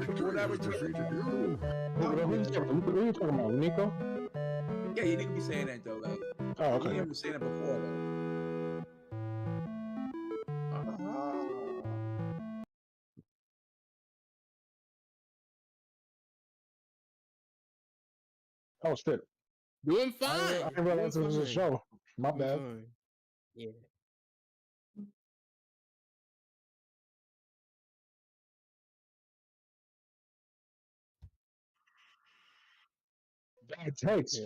whatever. Defeated you. Who are you talking about, Nico? Yeah, you nigga be saying that though. Like, Oh, okay. you never saying that before though. Oh shit! Doing fine. I didn't realize it was a show. My bad. Fine. Yeah. Bad takes.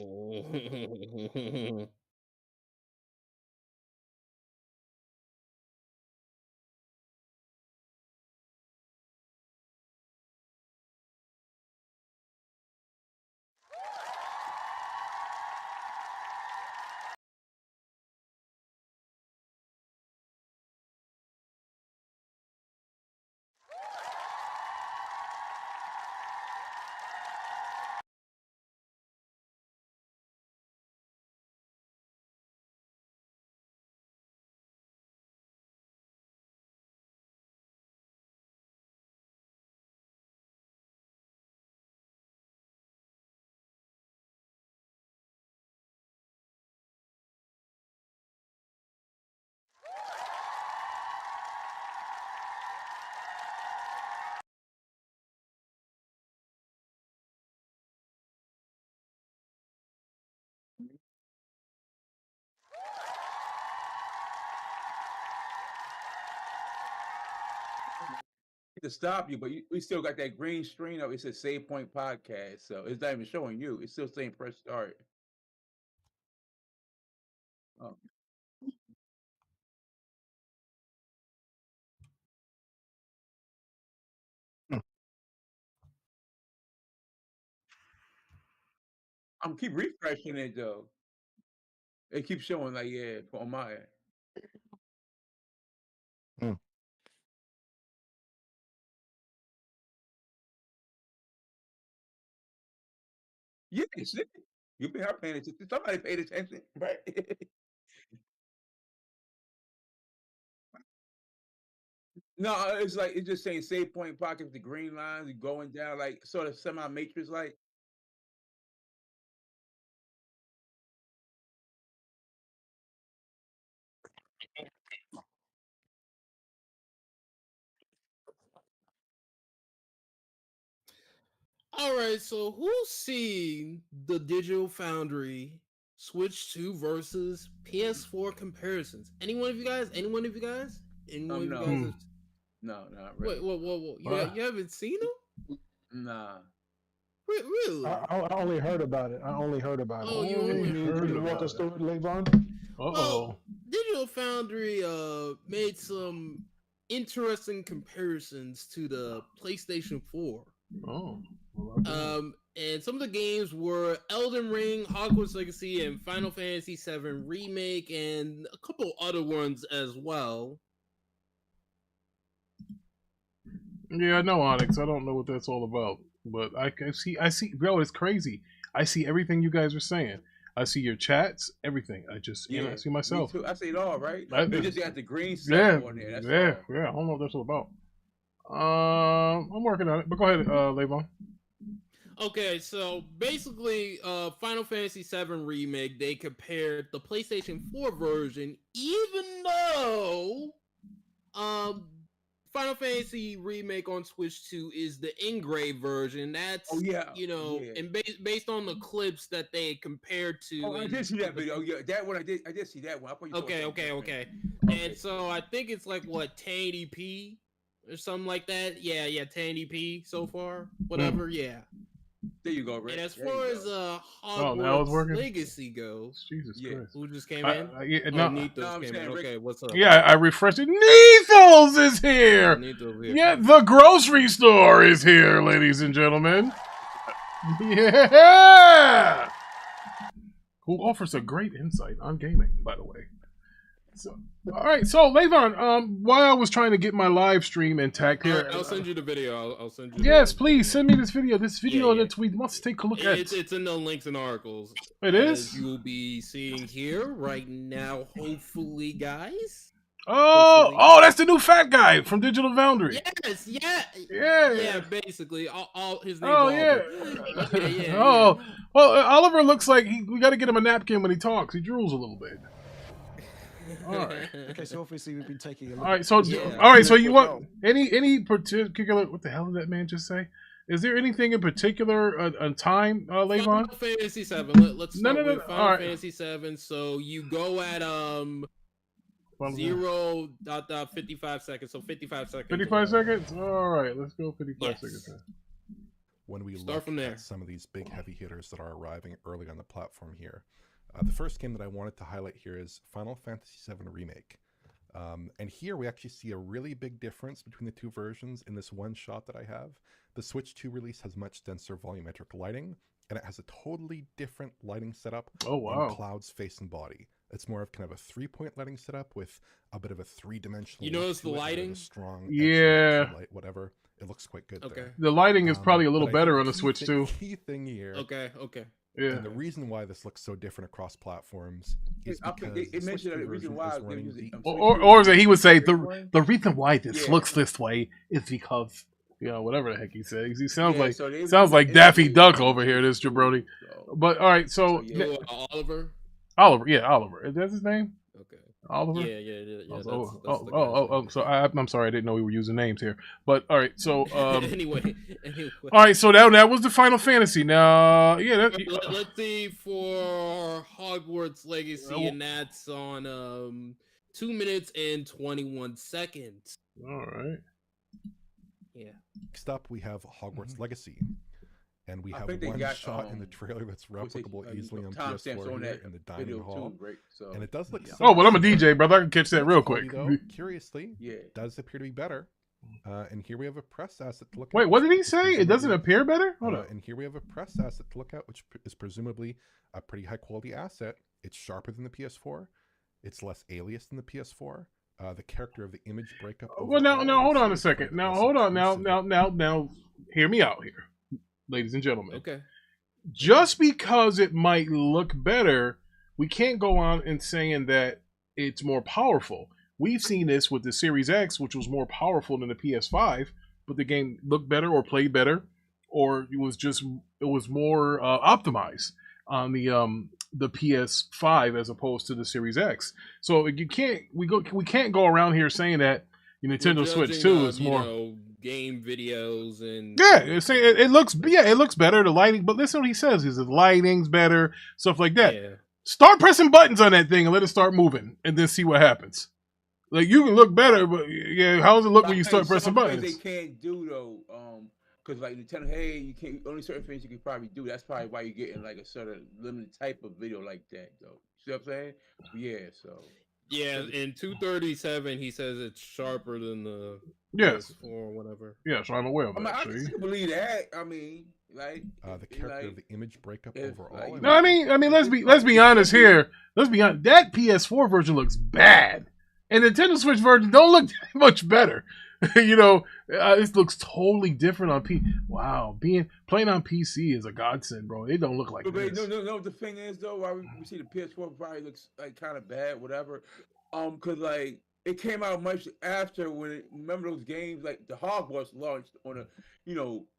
To stop you, but we still got that green screen up. It says SavePoint Podcast, so it's not even showing you. It's still saying press start. Oh. I'm keep refreshing it though. It keeps showing like on my end. Yeah, you been paying attention. Somebody paid attention, right? No, it's like it's just saying save point pocket, the green lines going down, like sort of semi-matrix like. All right, so who's seen the Digital Foundry Switch 2 versus PS4 comparisons? Any one of you guys? Any one of you guys? Any one of you No. guys? No, not really. Wait. You haven't seen them? Nah. Really? I only heard about it. Oh, you only Can heard you about walk us it. through it, Levon? Well, Digital Foundry made some interesting comparisons to the PlayStation 4. Oh. And some of the games were Elden Ring, Hogwarts Legacy, and Final Fantasy VII Remake, and a couple other ones as well. Yeah, I know, Onyx. I don't know what that's all about, but I see, bro. It's crazy. I see everything you guys are saying. I see your chats, everying. I see myself. Me too. I see it all, right? You just got the green stuff on there. That's all. I don't know what that's all about. I'm working on it, but go ahead, Levon. Okay, so basically, Final Fantasy VII Remake, they compared the PlayStation 4 version, even though Final Fantasy Remake on Switch 2 is the engraved version. That's, and based on the clips that they compared to. Oh, I did see that video. Yeah, that one I did see that one. Okay. And so I think it's like, what, 1080p or something like that? Yeah, 1080p so far. Whatever, yeah. There you go, Rick. And as far as Hogwarts Legacy goes, Jesus Christ, who just came in? Nethos came in. Okay, what's up? Yeah, I refreshed it. Nethos is here. Yeah, the grocery store is here, ladies and gentlemen. Yeah, who offers a great insight on gaming, by the way. So, all right, so Levon, while I was trying to get my live stream intact here, I'll send you the video. I'll send you. Yes, please send me this video. This video that we must take a look at. It's in the links and articles. It is. You'll be seeing here right now, hopefully, guys. Oh, that's the new fat guy from Digital Foundry. Yes, Yeah. Basically, all his name's Oh yeah. Oliver. Yeah. Oh well, Oliver looks like we got to get him a napkin when he talks. He drools a little bit. All right. Okay, so obviously we've been taking a look. All right. So Yeah. all right. So you want any particular? What the hell did that man just say? Is there anything in particular on time, Levon? Final Fantasy 7. Let's start with Final All right. Fantasy 7. So you go at 0.55 seconds. So 55 seconds. 55 seconds. All right. Let's go 55 seconds. Then. When we Start look from there. at some of these big heavy hitters that are arriving early on the platform here, the first game that I wanted to highlight here is Final Fantasy VII Remake. And here we actually see a really big difference between the two versions in this one shot that I have. The Switch 2 release has much denser volumetric lighting, and it has a totally different lighting setup in Cloud's face and body. It's more of kind of a 3-point lighting setup with a bit of a 3-dimensional. You notice the lighting? Strong light, whatever. It looks quite good. Okay. There. The lighting is probably a little better on the Switch too. Key thing here. Okay. Yeah. And the reason why this looks so different across platforms is because it mentioned that the reason why or is it he would say the reason why this looks this way is because whatever the heck he says. He sounds like Daffy Duck over here, this jabroni. But all right, so Oliver, Oliver. Is that his name? Okay. Oliver? Yeah. So I'm sorry, I didn't know we were using names here. But all right, so anyway. All right, so that was the Final Fantasy. Now, let's see for Hogwarts Legacy, and that's on 2 minutes and 21 seconds. All right. Yeah. Next up, we have Hogwarts Legacy. And we have one shot in the trailer that's replicable easily on PS4 here in the dining hall. Too, right? So, and it does look Oh, well, I'm a DJ, brother. I can catch that real quick. Though, curiously, does appear to be better. And here we have a press asset to look at. Wait, what did he say? It doesn't appear better? Hold on. And here we have a press asset to look at, which is presumably a pretty high-quality asset. It's sharper than the PS4. It's less alias than the PS4. The character of the image breakup. Well, now, hold on a second. Now, hold on. Now, hear me out here, ladies and gentlemen. Okay. Just because it might look better, we can't go on and saying that it's more powerful. We've seen this with the Series X, which was more powerful than the PS5, but the game looked better or played better, or it was more optimized on the PS5 as opposed to the Series X. So we can't go around here saying that Nintendo Switch 2 is more game videos and it looks better, the lighting, but listen what he says is the lighting's better, stuff like that. Yeah. Start pressing buttons on that thing and let it start moving and then see what happens. Like, you can look better, but how does it look when you start pressing buttons? They can't do though, because like Nintendo, you can't, only certain things you can probably do. That's probably why you're getting like a sort of limited type of video like that though. See what I'm saying? Yeah, so. Yeah, in 237 he says it's sharper than the or whatever. Yeah, so I'm aware of that. I can believe that. I mean, like the character of the image breakup overall. No, I mean, let's be honest here. Let's be honest. That PS4 version looks bad, and the Nintendo Switch version don't look that much better. It looks totally different on PC. Wow, playing on PC is a godsend, bro. It don't look like this. No. The thing is though, why we see the PS4 probably looks like kind of bad, whatever. Cause like it came out much after remember those games like the Hogwarts launched on a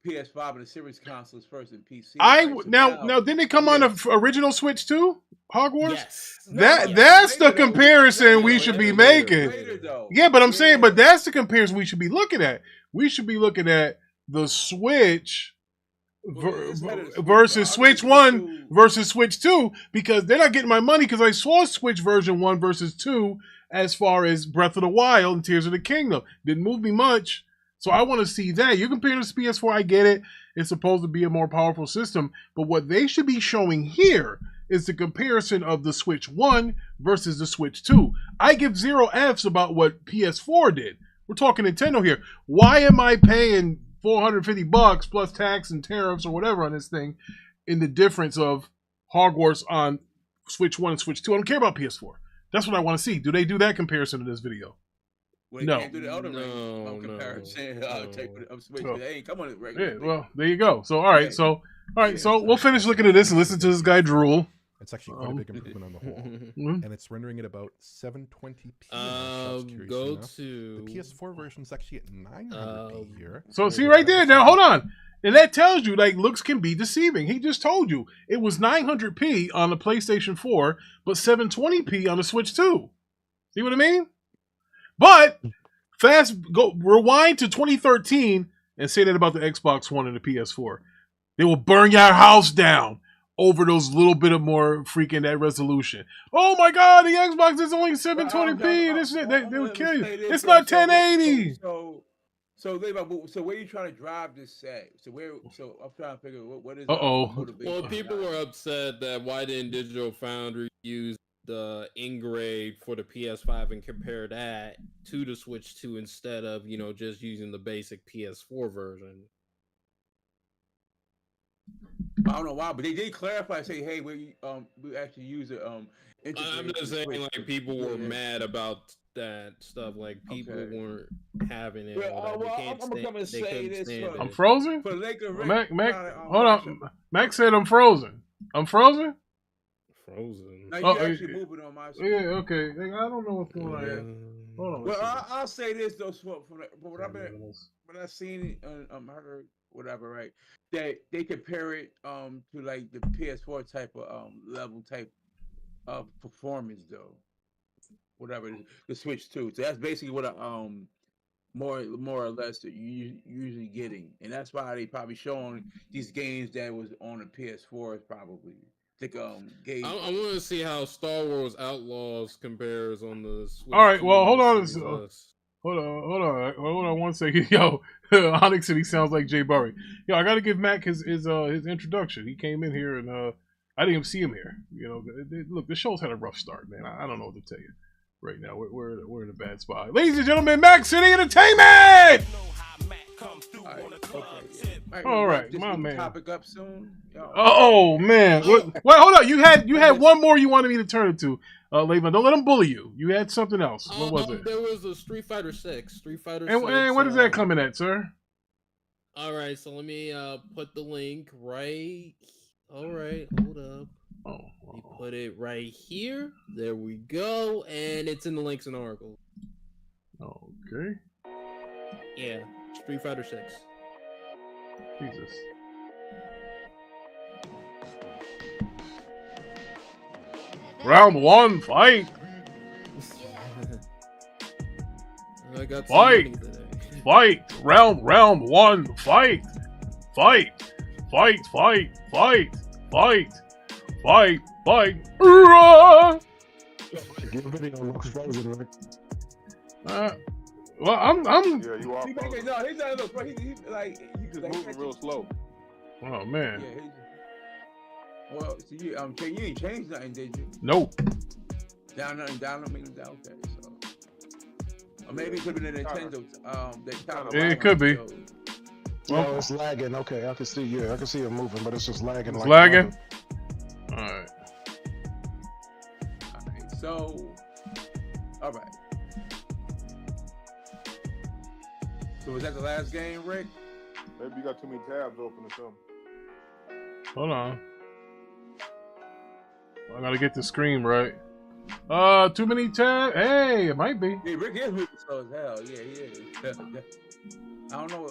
PS5 and the Series consoles first and PC. Now didn't it come on the original Switch too? Hogwarts? Yes. That's the comparison we should be making. Yeah, but I'm saying, but that's the comparison we should be looking at. We should be looking at the Switch versus Switch 1 versus Switch 2, because they're not getting my money, because I saw Switch version 1 versus 2 as far as Breath of the Wild and Tears of the Kingdom. Didn't move me much. So I want to see that. You compare this to PS4, I get it. It's supposed to be a more powerful system. But what they should be showing here is the comparison of the Switch 1 versus the Switch 2. I give 0 Fs about what PS4 did. We're talking Nintendo here. Why am I paying $450 plus tax and tariffs or whatever on this thing in the difference of Hogwarts on Switch 1 and Switch 2? I don't care about PS4. That's what I want to see. Do they do that comparison in this video? Well, no. Can't do the Elden Ring comparison. They ain't come on it regularly. Yeah, well, there you go. So, all right, so we'll finish looking at this and listen to this guy drool. It's actually quite a big improvement on the whole, Mhm. and it's rendering at about 720p. Go enough. to The PS4 version is actually at 900p here. So see right there. Now hold on, and that tells you like looks can be deceiving. He just told you it was 900p on the PlayStation 4, but 720p on the Switch 2. See what I mean? But rewind to 2013 and say that about the Xbox One and the PS4. They will burn your house down over those little bit of more freaking that resolution. Oh my God, the Xbox is only 720p, and this they would kill you. It's not 1080. So where are you trying to drive this at? So I'm trying to figure what is. Well, people were upset that why didn't Digital Foundry use the Engrave for the PS5 and compare that to the Switch 2 instead of just using the basic PS4 version. I don't know why, but they did clarify, say, hey, we actually use it. I'm just saying, like, people were mad about that stuff. Like, people weren't having it. I'm gonna say this. I'm frozen. For Laker Mac, hold on. Mac said I'm frozen. I'm frozen. Frozen. Now you're actually moving on my screen. Yeah, okay. I don't know what's going on here. Hold on. Well, I'll say this though, from what I've seen and heard, whatever, right? That they compare it to like the PS4 type of level type of performance though, whatever the Switch 2. So that's basically what more or less that you usually getting, and that's why they probably showing these games that was on the PS4 is probably. Game. I want to see how Star Wars Outlaws compares on the Switch. All right, well, hold on. Hold on 1 second. Yo, Onyx said he sounds like Jay Burry. Yo, I got to give Mac his introduction. He came in here and I didn't even see him here. Look, the show's had a rough start, man. I don't know what to tell you right now. We're in a bad spot. Ladies and gentlemen, Mac City Entertainment. All right, my man. Topic up soon. Oh man! Wait, hold on. You had one more you wanted me to turn it to, Levin. Don't let him bully you. You had something else. What was it? There was a Street Fighter 6. And what is that coming at, sir? All right, so let me put the link right. All right, hold up. Let me put it right here. There we go, and it's in the links and articles. Okay. Yeah, Street Fighter 6. Jesus. Round 1, fight. I got fight. Fight. Round 1, fight. Fight. Fight. Fight. Fight. Fight. Fight. Fight. Your video looks frozen, right? Well, I'm. Yeah, you are. No, he's not look. He's like he's moving real slow. Oh man. Yeah. Well, so you ain't changed nothing, did you? Nope. Down, okay. So, or maybe it could be the Nintendo. It could be. Well, it's lagging. Okay, I can see. Yeah, I can see it moving, but it's just lagging. It's lagging. All right. So, all right. So was that the last game, Rick? Maybe you got too many tabs open or something. Hold on. I gotta get the screen right. Too many tabs. Hey, it might be. Yeah, Rick is moving slow as hell. Yeah, he is. I don't know.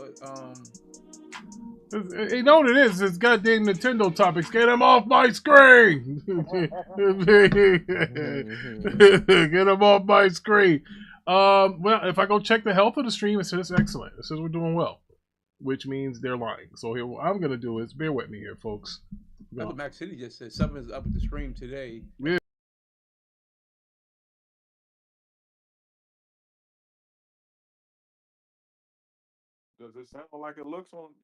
You know what it is? It's goddamn Nintendo topics. Get them off my screen. Get them off my screen. Well, if I go check the health of the stream, it says excellent. It says we're doing well, which means they're lying. So here, what I'm gonna do is bear with me here, folks. That's what Mac City just said. Something's up with the stream today. Yeah. Does it sound like it looks on?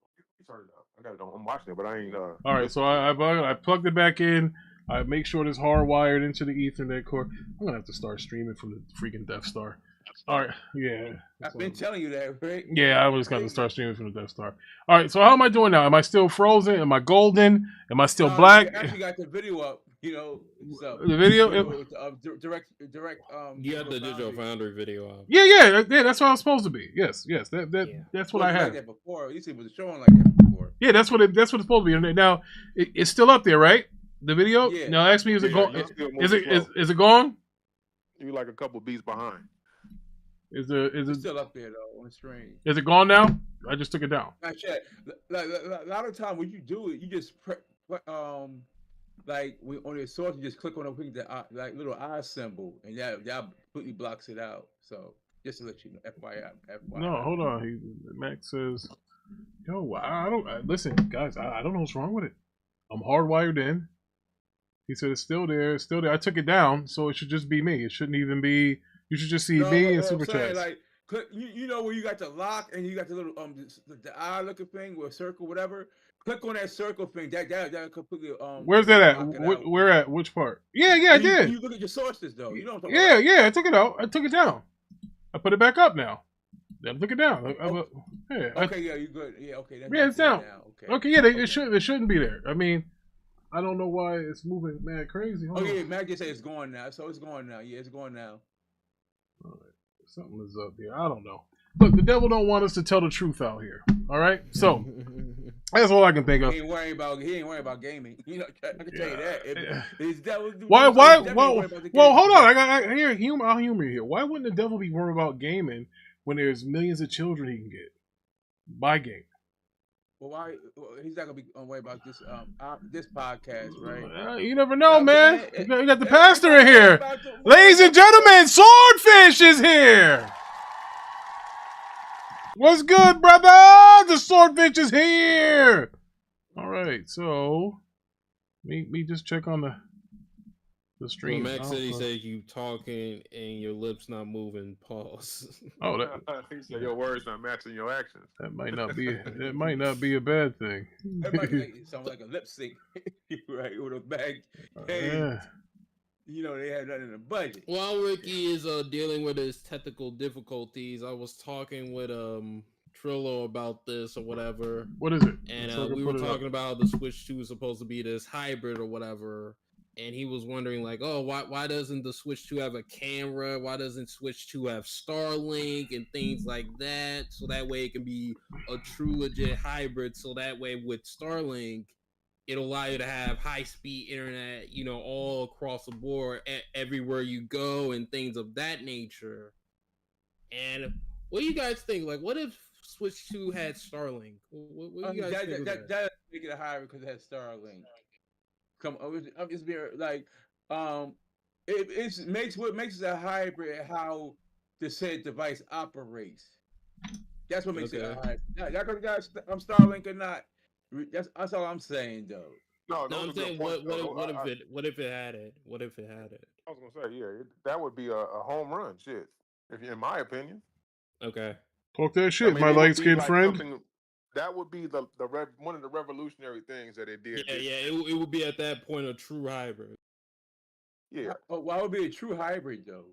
Sorry, I got it on. I'm watching it, but I ain't. All right, so I plugged it back in. I make sure it's hardwired into the Ethernet cord. I'm gonna have to start streaming from the freaking Death Star. All right, yeah. I've been telling you that, right? Yeah, I was gonna start streaming from the Death Star. All right, so how am I doing now? Am I still frozen? Am I golden? Am I still black? You actually got the video up. So the video. Direct. You have the Digital Foundry video up. Yeah. That's what I was supposed to be. Yes. That's what I had. Like that before. You see, it was showing like that before. Yeah, that's what it's supposed to be. Now it's still up there, right? The video? Yeah. Now ask me, is it Yeah, gone? you still Is moving it slow. is it gone? You like a couple beats behind. Is It's it still up there though on the stream. is it gone now? I just took it down. Not yet. Like a lot of time when you do it, you just like on your source, you just click on the like little eye symbol, and that completely blocks it out. So just to let you know, FYI. No, hold on. Max says, "Yo, I don't listen, guys. I don't know what's wrong with it. I'm hardwired in." He said it's still there. It's still there. I took it down, so it should just be me. It shouldn't even be. You should just see me and super chat. Like, click, you know where you got the lock and you got the little the eye looking thing or circle, whatever. Click on that circle thing. That completely Where's that at? block it out. Where at? Which part? Yeah, I did. You look at your sources though. You know what I'm talking Yeah, about. yeah. I took it out. I took it down. I put it back up now. I took it down. Yeah. Okay, yeah, you good. Yeah, okay. Yeah, it's down. Now. Okay, yeah. It shouldn't be there. I mean, I don't know why it's moving mad crazy. Hold on. Yeah, Matt just said it's going now. So it's going now. Yeah, it's going now. All right. Something is up there. I don't know. Look, the devil don't want us to tell the truth out here. All right, so that's all I can think of. He ain't worried about gaming. You know, I can tell you that. Why? Well, hold on. I hear humor. I'll humor you here. Why wouldn't the devil be worried about gaming when there's millions of children he can get by gaming? Well, why? He's not gonna be worried about this podcast, right? You never know, man. You got the pastor in here. Ladies and gentlemen, Swordfish is here. What's good, brother? The Swordfish is here. All right, so me just check on the stream. Well, Max said he said you talking and your lips not moving. Pause. Oh, He said your words not matching your actions. that might not be a bad thing. That might sound like a lip sync, right? With a bag. Hey, Yeah. you know they have that in the budget. While Ricky is dealing with his technical difficulties, I was talking with Trillo about this or whatever. What is it? And So I can we put were it up. talking about the Switch 2 is supposed to be this hybrid or whatever. And he was wondering, like, oh, why doesn't the Switch 2 have a camera? Why doesn't Switch 2 have Starlink and things like that? So that way it can be a true legit hybrid. So that way with Starlink, it'll allow you to have high-speed internet, you know, all across the board, everywhere you go and things of that nature. And what do you guys think? Like, what if Switch 2 had Starlink? What do you guys think of that? That make it a hybrid because it has Starlink. Come on, I'm just being like, it makes what makes it a hybrid how the said device operates. That's what makes it a hybrid. Y'all guys, I'm Starlink or not. That's all I'm saying though. No, No, I'm saying, what if it had it? What if it had it? I was gonna say, yeah, that would be a home run, shit. In my opinion. Okay. Talk that shit, I mean, my it would light be skinned like friend. something- That would be one of the revolutionary things that it did. Yeah, it would be at that point a true hybrid. Yeah. Why would it be a true hybrid though?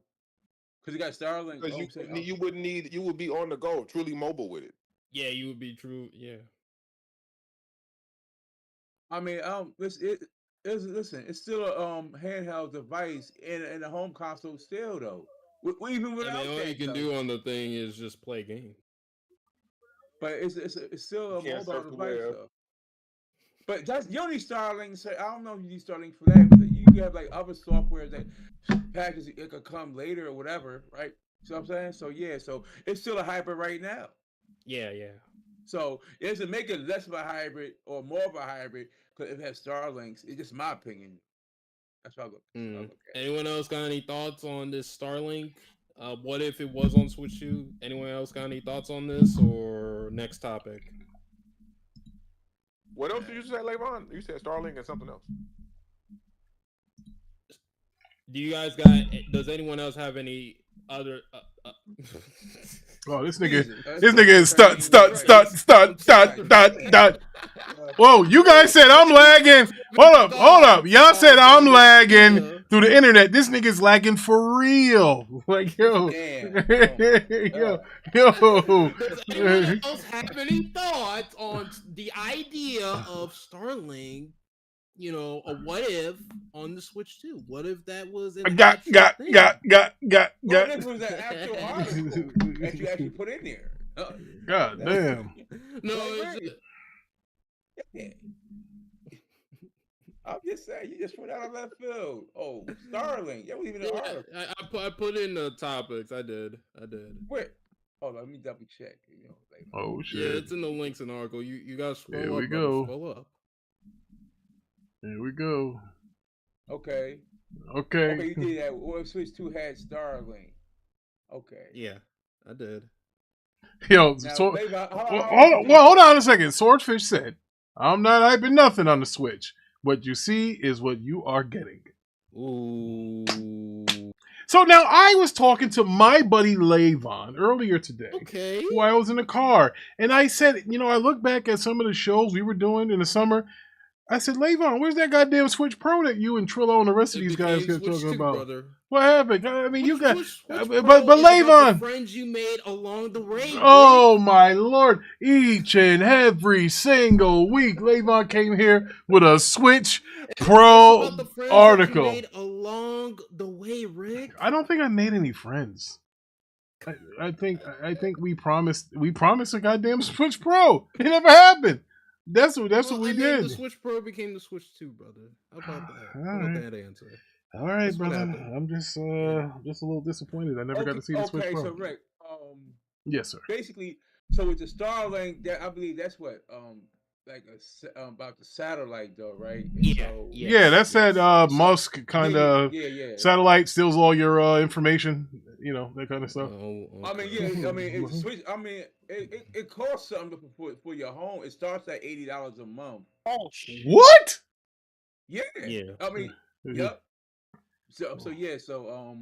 Because you got Starlink. Because you wouldn't need. You would be on the go, truly mobile with it. Yeah, you would be true. Yeah. I mean, listen, it's still a handheld device and a home console still though. Even without I mean, all that, you can do on the thing is just play games. but it's still a mobile device though. But you don't need Starlink. So I don't know if you need Starlink for that. But you have like other software that packages it could come later or whatever, right? See what I'm saying? So yeah, so it's still a hybrid right now. Yeah. So it doesn't make it less of a hybrid or more of a hybrid because it has Starlinks. It's just my opinion. That's how I look. Anyone else got any thoughts on this Starlink? What if it was on Switch 2? Anyone else got any thoughts on this or next topic? What else did you say, Levon? You said Starlink and something else. Do you guys does anyone else have any other Oh, this nigga is stunt. Whoa, you guys said I'm lagging. Hold up. Y'all said I'm lagging through the internet. This nigga's lagging for real. Like, yo. Does anyone else have any thoughts on the idea of Starlink? You know, a what if on the Switch 2? What if that was an What if it was an actual article that you actually put in there? God damn. No, I'm just saying, you just put out of left field. Oh, Starlink. That was even an article. I put in the topics. I did. Wait. Hold on, let me double check. You know, like, Oh shit! Yeah, it's in the links in the article. You gotta scroll Here up. we Brother. go. Scroll up. Here we go. okay. Okay. Okay, you did that. Well, Switch 2 had Starlink. Okay. Yeah, I did. Yo, Now, so, Levi, hold on a second. Swordfish said, "I'm not hyping nothing on the Switch. What you see is what you are getting." Ooh. So now I was talking to my buddy Levon earlier today. Okay. While I was in the car, and I said, you know, I look back at some of the shows we were doing in the summer. I said, Levon, where's that goddamn Switch Pro that you and Trillo and the rest of these guys kept talking about? Brother. What happened? I mean, you got, Switch but Pro is about Levon, the friends you made along the way. oh my lord! Each and every single week, Levon came here with a Switch Pro It's about the friends article. that you made along the way, Rick. I don't think I made any friends. I think we promised a goddamn Switch Pro. It never happened. That's what we did. The Switch Pro became the Switch 2, brother. How about that? All How right. about that answer? All right, That's what brother. happened. I'm just a little disappointed. I never got to see the Switch Pro. So Rick, Yes, sir. basically, so with the Starlink, that I believe that's what like about the satellite though, right? And Yeah, so, Yeah, that's that Musk kind of yeah. satellite steals all your information, you know, that kind of stuff. Oh, I mean, okay. yeah. I mean, it's Switch. I mean, it costs something for your home. It starts at $80 a month. What? Yeah. Yeah. I mean, yep. So yeah. So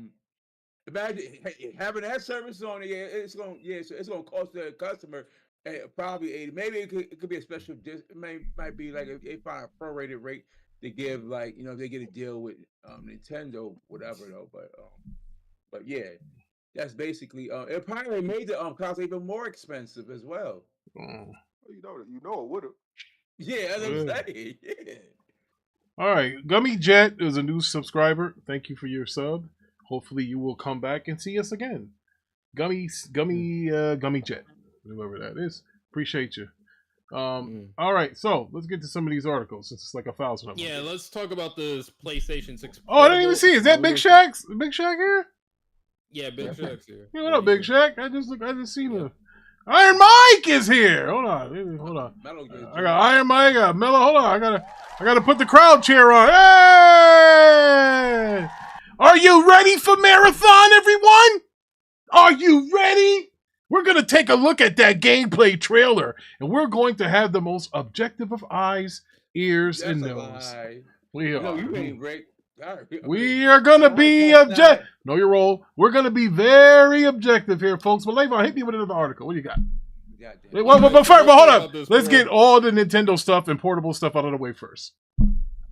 imagine having that service on it. Yeah, it's gonna cost the customer probably 80. Maybe it could be a special. It might be like if they find a prorated rate to give, like, you know, they get a deal with Nintendo, whatever though. But yeah, that's basically it probably made the console even more expensive as well. Oh. You know it would have. Yeah, that's what I'm saying. Yeah. All right, Gummy Jet is a new subscriber. Thank you for your sub. Hopefully, you will come back and see us again. Gummy Jet, whoever that is. Appreciate you. All right, so let's get to some of these articles since it's like 1,000 of them. Yeah, let's talk about this PlayStation 6. Oh, I didn't even see. Is that Big Shaq? Big Shaq here? Yeah, Big Shaq's here. Yeah, what up, Big Shaq? I just seen him. Iron Mike is here. Hold on. I got Iron Mike. I got Mello. Hold on. I gotta put the crowd cheer on. Hey! Are you ready for marathon, everyone? Are you ready? We're gonna take a look at that gameplay trailer, and we're going to have the most objective of eyes, ears, and nose. We are. No, you ain't Rick. We are gonna be objective. Know your role. We're gonna be very objective here, folks. But Levon, hit me with another article. What do you got? But hold on. Let's get all the Nintendo stuff and portable stuff out of the way first.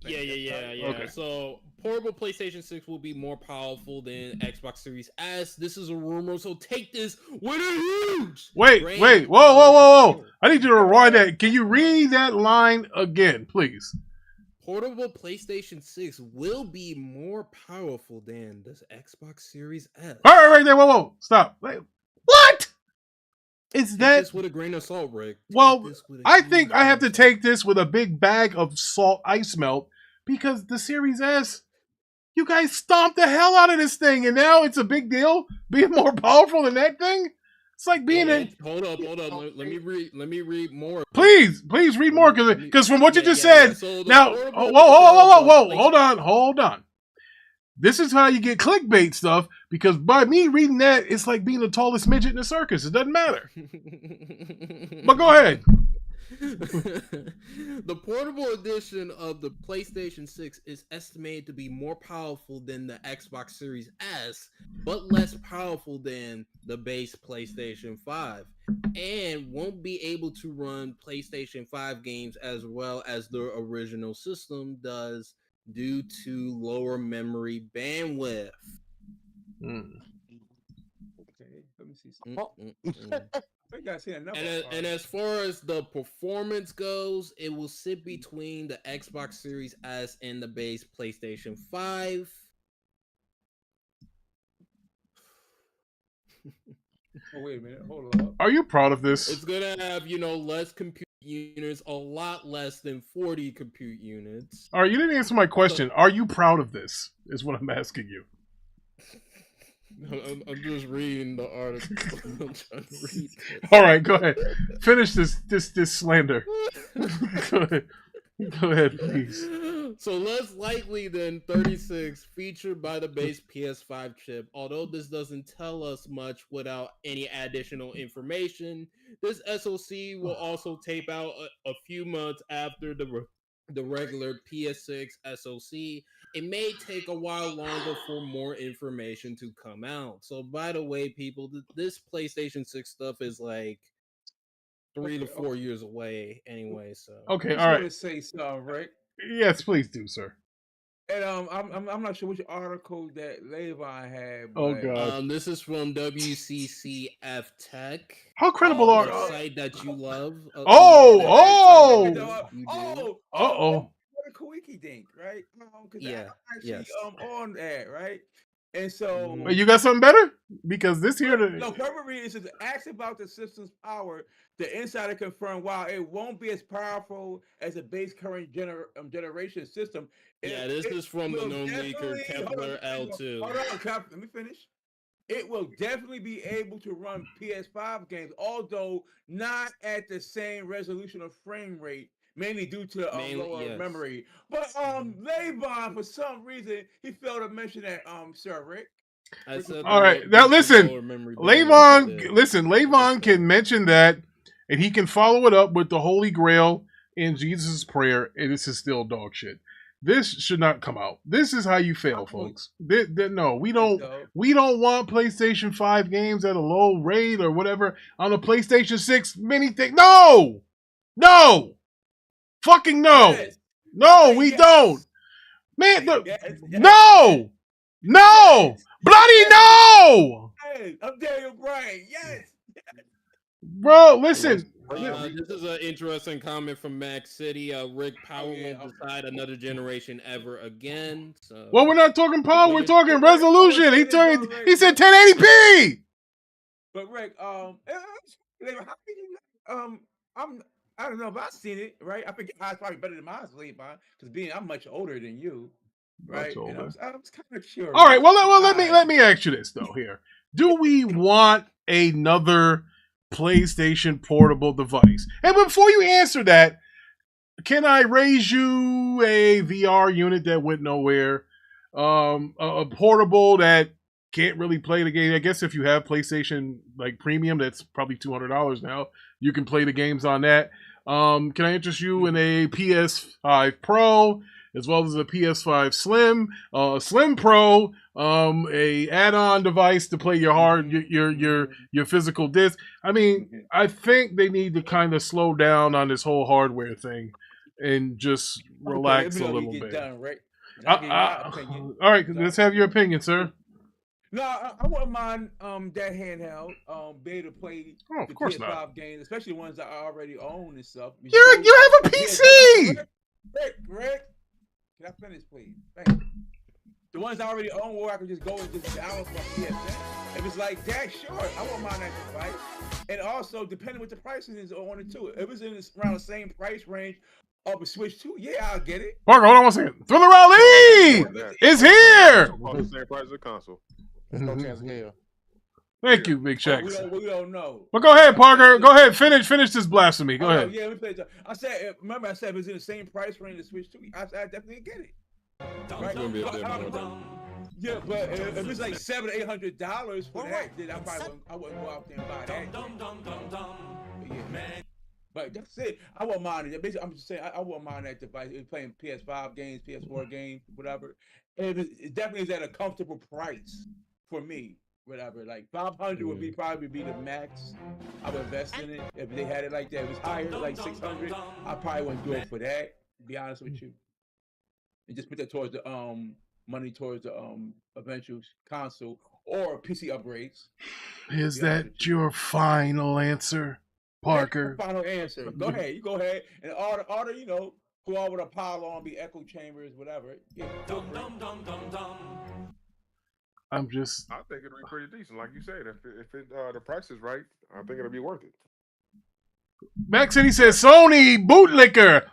Yeah. Okay. So, portable PlayStation 6 will be more powerful than Xbox Series S. This is a rumor, so take this with a huge. Wait. Whoa. I need you to rewind that. Can you read that line again, please? Portable PlayStation 6 will be more powerful than this Xbox Series S. All right there. Whoa. Stop. Wait, what? Is Take that this with a grain of salt, Rick? Well, I think I have to take this with a big bag of salt ice melt because the Series S, you guys stomped the hell out of this thing, and now it's a big deal being more powerful than that thing. It's like being in. Hold up. Let me read more. Please read more because from what you just said. So now, whoa, hold on. This is how you get clickbait stuff because by me reading that, it's like being the tallest midget in a circus. It doesn't matter. But go ahead. The portable edition of the PlayStation 6 is estimated to be more powerful than the Xbox Series S, but less powerful than the base PlayStation 5, and won't be able to run PlayStation 5 games as well as the original system does due to lower memory bandwidth. Okay, let me see something. And as far as the performance goes, it will sit between the Xbox Series S and the base PlayStation 5. Oh, wait a minute. Hold on. Are you proud of this? It's gonna have, less compute units, a lot less than 40 compute units. All right, you didn't answer my question. Are you proud of this? Is what I'm asking you. I'm just reading the article. I'm trying to read this. All right, go ahead. Finish this slander. Go ahead. Go ahead, please. So less likely than 36 featured by the base PS5 chip. Although this doesn't tell us much without any additional information, this SoC will also tape out a few months after the regular PS6 SoC. It may take a while longer for more information to come out. So by the way, people, this PlayStation 6 stuff is like 3 to 4 years away anyway. So Okay, I all right. want to say something, Rick. Yes, please do, sir. And I'm not sure which article that Levon had. But, Oh god. This is from WCCF Tech. How credible are? The site that you love. Oh! You do. Uh-oh. What a Kawiki Dink, right? Because Yeah, I'm actually yes. on that, right? And so You got something better? Because this here, no, purple read is asked about the system's power. The insider confirmed while it won't be as powerful as a base current generation system. This is from the will known leaker definitely- Kepler hold on, L2. Hold on, Cap, let me finish. It will definitely be able to run PS5 games, although not at the same resolution or frame rate, mainly due to lower memory. But Levon, for some reason, he failed to mention that, Sir Rick. I said all right, now listen, Levon can mention that, and he can follow it up with the Holy Grail in Jesus' prayer, and this is still dog shit. This should not come out. This is how you fail, folks. No, we don't want PlayStation 5 games at a low rate or whatever on a PlayStation 6 mini thing. No! No! Fucking no! Yes. No, we Yes. don't! Man, Yes. no! No! Yes. Bloody no! Hey, I'm Daniel Bryan. Yes. Bro, listen. This is an interesting comment from Max City. Rick Power won't decide another generation ever again. So. Well, we're not talking power. We're talking resolution. He said 1080p. But Rick, how can you? I don't know if I've seen it. Right, I think mine's probably better than mine, Levon, because I'm much older than you. Right, and I was kind of curious. All right, well, let me ask you this though. Here, do we want another PlayStation portable device? And before you answer that, can I raise you a VR unit that went nowhere? A portable that can't really play the game. I guess if you have PlayStation like Premium, that's probably $200 now. You can play the games on that. Can I interest you in a PS5 Pro as well as a PS5 Slim, Slim Pro, a add-on device to play your physical disc? I mean, I think they need to kind of slow down on this whole hardware thing and just relax a little bit. Done, Rick. All right, let's have your opinion, sir. No, I wouldn't mind that handheld, be able to play the PS5 games, especially the ones that I already own and stuff. You have a PC! Rick, can I finish, please? Thank you. The ones I already own where I can just go and just download from PS6. If it's like that, sure, I won't mind that device. And also, depending what the pricing is on it too. If it's around the same price range of a Switch 2, yeah, I'll get it. Parker, hold on one second. Thriller Raleigh is here! The same price as a console. There's no chance in hell. Thank you, Big Shaq. We don't know. But go ahead, Parker. Go ahead. Finish this blasphemy. Go ahead. Yeah, let me play it. I said if it's in the same price range as Switch 2, I definitely get it. Right? Yeah, but if it's like $700-800 for that, then I wouldn't go out there and buy that. Yeah. But that's it. I wouldn't mind it. Basically, I'm just saying I wouldn't mind that device. It's playing PS5 games, PS4 games, whatever. And it definitely is at a comfortable price for me. Whatever, like 500 would probably be the max I would invest in it. If they had it like that, if it was higher, like 600, I probably wouldn't do it for that. To be honest with you, and just put that towards the money towards the eventual console or PC upgrades. Is that your final answer, Parker? Final answer. Go ahead. You go ahead and order. You know, go over the pile on, be echo chambers, whatever. Yeah, I think it'll be pretty decent, like you said. If the price is right, I think it'll be worth it. Max City says Sony bootlicker.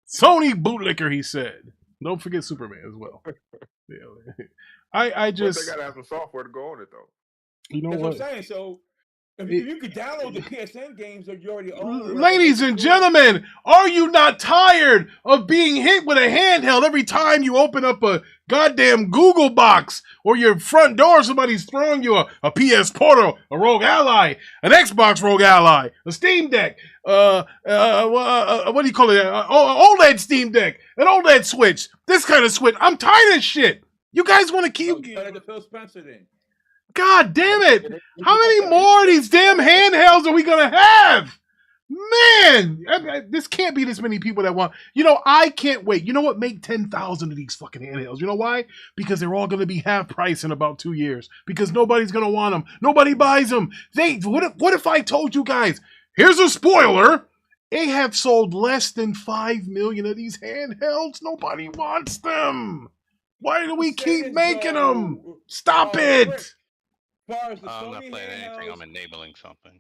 Sony bootlicker, he said. Don't forget Superman as well. Yeah. I But just, they gotta have some software to go on it though. you know That's what? what I'm saying. So if you could download the PSN games that you already own. Ladies and gentlemen, are you not tired of being hit with a handheld every time you open up a goddamn Google box or your front door? Somebody's throwing you a PS Portal, a Rogue Ally, an Xbox Rogue Ally, a Steam Deck, what do you call it? OLED Steam Deck, an OLED Switch, this kind of Switch. I'm tired of shit. You guys want to keep... The Phil Spencer then. God damn it! How many more of these damn handhelds are we gonna have? Man, this can't be this many people that want. You know, I can't wait. You know what? Make 10,000 of these fucking handhelds. You know why? Because they're all gonna be half price in about 2 years. Because nobody's gonna want them. Nobody buys them. What if I told you guys? Here's a spoiler. They have sold less than 5 million of these handhelds. Nobody wants them. Why do we keep making them? Stop it. As far as the I'm not Sony playing anything. handhelds- I'm enabling something.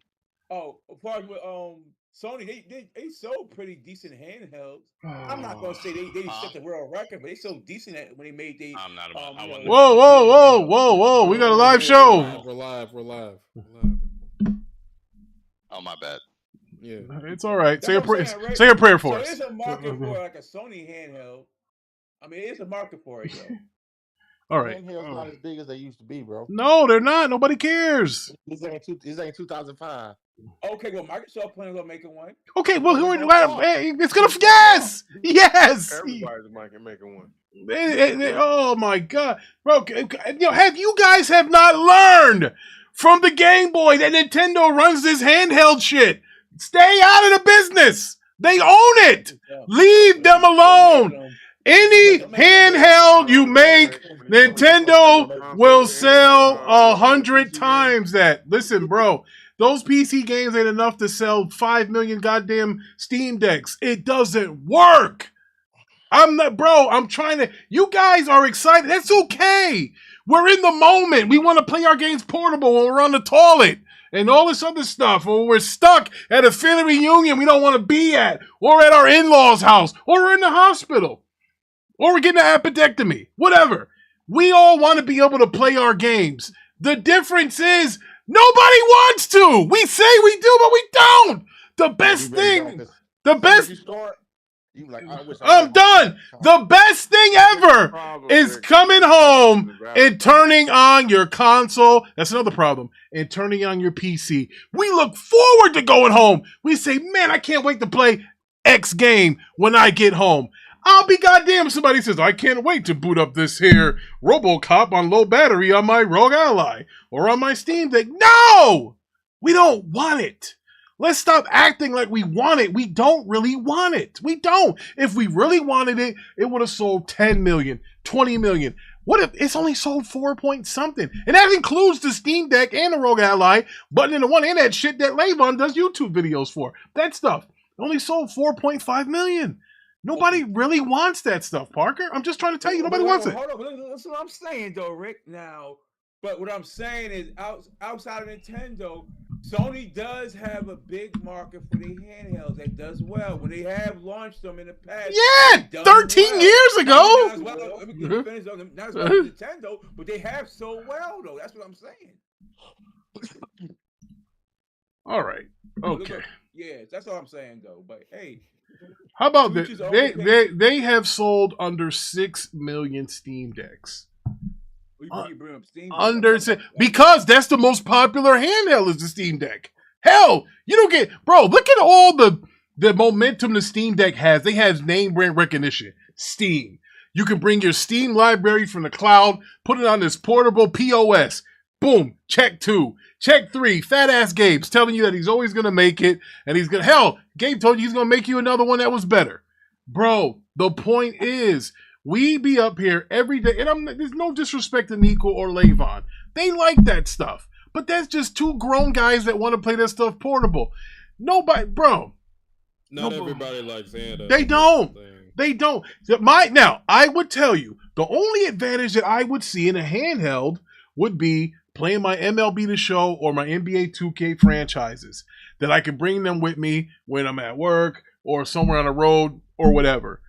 Oh, as far as with Sony, they sold pretty decent handhelds. I'm not gonna say they set the world record, but they sold decent when they made the. I'm not about. I wasn't- Whoa! We got a live show. We're live. Oh, my bad. Yeah, It's all right. That's Say a what I'm prayer. saying, right? Say a prayer So for us. there's a market for like a Sony handheld. I mean, it's a market for it, though. All right. Handheld's not as big as they used to be, bro. No, they're not. Nobody cares. This ain't 2005. Okay, well, Microsoft plans on making one. Okay, well, it's gonna. Yes. Everybody's making one. Oh my God, bro! Have you guys have not learned from the Game Boy that Nintendo runs this handheld shit? Stay out of the business. They own it. Leave them alone. Any handheld you make, Nintendo will sell 100 times that. Listen, bro, those PC games ain't enough to sell 5 million goddamn Steam Decks. It doesn't work. I'm trying to, you guys are excited. That's okay. We're in the moment. We want to play our games portable when we're on the toilet and all this other stuff. Or we're stuck at a family reunion we don't want to be at, or at our in-laws' house, or we're in the hospital. Or we're getting an appendectomy, whatever. We all want to be able to play our games. The difference is nobody wants to. We say we do, but we don't. The best thing, I'm done. The best thing ever is coming home and turning on your console. That's another problem. And turning on your PC. We look forward to going home. We say, man, I can't wait to play X game when I get home. I'll be goddamn if somebody says, I can't wait to boot up this here RoboCop on low battery on my Rogue Ally or on my Steam Deck. No! We don't want it. Let's stop acting like we want it. We don't really want it. We don't. If we really wanted it, it would have sold 10 million, 20 million. What if it's only sold 4 point something? And that includes the Steam Deck and the Rogue Ally, button in the one and that shit that Levon does YouTube videos for. That stuff only sold 4.5 million. Nobody really wants that stuff, Parker. I'm just trying to tell you, nobody wants it. Hold on, that's what I'm saying, though, Rick. Now, but what I'm saying is, outside of Nintendo, Sony does have a big market for the handhelds that does well. When they have launched them in the past, yeah, 13 years ago. Not as well as Nintendo, but they have sold well, though. That's what I'm saying. All right. Okay. Yeah, that's all I'm saying, though. But hey. How about this? They have sold under 6 million Steam Decks. Because that's the most popular handheld is the Steam Deck. Hell, you don't get, bro, look at all the momentum the Steam Deck has. They have name brand recognition. Steam. You can bring your Steam library from the cloud, put it on this portable POS. Boom, check 2. Check 3, fat ass Gabe's telling you that he's always going to make it. And he's going to, hell, Gabe told you he's going to make you another one that was better. Bro, the point is, we be up here every day. And there's no disrespect to Nico or Levon. They like that stuff. But that's just two grown guys that want to play that stuff portable. Nobody, bro. Not everybody likes handheld. They don't. They don't. Now, I would tell you, the only advantage that I would see in a handheld would be playing my MLB The Show or my NBA 2K franchises, that I can bring them with me when I'm at work or somewhere on the road or whatever.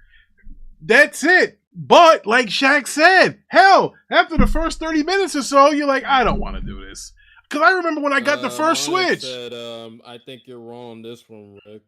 That's it. But like Shaq said, hell, after the first 30 minutes or so, you're like, I don't want to do this. Because I remember when I got the first Onyx Switch. Said, I think you're wrong on this one, Rick.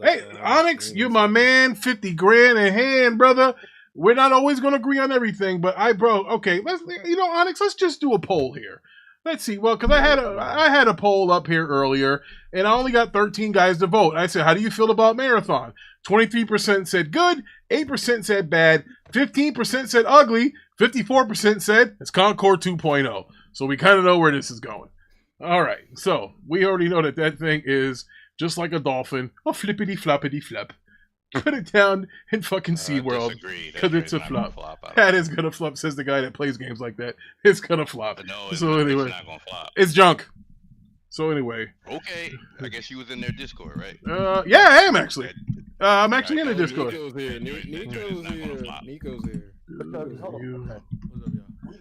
Hey, Onyx, you're my man. 50 grand in hand, brother. We're not always going to agree on everything, but okay, Onyx, let's just do a poll here. Let's see. Well, because I had a poll up here earlier, and I only got 13 guys to vote. I said, how do you feel about Marathon? 23% said good, 8% said bad, 15% said ugly, 54% said it's Concord 2.0. So we kind of know where this is going. All right, so we already know that thing is just like a dolphin, a flippity floppity flap. Put it down in fucking SeaWorld because it's a flop. That is gonna flop, says the guy that plays games like that. It's gonna flop. No, so anyway, it's not gonna flop. It's junk. So anyway. Okay, I guess you was in their Discord, right? Yeah, I am actually. I'm actually in the Discord. Nico's here. Nico's here. Because, hold on, okay.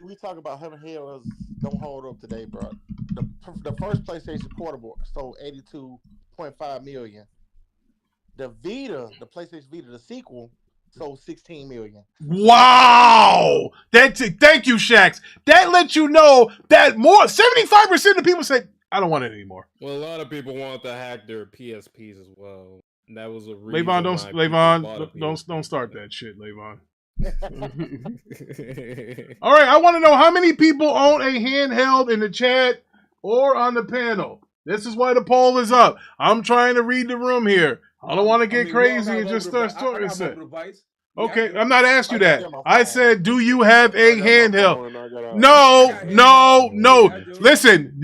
We talk about handhelds don't hold up today, bro. The first PlayStation Portable sold 82.5 million. The Vita, the PlayStation Vita, the sequel, sold 16 million. Wow! That's it. Thank you, Shax. That lets you know that 75% of the people say, I don't want it anymore. Well, a lot of people want to hack their PSPs as well. And that was a reason. Levon, don't start that shit, Levon. All right, I want to know how many people own a handheld in the chat or on the panel. This is why the poll is up. I'm trying to read the room here. I don't want to get crazy and just start talking. Okay, I'm not asking you that. I said, do you have a handheld? No. Listen,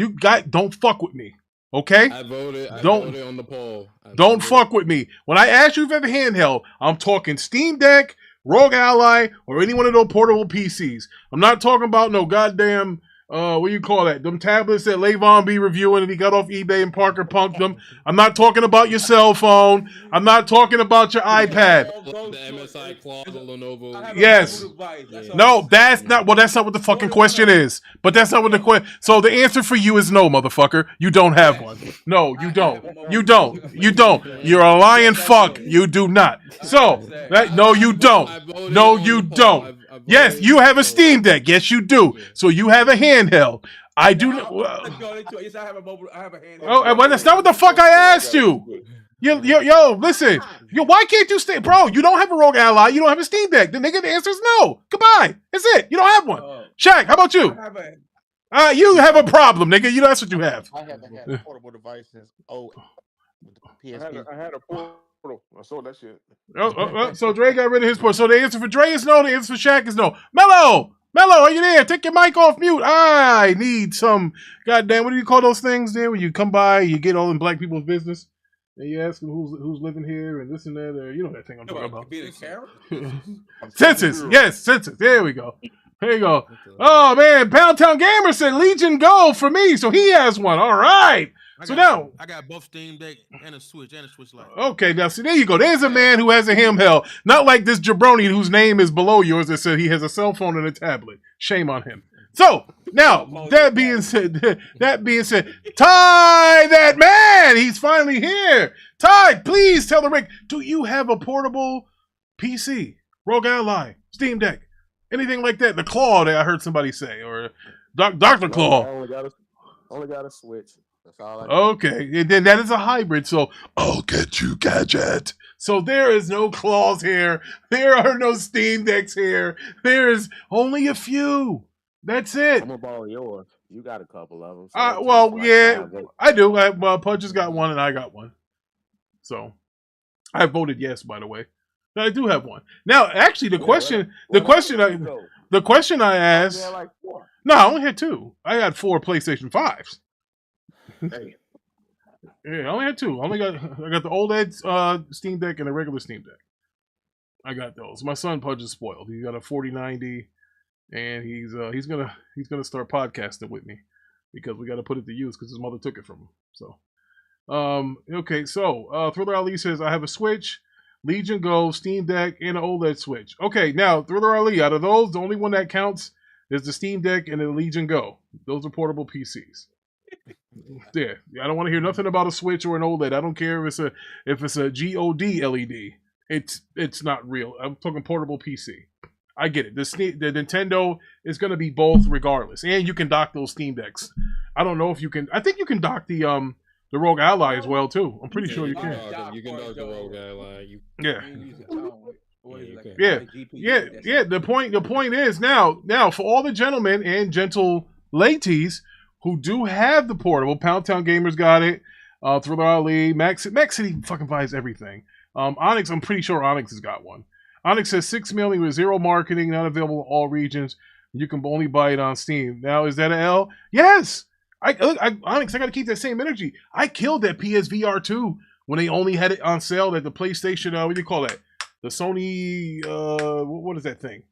don't fuck with me. Okay? I voted on the poll. Don't fuck with me. When I ask you if you have a handheld, I'm talking Steam Deck, Rogue Ally, or any one of those portable PCs. I'm not talking about no goddamn, what do you call that? Them tablets that Levon be reviewing and he got off eBay and Parker punked them. I'm not talking about your cell phone. I'm not talking about your iPad. The MSI claw, the Lenovo. Yes. No, that's not what the fucking question is. But that's not what the question. So the answer for you is no, motherfucker. You don't have one. No, you don't. You don't. You're a lying fuck. You do not. So, no, you don't. No, you don't. Yes, you have a Steam Deck. Yes, you do. So you have a handheld. I do. Yes, I have a handheld. Oh, well, that's not what the fuck I asked you. Yo, listen. Why can't you stay, bro? You don't have a Rogue Ally. You don't have a Steam Deck. The nigga, the answer is no. Goodbye. That's it. You don't have one. Shaq, how about you? You have a problem, nigga. That's what you have. I haven't had portable devices. PSP. I had a portable. I sold that shit. So Dre got rid of his port. So the answer for Dre is no. The answer for Shaq is no. Mello, are you there? Take your mic off mute. I need some goddamn. What do you call those things there? When you come by, you get all in black people's business, and you ask them who's living here and this and that. Or you know that thing I'm talking about. Census, yes, census. There we go. There you go. Oh man, Pound Town Gamer said Legion Go for me, so he has one. All right. I got both Steam Deck and a Switch Lite. Okay, now see, there you go. There's a man who has a handheld, not like this jabroni whose name is below yours that said he has a cell phone and a tablet. Shame on him. So now that being said, Ty, that man, he's finally here. Ty, please tell the Rick, do you have a portable PC, Rogue Ally, Steam Deck, anything like that? The Claw that I heard somebody say, or Dr. Claw. Only got a Switch. That's all I got. Okay, and then that is a hybrid, so I'll get you, Gadget. So there is no claws here. There are no Steam Decks here. There is only a few. That's it. I'm gonna borrow yours. You got a couple of them. So I do. Pudge has got one and I got one. So I voted yes, by the way. But I do have one. Now, actually, the question I asked. No, I only had two. I had 4 PlayStation 5s. Hey. Yeah, I only had 2. I got the OLED Steam Deck and a regular Steam Deck. I got those. My son Pudge is spoiled. He's got a 4090, and he's gonna start podcasting with me because we got to put it to use because his mother took it from him. So, okay. So, Thriller Ali says I have a Switch, Legion Go, Steam Deck, and an OLED Switch. Okay, now Thriller Ali, out of those, the only one that counts There's the Steam Deck and the Legion Go. Those are portable PCs. Yeah, I don't want to hear nothing about a Switch or an OLED. I don't care if it's a GOD LED. It's not real. I'm talking portable PC. I get it. The Nintendo is going to be both regardless, and you can dock those Steam Decks. I don't know if you can. I think you can dock the Rogue Ally as well too. I'm pretty sure you can. You can dock the Rogue Ally. Yeah. Yeah. Yeah. The point is now for all the gentlemen and gentle ladies who do have the portable, Pound Town Gamers got it. Thriller Ali, Max City fucking buys everything. Onyx, I'm pretty sure Onyx has got one. Onyx says 6 million with zero marketing, not available in all regions. You can only buy it on Steam. Now, is that an L? Yes. Onyx, I got to keep that same energy. I killed that PSVR 2 when they only had it on sale at the PlayStation. What do you call that? The Sony. What is that thing?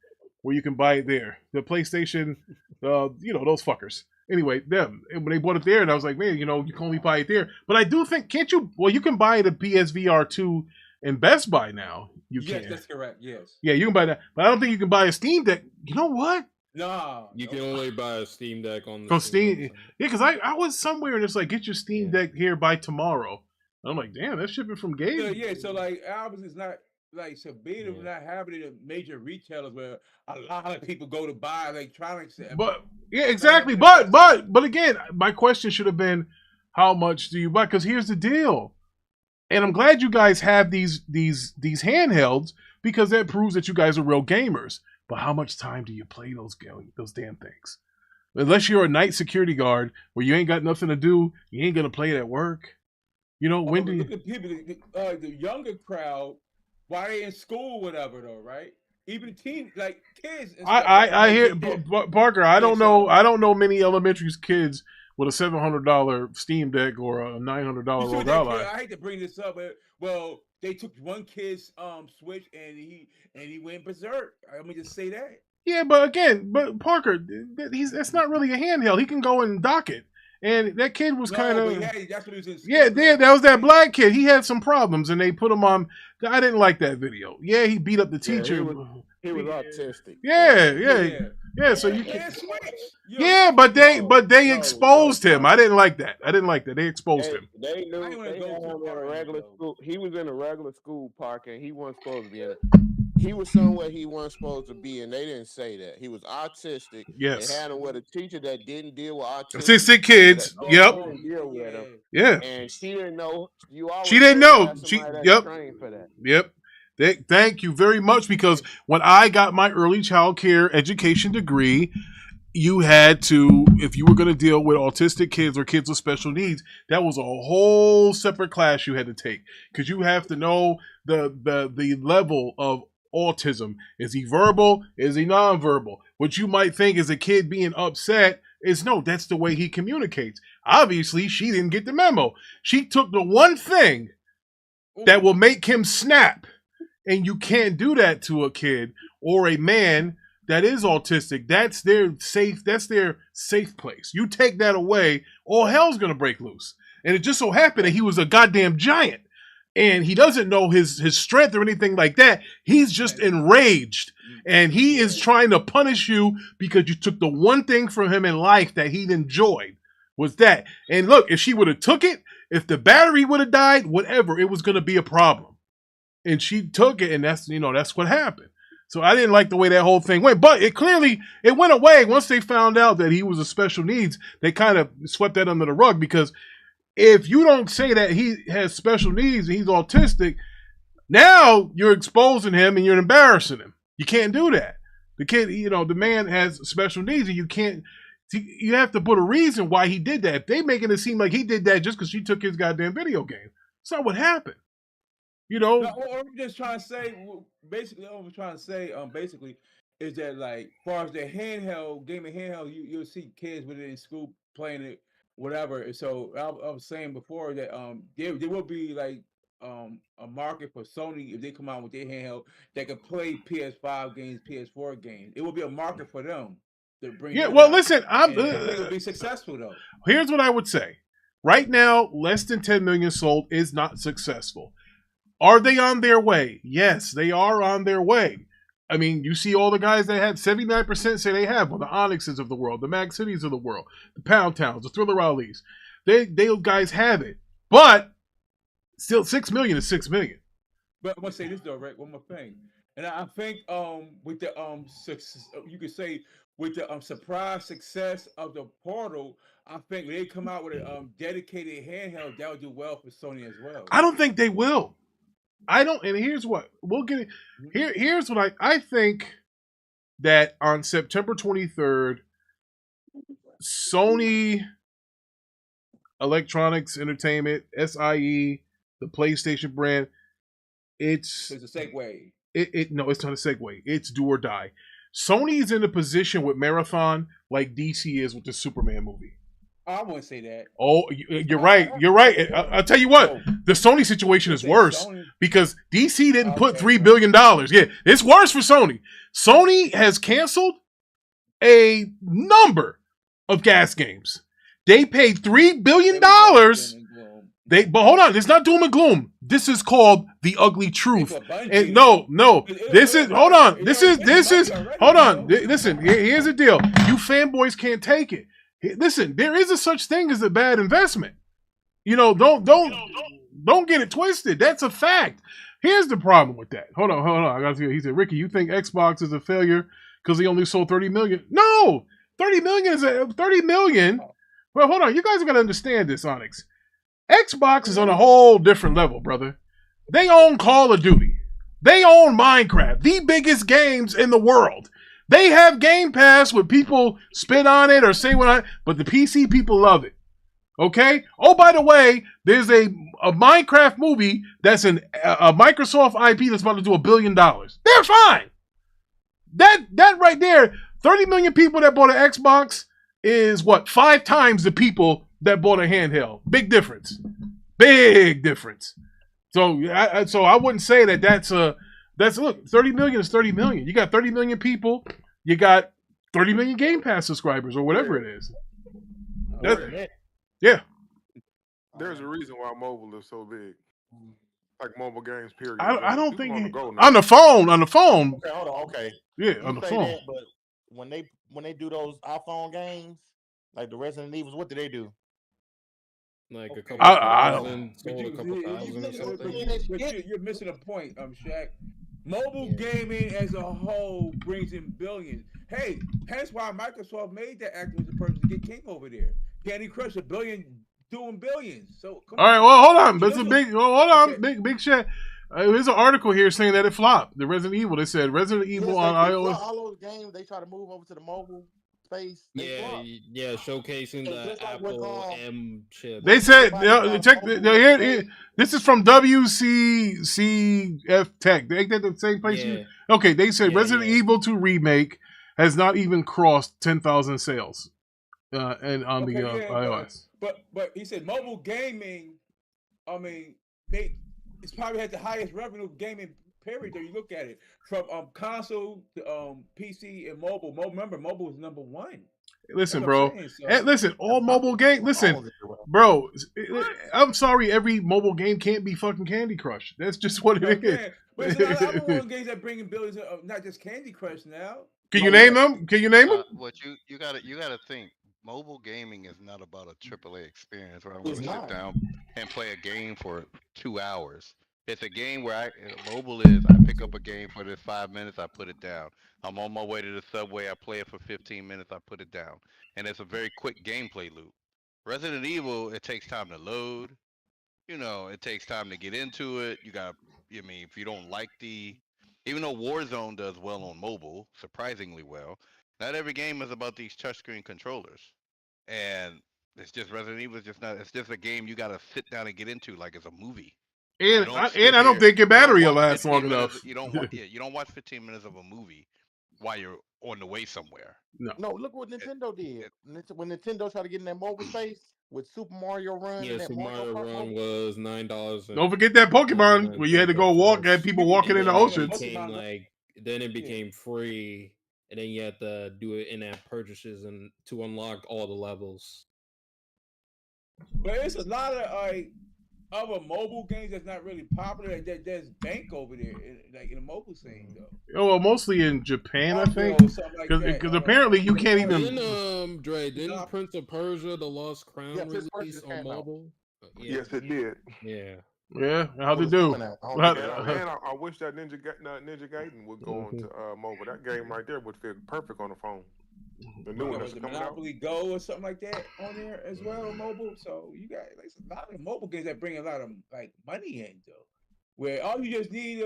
Where you can buy it there. The PlayStation. Those fuckers. Anyway, them. And when they bought it there, and I was like, man, you can only buy it there. But I do think, can't you? Well, you can buy the PSVR 2 in Best Buy now. Yes, that's correct. Yes. Yeah, you can buy that. But I don't think you can buy a Steam Deck. You know what? No. You can only buy a Steam Deck on Steam. Yeah, because I was somewhere and it's like, get your Steam Deck here by tomorrow. And I'm like, damn, that's shipping from Gabe. Yeah, so like Albus is not like Sabina not having it at major retailers where a lot of people go to buy electronics. But yeah, exactly. But again, my question should have been, how much do you buy? Because here's the deal. And I'm glad you guys have these handhelds because that proves that you guys are real gamers. But how much time do you play those damn things? Unless you're a night security guard where you ain't got nothing to do, you ain't gonna play it at work. When do you? Look at people, the younger crowd, why they in school, whatever though, right? Even kids. I hear Parker. I don't know many elementary kids with a $700 Steam Deck or a $900 Rogue Ally. I hate to bring this up, but they took one kid's Switch and he went berserk. Let me just say that. Yeah, but Parker, that's not really a handheld. He can go and dock it. And that kid was kind of that's what he was in school, that was that black kid. He had some problems, and they put him on. I didn't like that video. Yeah, he beat up the teacher. He was autistic. Yeah. So you can't switch. Yeah, but they exposed him. I didn't like that. They exposed him. They knew they had him in a regular school. He was in a regular school park, and he wasn't supposed to be in it. He was somewhere he wasn't supposed to be, and they didn't say that. He was autistic. Yes. They had him with a teacher that didn't deal with autistic kids. Yep. Deal with him. Yeah. And she didn't know. She didn't know. Trained for that. Yep. Thank you very much, because when I got my early child care education degree, you had to, if you were going to deal with autistic kids or kids with special needs, that was a whole separate class you had to take, because you have to know the level of autism. Is he verbal? Is he nonverbal? What you might think is a kid being upset is no, that's the way he communicates. Obviously, she didn't get the memo. She took the one thing that will make him snap, and you can't do that to a kid or a man that is autistic. That's their safe place. You take that away, all hell's gonna break loose. And it just so happened that he was a goddamn giant. And he doesn't know his strength or anything like that. He's just enraged. And he is trying to punish you because you took the one thing from him in life that he'd enjoyed, was that. And look, if she would have took it, if the battery would have died, whatever, it was going to be a problem. And she took it, and that's what happened. So I didn't like the way that whole thing went. But it went away once they found out that he was a special needs. They kind of swept that under the rug, because if you don't say that he has special needs and he's autistic, now you're exposing him and you're embarrassing him. You can't do that. The kid, the man has special needs, and you have to put a reason why he did that. If they making it seem like he did that just because she took his goddamn video game, that's not what happened. No, I'm just trying to say, basically, is that, like, as far as the gaming handheld, you'll see kids with it in school playing it, whatever. So I was saying before that there will be like a market for Sony if they come out with their handheld that can play PS5 games, PS4 games. It will be a market for them to bring. Yeah, well, listen, it will be successful though. Here's what I would say: right now, less than 10 million sold is not successful. Are they on their way? Yes, they are on their way. I mean, you see all the guys that had 79% say they have one. The Onyxes of the world, the Mag Cities of the world, the Pound Towns, the Thriller Rallies. They guys have it. But still 6 million is 6 million. But I'm gonna say this though, right? One more thing. And I think with the success, you could say with the surprise success of the Portal, I think when they come out with a dedicated handheld, that would do well for Sony as well. I don't think they will. I don't, and here's what we'll get. Here's what I think that on September 23rd, Sony Electronics Entertainment (SIE), the PlayStation brand, it's a segue. No, it's not a segue. It's do or die. Sony's in a position with Marathon like DC is with the Superman movie. I wouldn't say that. Oh, you're right. You're right. I'll tell you what. The Sony situation is worse because DC didn't put $3 billion. Yeah, it's worse for Sony. Sony has canceled a number of gas games. They paid $3 billion. But hold on. It's not doom and gloom. This is called the ugly truth. And no. This is, hold on. This is, hold on. Listen, here's the deal. You fanboys can't take it. Listen, there is a such thing as a bad investment. You know, don't get it twisted. That's a fact. Here's the problem with that. Hold on. I got to see. He said, Ricky, you think Xbox is a failure because he only sold 30 million? No, 30 million is 30 million. Well, hold on. You guys got to understand this, Onyx. Xbox is on a whole different level, brother. They own Call of Duty. They own Minecraft, the biggest games in the world. They have Game Pass where people spit on it or say what I, but the PC people love it. Okay? Oh, by the way, there's a Minecraft movie that's a Microsoft IP that's about to do $1 billion. They're fine. That right there, 30 million people that bought an Xbox is what? 5 times the people that bought a handheld. Big difference. Big difference. So I wouldn't say that's look, 30 million is 30 million. You got 30 million people, you got 30 million Game Pass subscribers or whatever it is. Yeah. There's a reason why mobile is so big. Like mobile games, period. I don't think on the phone. Okay, hold on. Okay. Yeah, on the phone. That, but when they do those iPhone games, like the Resident Evils, what do they do? Like a couple thousand, or something. But you're missing a point, Shaq. Mobile gaming as a whole brings in billions. Hey, hence why Microsoft made that Activision purchase to get King over there. Candy Crush $1 billion, doing billions. So come all right, well, hold on. That's a big. Well, hold on, big shit. There's an article here saying that it flopped. The Resident Evil. They said Resident Evil on iOS. All those games they try to move over to the mobile space. Yeah, showcasing the Apple M chip. They said, check here. This is from WCCF Tech. Ain't that the same place? Yeah. Okay, they said Resident Evil 2 Remake has not even crossed 10,000 sales, and on the iOS. But he said mobile gaming. I mean, it's probably had the highest revenue gaming period that you look at it from console to PC and mobile. Remember, mobile is number one. Listen, bro. Listen, all mobile game. Listen, bro. I'm sorry, every mobile game can't be fucking Candy Crush. That's just what it is. But there's a lot of mobile games that bring in billions of not just Candy Crush now. Can you name them? Can you name them? What you gotta think. Mobile gaming is not about a AAA experience where I'm going to sit down and play a game for 2 hours. It's a game where mobile is, I pick up a game for this 5 minutes, I put it down. I'm on my way to the subway, I play it for 15 minutes, I put it down. And it's a very quick gameplay loop. Resident Evil, it takes time to load. You know, it takes time to get into it. If you don't like even though Warzone does well on mobile, surprisingly well, not every game is about these touchscreen controllers. And it's just Resident Evil is just not, it's just a game you gotta sit down and get into like it's a movie. And I don't think your battery will last long enough. You don't watch 15 minutes of a movie while you're on the way somewhere. No, look what Nintendo did. When Nintendo tried to get in that mobile space with Super Mario Run. Yeah, Super Mario Run was $9. Don't forget that Pokemon where you had to go walk, had people walking in the oceans. Then it became free. And then you have to do it in-app purchases and to unlock all the levels. But it's a lot of other mobile games that's not really popular. There's bank over there, like in the mobile scene though. Oh, well, mostly in Japan, I think, Or something like that. because apparently you can't even. Didn't didn't Prince of Persia: The Lost Crown Yeah, Prince of Persia release just on came out. mobile? Yes, it did. Yeah. Yeah, how'd What it is do? coming out? I don't How- think And I wish that Ninja Gaiden would go on to mobile. That game right there would fit perfect on the phone. The new one Was that's it coming out. Monopoly Go or something like that on there as well, mobile. So you got like a lot of mobile games that bring a lot of like money in though. Where all you just need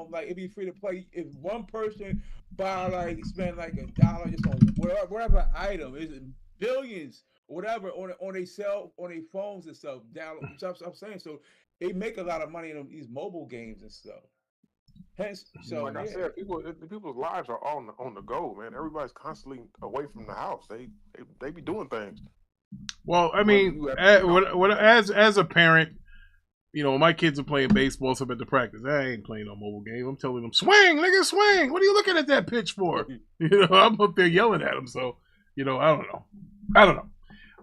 like it'd be free to play if one person buy like spend like $1 just on whatever item is billions or whatever on their phones and stuff. Download. So I'm saying so they make a lot of money in these mobile games and stuff. Hence, so Like I said, people's lives are on the go, man. Everybody's constantly away from the house. They be doing things. Well, I mean, as a parent, you know, my kids are playing baseball, so I'm at the practice. I ain't playing no mobile game. I'm telling them, swing, nigga, swing. What are you looking at that pitch for? You know, I'm up there yelling at them. So, you know, I don't know.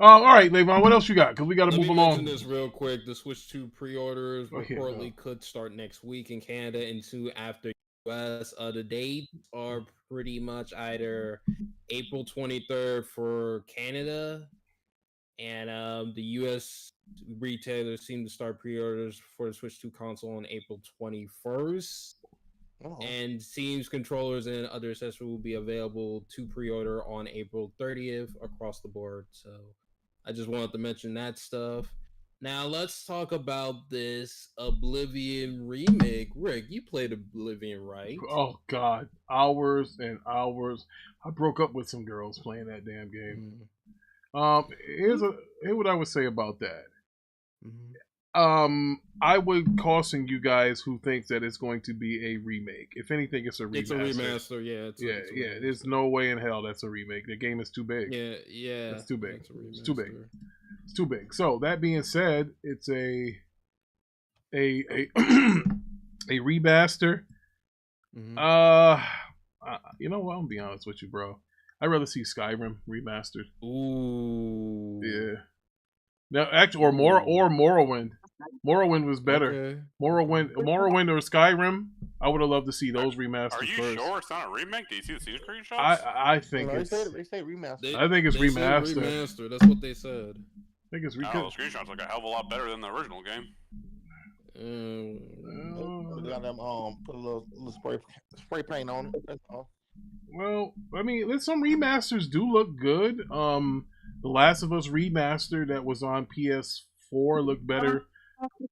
All right, Levon, what else you got? Because we got to move along. Let me mention this real quick. The Switch 2 pre-orders reportedly could start next week in Canada and soon after US. The dates are pretty much either April 23rd for Canada, and the US retailers seem to start pre-orders for the Switch 2 console on April 21st. And seems controllers and other accessories will be available to pre-order on April 30th across the board. So I just wanted to mention that stuff. Now let's talk about this Oblivion remake. Rick, you played Oblivion, right? Oh God, hours and hours. I broke up with some girls playing that damn game. Here's what I would say about that. I would caution you guys who think that it's going to be a remake. If anything, it's a remaster. It's a remaster, yeah. Yeah. There's no way in hell that's a remake. The game is too big. Yeah. It's too big. It's too big. It's too big. So that being said, it's a remaster. You know what? I'm gonna be honest with you, bro. I'd rather see Skyrim remastered. Ooh. Yeah. Now, actually, or Morrowind. Morrowind was better. Okay. Morrowind or Skyrim. I would have loved to see those remasters. Are you first. sure it's not a remake? Do you see the screenshots? I think it's. They say remaster. I think it's remastered. Remaster. That's what they said. I think it's the screenshots look a hell of a lot better than the original game. They got them put a little spray paint on it. That's all. Well, I mean, some remasters do look good. The Last of Us remaster that was on PS4 looked better.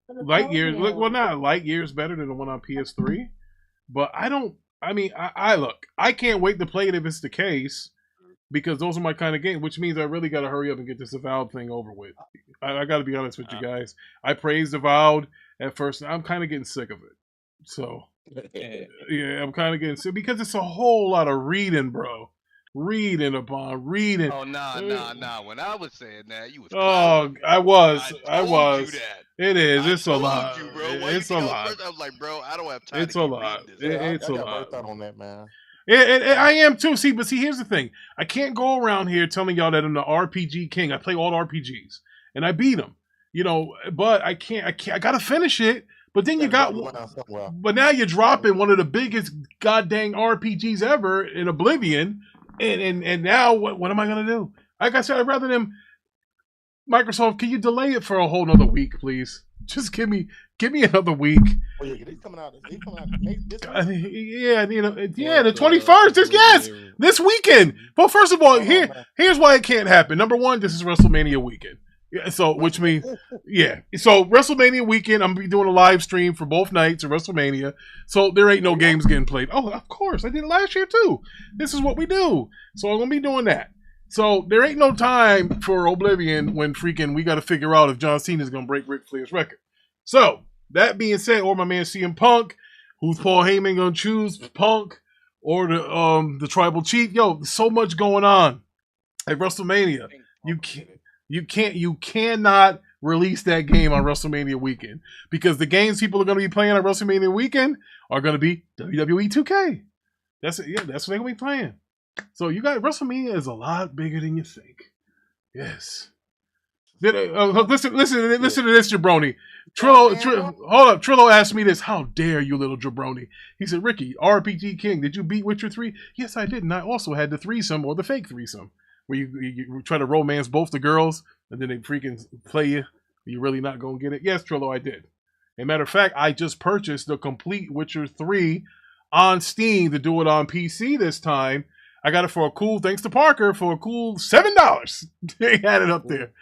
Light years, not light years better than the one on PS3. But I can't wait to play it if it's the case, because those are my kind of games, which means I really got to hurry up and get this Avowed thing over with. I got to be honest with you guys. I praised Avowed at first, and I'm kind of getting sick of it. So, yeah, I'm kind of getting sick because it's a whole lot of reading, bro. Reading. Oh, nah. When I was saying that, you was. Oh, I was. You that. It is. It's a told lot. you, bro. It's a lot. First, I was like, bro, I don't have time. It's a lot. It's a lot. On that, man. I am too. But here's the thing. I can't go around here telling y'all that I'm the RPG king. I play all RPGs and I beat them. You know, but I can't. I gotta finish it. But then you got. But now you're dropping one of the biggest goddamn RPGs ever in Oblivion, and now what am I gonna do? Like I said, I'd rather them. Microsoft, can you delay it for a whole nother week, please? Just give me another week. Oh yeah, he's coming out this week. Yeah, the 21st. This weekend. Well, first of all, here's why it can't happen. Number one, this is WrestleMania weekend. Yeah, so which means, so WrestleMania weekend, I'm gonna be doing a live stream for both nights of WrestleMania. So there ain't no games getting played. Oh, of course, I did it last year too. This is what we do. So I'm gonna be doing that. So there ain't no time for Oblivion when freaking we got to figure out if John Cena is gonna break Ric Flair's record. So that being said, or my man CM Punk, who's Paul Heyman gonna choose, Punk or the Tribal Chief? Yo, so much going on at WrestleMania. You cannot release that game on WrestleMania weekend, because the games people are going to be playing on WrestleMania weekend are going to be WWE 2K. That's it. Yeah, that's what they're going to be playing. So you got WrestleMania is a lot bigger than you think. Yes. Listen to this, jabroni. Hold up. Trillo asked me this. How dare you, little jabroni? He said, Ricky, RPG King, did you beat Witcher 3? Yes, I did. And I also had the threesome or the fake threesome where you try to romance both the girls and then they freaking play you. You're really not going to get it. Yes, Trillo, I did. As a matter of fact, I just purchased the complete Witcher 3 on Steam to do it on PC this time. I got it for a cool, thanks to Parker, for a cool $7. They had it up there.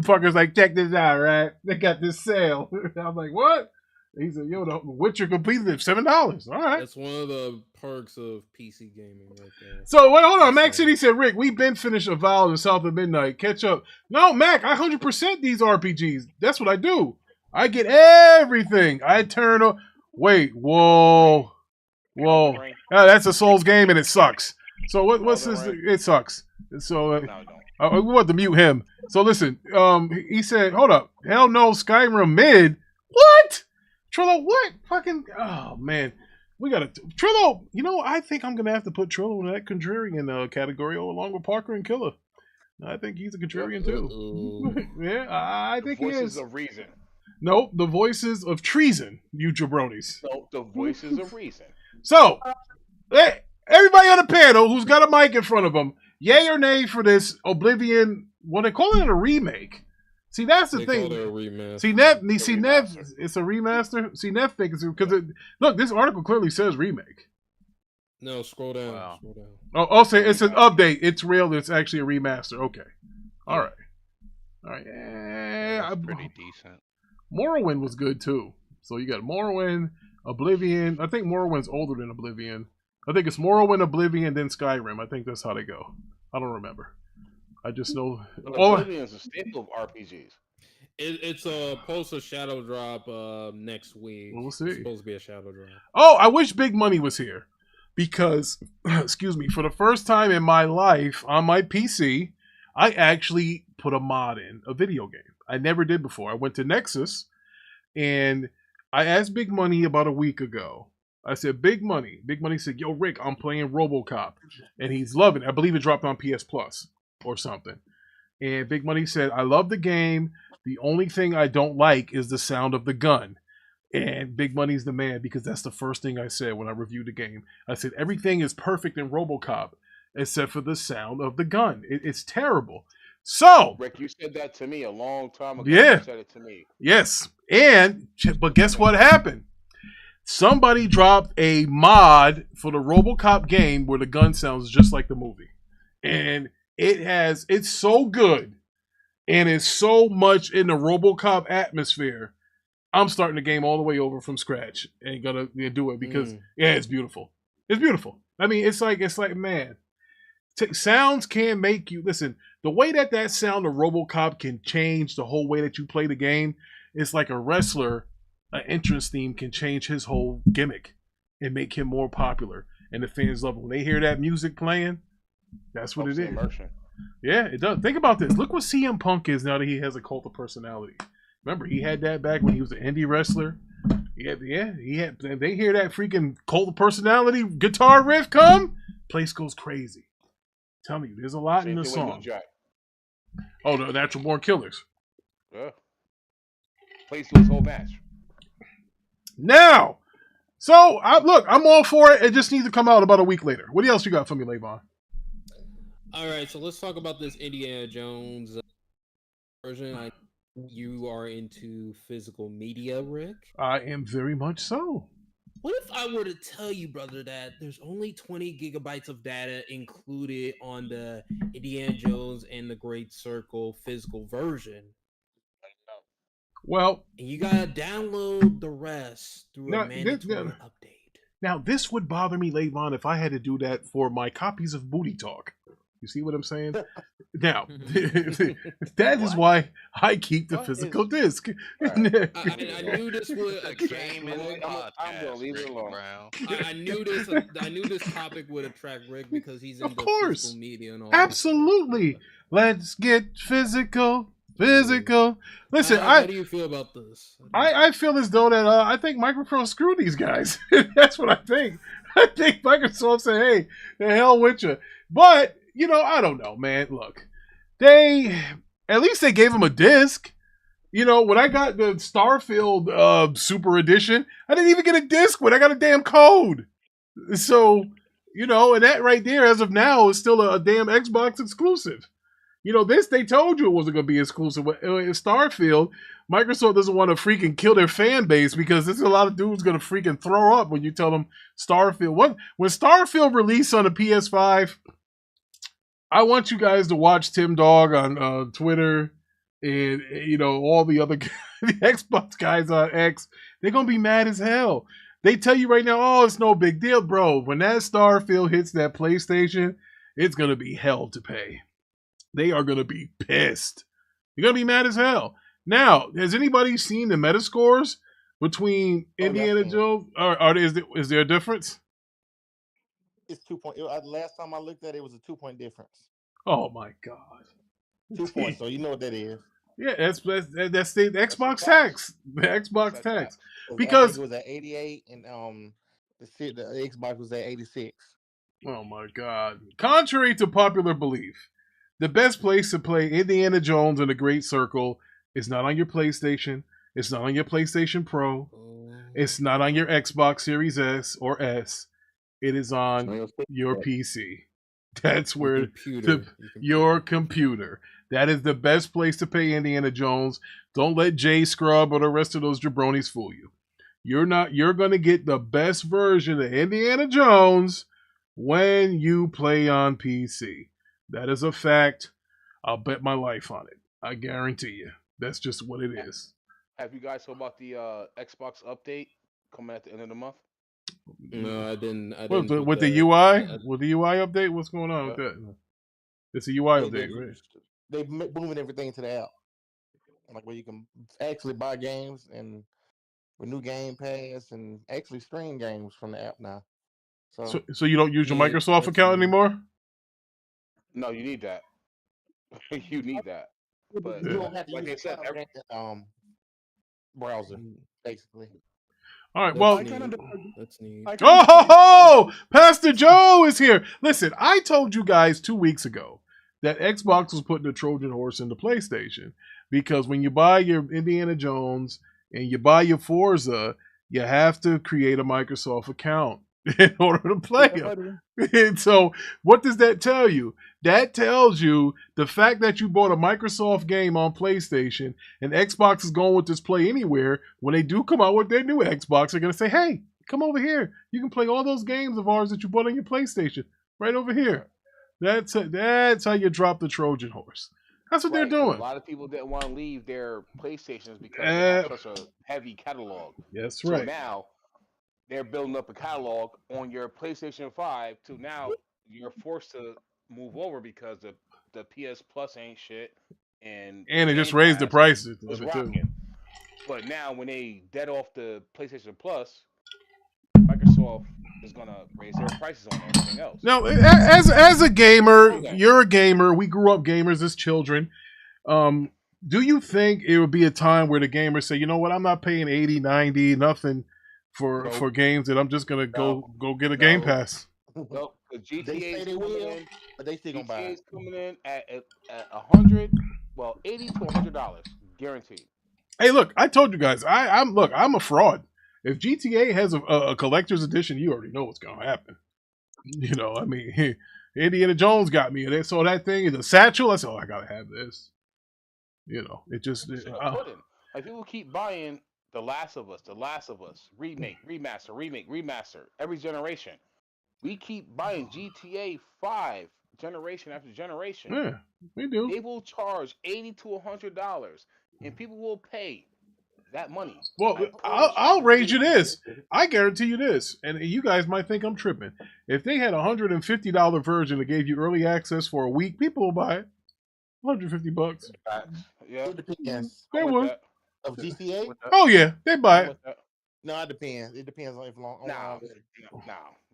Parker's like, check this out, right? They got this sale. I'm like, what? He said, yo, the Witcher completed it, $7. All right. That's one of the perks of PC gaming right there. So, wait, hold on. Mac City said, Rick, we've been finished Avowed and South of Midnight. Catch up. No, Mac, I 100% these RPGs. That's what I do. I get everything. I turn on. Wait, whoa. That's a Souls game and it sucks. So what's this? It sucks. So we want to mute him. So listen, he said, hold up. Hell no, Skyrim mid. What? Trillo, what? Fucking, oh man. We got to, Trillo, I think I'm going to have to put Trillo in that contrarian category along with Parker and Killer. I think he's a contrarian too. Yeah, I think he is. Voices of reason. Nope, the voices of treason, you jabronis. So the voices of reason. So, hey, everybody on the panel who's got a mic in front of them, yay or nay for this Oblivion? Well, they call it a remake. See, that's the thing. Call it a remaster. See, Nev, it's a remaster. See, Nev thinks because look, this article clearly says remake. No, scroll down. Wow. Scroll down. Oh, say it's an update. It's real. It's actually a remaster. Okay. All right. That's pretty decent. Morrowind was good too. So you got Morrowind, Oblivion. I think Morrowind's older than Oblivion. I think it's Morrowind, Oblivion, then Skyrim. I think that's how they go. I don't remember. I just know. Oblivion is a staple of RPGs. It's a post shadow drop next week. We'll see. It's supposed to be a shadow drop. Oh, I wish Big Money was here because, excuse me, for the first time in my life on my PC, I actually put a mod in a video game. I never did before. I went to Nexus and I asked Big Money about a week ago. I said, Big Money. Big Money said, yo, Rick, I'm playing RoboCop. And he's loving it. I believe it dropped on PS Plus or something. And Big Money said, I love the game. The only thing I don't like is the sound of the gun. And Big Money's the man because that's the first thing I said when I reviewed the game. I said, everything is perfect in RoboCop except for the sound of the gun. It's terrible. So, Rick, you said that to me a long time ago. Yeah. You said it to me. Yes. But guess what happened? Somebody dropped a mod for the RoboCop game where the gun sounds just like the movie. And it's so good and it's so much in the RoboCop atmosphere. I'm starting the game all the way over from scratch and gonna do it because it's beautiful. It's beautiful. I mean, it's like man, sounds can make you listen. The way that sound of RoboCop can change the whole way that you play the game. It's like a wrestler, an entrance theme can change his whole gimmick and make him more popular. And the fans love it. When they hear that music playing, that's what it is. Immersion. Yeah, it does. Think about this. Look what CM Punk is now that he has a cult of personality. Remember, he had that back when he was an indie wrestler. He had. They hear that freaking cult of personality guitar riff come, place goes crazy. Tell me, there's a lot in the song. Oh, the Natural Born Killers. Yeah. Plays to his whole match. Now, so I'm all for it. It just needs to come out about a week later. What else you got for me, Levon? All right, so let's talk about this Indiana Jones version. You are into physical media, Rick? I am very much so. What if I were to tell you, brother, that there's only 20 gigabytes of data included on the Indiana Jones and the Great Circle physical version? Well, and you gotta download the rest through a mandatory update. Now, this would bother me, Levon, if I had to do that for my copies of Booty Talk. You see what I'm saying? Now, that is why I keep the physical disc. I knew this would attract Rick. I'm gonna leave it alone. I knew this topic would attract Rick because he's in physical media and all. Absolutely. Let's get physical. Listen, how do you feel about this? I feel as though that I think Microsoft screwed these guys. That's what I think. I think Microsoft said, "Hey, the hell with you." But I don't know, man. Look, At least they gave him a disc. You know, when I got the Starfield Super Edition, I didn't even get a disc when I got a damn code. So, you know, and that right there, as of now, is still a damn Xbox exclusive. You know, this, they told you it wasn't going to be exclusive. With Starfield, Microsoft doesn't want to freaking kill their fan base because there's a lot of dudes going to freaking throw up when you tell them Starfield. When Starfield released on the PS5, I want you guys to watch Tim Dog on Twitter and, you know, all the other the Xbox guys on X. They're going to be mad as hell. They tell you right now, oh, it's no big deal, bro. When that Starfield hits that PlayStation, it's going to be hell to pay. They are going to be pissed. You're going to be mad as hell. Now, has anybody seen the Metascores between Indiana Jones? Is there a difference? It's 2 point. Last time I looked at it, it was a 2 point difference. Oh my God. 2 points. So you know what that is. Yeah, that's the Xbox tax. The Xbox tax. I Because think it was at 88 and the Xbox was at 86. oh my God. Contrary to popular belief, the best place to play Indiana Jones and the Great Circle is not on your PlayStation. It's not on your PlayStation Pro. It's not on your Xbox Series S or S. It is on your PC. That's where your computer. That is the best place to play Indiana Jones. Don't let Jay Scrub or the rest of those jabronis fool you. You're going to get the best version of Indiana Jones when you play on PC. That is a fact. I'll bet my life on it. I guarantee you. That's just what it is. Have you guys heard about the Xbox update coming at the end of the month? No, I didn't. With the UI? With the UI update? What's going on with that? It's a UI update, right? They're moving everything to the app. Like where you can actually buy games and renew Game Pass and actually stream games from the app now. So you don't use your Microsoft account anymore? No, you need that. You need that. But you don't have to like use I said, browser, basically. All right, well, that's neat. Oh, Pastor Joe is here. Listen, I told you guys 2 weeks ago that Xbox was putting a Trojan horse into PlayStation because when you buy your Indiana Jones and you buy your Forza, you have to create a Microsoft account in order to play them. And so what does that tell you? That tells you the fact that you bought a Microsoft game on PlayStation and Xbox is going with this Play Anywhere. When they do come out with their new Xbox, they're going to say, hey, come over here. You can play all those games of ours that you bought on your PlayStation right over here. That's how you drop the Trojan horse. That's what they're doing. A lot of people didn't want to leave their PlayStations because they have such a heavy catalog. That's right. So now they're building up a catalog on your PlayStation 5 to now you're forced to move over because the PS Plus ain't shit. And they just raised the prices of it too. But now when they dead off the PlayStation Plus, Microsoft is gonna raise their prices on everything else. Now, as a gamer, you're a gamer. We grew up gamers as children. Do you think it would be a time where the gamers say, you know what, I'm not paying 80, 90, nothing for games that I'm just gonna go get a Game Pass? Well, GTA is coming in, but they still gonna buy it. coming in at $100, well, $80 to $100 guaranteed. Hey, look, I told you guys, I'm a fraud. If GTA has a collector's edition, you already know what's gonna happen. You know, I mean, Indiana Jones got me, and they saw that thing in a satchel. I said, oh, I gotta have this. You know, it just like people keep buying The Last of Us, remake, remaster, every generation. We keep buying GTA 5 generation after generation. Yeah, we do. They will charge $80 to $100, and people will pay that money. Well, I'll raise you this. I guarantee you this, and you guys might think I'm tripping. If they had a $150 version that gave you early access for a week, people will buy it. $150. Yeah, it depends. They would. Of GTA? Oh yeah, they buy it. No, it depends. It depends on if long. No,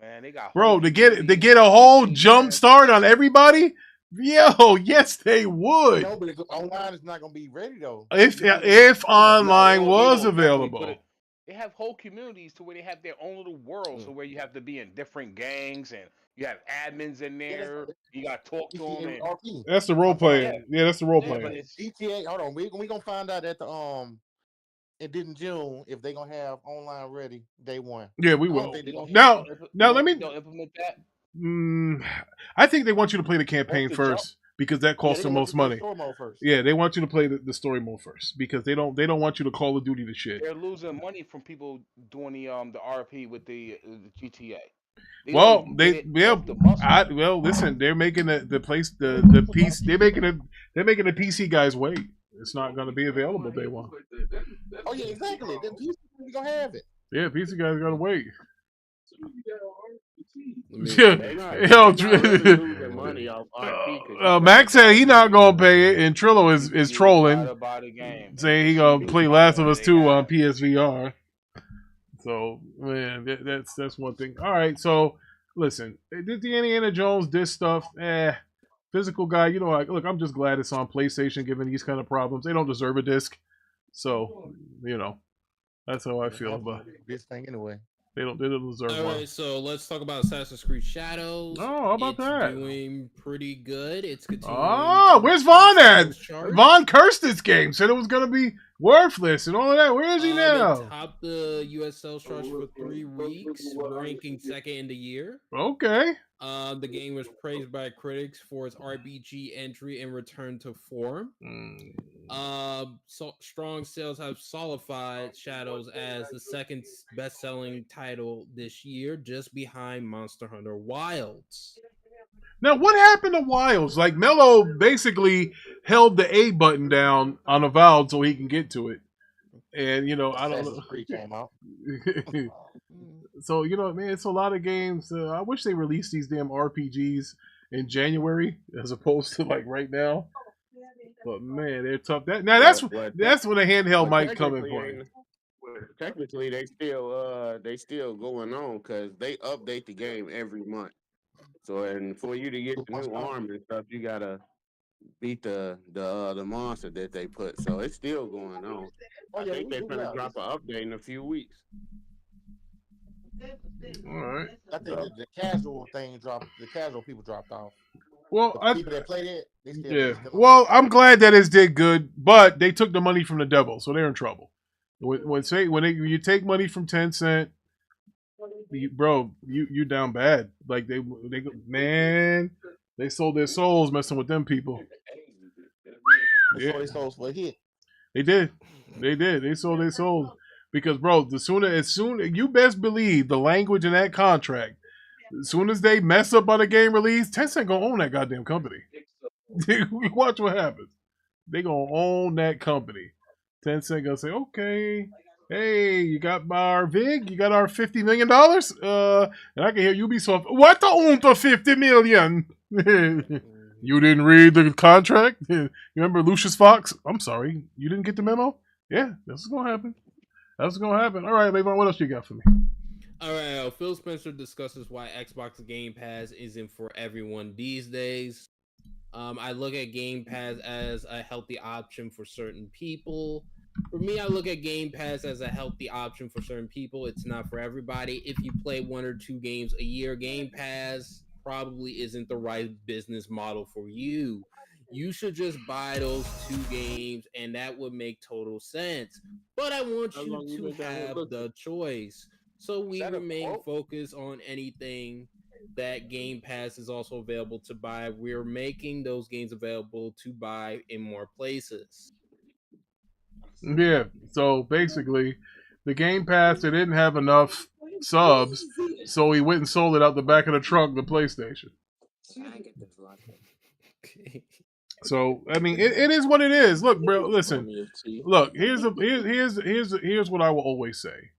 man, they got. Bro, to get a whole jump start on everybody. Yo, yes, they would. No, but online is not gonna be ready though. If online was available. They have whole communities to where they have their own little world, so where you have to be in different gangs and You have admins in there. You got to talk to them. GTA RP. That's the role playing. Yeah, that's the role Yeah, playing. but it's GTA. Hold on, we gonna find out at the in June if they gonna have online ready day one. Yeah, we I will. don't think they gonna Now, you let me. don't implement that. I think they want you to play the campaign the first because that costs they the want most you to play money. story mode first. Yeah, they want you to play the story mode first because they don't want you to Call of Duty the shit. They're losing money from people doing the RP with the GTA. Well, listen, they're making the piece. They're making the PC guys wait. It's not going to be available day one. Oh yeah, exactly. The PC gonna have it. Yeah, PC guys got to wait. Max said he not gonna pay it, and Trillo is trolling, saying he gonna play Last of Us 2 on PSVR. So man, that's one thing. All right, so listen, did the Indiana Jones disc stuff? Physical guy, look, I'm just glad it's on PlayStation. Given these kind of problems, they don't deserve a disc. So that's how I feel about this thing anyway. They don't deserve one. All right, so let's talk about Assassin's Creed Shadows. Oh, how about that? Doing pretty good. It's continuing. Oh, where's Vaughn at? Vaughn cursed this game, said it was gonna be worthless and all of that. Where is he now? They topped the U.S. sales charts for 3 weeks, ranking second in the year. Okay. The game was praised by critics for its RPG entry and return to form. So strong sales have solidified Shadows as the second best-selling title this year, just behind Monster Hunter Wilds. Now, what happened to Wilds? Like, Mello basically held the A button down on Avowed so he can get to it. And, I don't know. Came out. So, man, it's a lot of games. I wish they released these damn RPGs in January as opposed to, like, right now. But, man, they're tough. That's when a handheld might come in play. Technically, they still going on because they update the game every month. So, and for you to get the new armor and stuff, you gotta beat the monster that they put. So it's still going on. I think they're gonna drop an update in a few weeks. All right. I think the casual thing dropped. The casual people dropped off. Well, the people that played it, they still. Yeah. Well, I'm glad that it did good, but they took the money from the devil, so they're in trouble. When you take money from Tencent, you down bad. Like they sold their souls messing with them people. They sold their souls for a hit. They did. They sold their souls because, bro, you best believe the language in that contract. As soon as they mess up on a game release, Tencent gonna own that goddamn company. Watch what happens. They gonna own that company. Tencent gonna say, okay, hey, you got our VIG, you got our $50 million, and I can hear Ubisoft. What the own the $50 million? You didn't read the contract? You remember Lucius Fox? I'm sorry, you didn't get the memo? Yeah, this is gonna happen. That's gonna happen. All right, Levon, what else you got for me? All right, Phil Spencer discusses why Xbox Game Pass isn't for everyone these days. I look at Game Pass as a healthy option for certain people. For me, I look at Game Pass as a healthy option for certain people. It's not for everybody. If you play 1 or 2 games a year, Game Pass probably isn't the right business model for you. You should just buy those 2 games, and that would make total sense. But I want you to have the choice. So we remain focused on anything that Game Pass is also available to buy. We're making those games available to buy in more places. Yeah, so basically, the Game Pass, they didn't have enough subs, so he went and sold it out the back of the trunk, the PlayStation. So, I mean, it is what it is. Look, bro, listen. Look, here's what I will always say.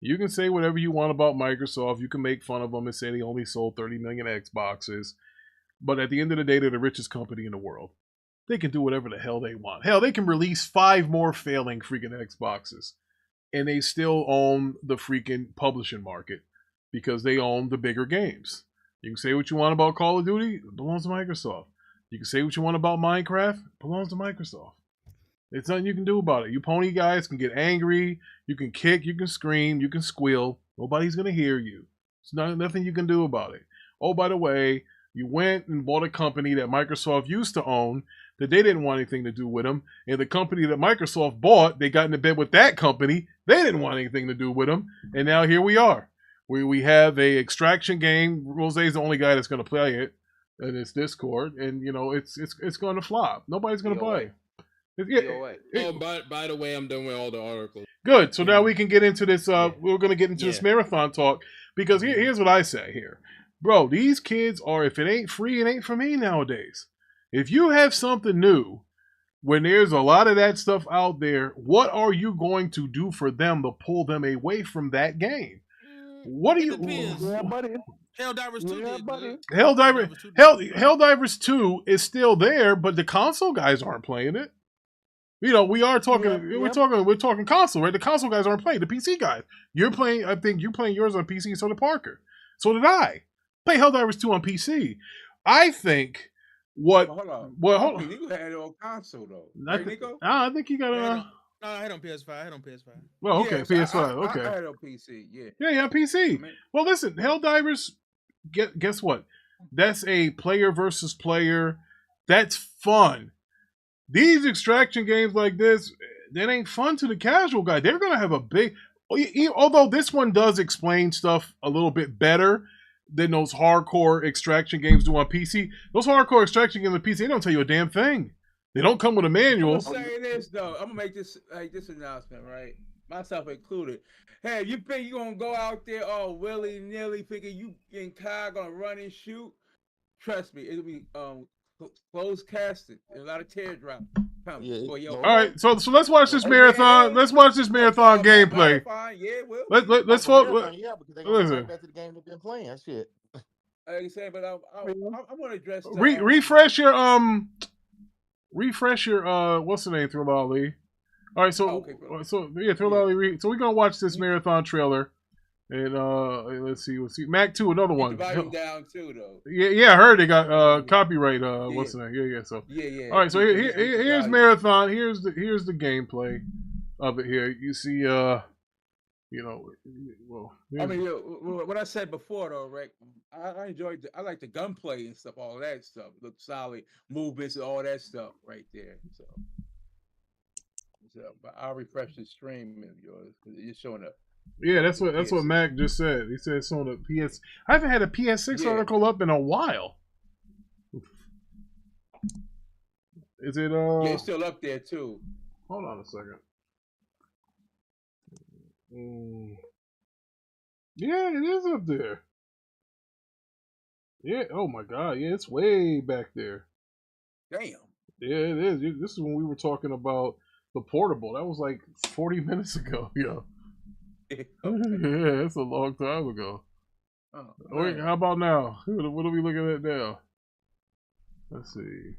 You can say whatever you want about Microsoft. You can make fun of them and say they only sold 30 million Xboxes. But at the end of the day, they're the richest company in the world. They can do whatever the hell they want. Hell, they can release 5 more failing freaking Xboxes. And they still own the freaking publishing market because they own the bigger games. You can say what you want about Call of Duty. It belongs to Microsoft. You can say what you want about Minecraft. It belongs to Microsoft. It's nothing you can do about it. You pony guys can get angry. You can kick. You can scream. You can squeal. Nobody's going to hear you. There's nothing you can do about it. oh, by the way, you went and bought a company that Microsoft used to own that they didn't want anything to do with them. And the company that Microsoft bought, they got into bed with that company. They didn't want anything to do with them. And now here we are. We have a extraction game. Rose's the only guy that's going to play it in this Discord. And, it's going to flop. Nobody's going to buy it. By the way, I'm done with all the articles. Good. So now we can get into this. We're going to get into this marathon talk. Because here's what I say here. Bro, these kids are, if it ain't free, it ain't for me nowadays. If you have something new, when there's a lot of that stuff out there, what are you going to do for them to pull them away from that game? What do you... Helldivers 2 did good. Helldivers 2 is still there, but the console guys aren't playing it. We are talking. We're talking console, right? The console guys aren't playing. The PC guys. You're playing. I think you're playing yours on PC. So did Parker. So did I. Play Helldivers 2 on PC. I think what. Hold on. Well, hold on. Nico had it on console though. Right, Nico? I think he got a. No, I had on PS5. Well, okay, Yeah, PS5. Okay. I had it on PC. Yeah. Yeah, PC. Well, listen, Helldivers. Guess what? That's a player versus player. That's fun. These extraction games like this, that ain't fun to the casual guy. They're gonna have a big. Although this one does explain stuff a little bit better than those hardcore extraction games do on PC. Those hardcore extraction games on PC, they don't tell you a damn thing. They don't come with a manual. I'm gonna say this though. I'm gonna make this this announcement, right? Myself included. Hey, you think you gonna go out there all willy nilly, thinking you and Kyle gonna run and shoot? Trust me, it'll be closed casting. There's a lot of teardrops coming. All right, so let's watch this marathon. Let's watch this marathon gameplay. Let's focus. Yeah, because they gonna turn back to the game they've been playing. Shit. Like I said, but I'm gonna address refresh your what's the name, Thriller Ali. All right, so Thriller Ali. So we're gonna watch this marathon trailer, and let's see, Mac 2, another one. Dividing down too, though. Yeah, I heard they got copyright. What's the name? Yeah. So all right, so here's marathon. Here's the gameplay of it. Here you see. I mean, what I said before though, Rick, I enjoyed. I like the gunplay and stuff, all that stuff. Look solid movements and all that stuff right there. So but I'll refresh the stream of yours because it's showing up. Yeah, that's what Mac just said. He said it's on the PS. I haven't had a PS6 article up in a while. Is it? Yeah, it's still up there too. Hold on a second. Yeah, it is up there. Yeah. Oh my God. Yeah, it's way back there. Damn. Yeah, it is. This is when we were talking about the portable. That was like 40 minutes ago. Yeah. Yeah, it's a long time ago. Oh, wait, how about now? What are we looking at now? Let's see.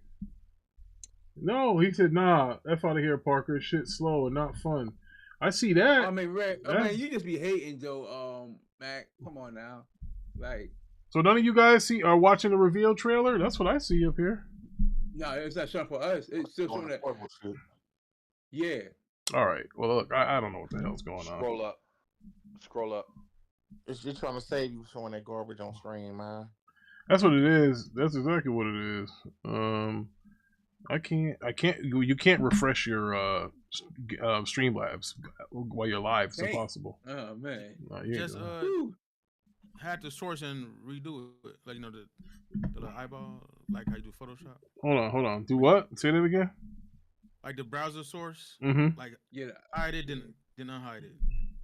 No, he said, nah, F out of here, Parker. Shit's slow and not fun. I see that. I mean, Rick, you just be hating though, Mac. Come on now. Like, so none of you guys are watching the reveal trailer? That's what I see up here. No, it's not showing for us. It's still showing that. Yeah. All right. Well, look, I don't know what the hell's going on. Scroll up. It's just trying to save you showing that garbage on screen, man. That's what it is. That's exactly what it is. You can't refresh your Streamlabs while you're live. It's impossible. Oh man. Just had to source and redo it, like the eyeball, like how you do Photoshop. Hold on. Do what? Say that again. Like the browser source. Mm-hmm. Like hide it, didn't unhide it.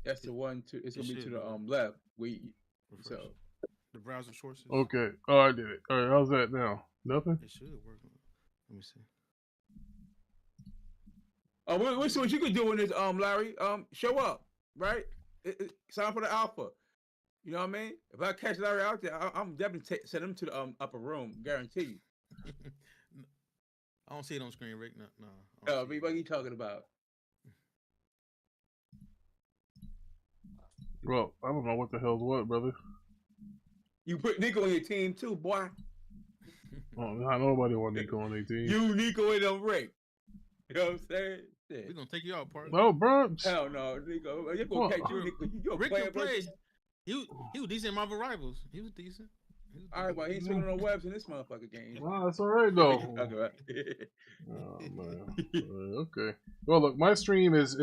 That's the one. It's gonna be to the left. So the browser sources. Okay. Oh, I did it. All right. How's that now? Nothing. It should work. Let me see. What you could do in this, Larry? Show up, right? Sign for the alpha. You know what I mean? If I catch Larry out there, I'm definitely send him to the upper room. Guarantee you. I don't see it on screen, Rick. No. What are you talking about? Well, I don't know what the hell's what, brother. You put Nico on your team too, boy. Oh, nobody want Nico on their team. You, Nico, and them Rick. You know what I'm saying? Yeah. We're gonna take you out, partner. No, bro. Hell no, Nico. You're gonna catch you, Nico. You're Rick playing play. He was decent in Marvel Rivals. He was decent. All right, well, he ain't swinging no webs in this motherfucker game. Wow, that's all right though. Okay. Oh man. Okay. Well, look, my stream is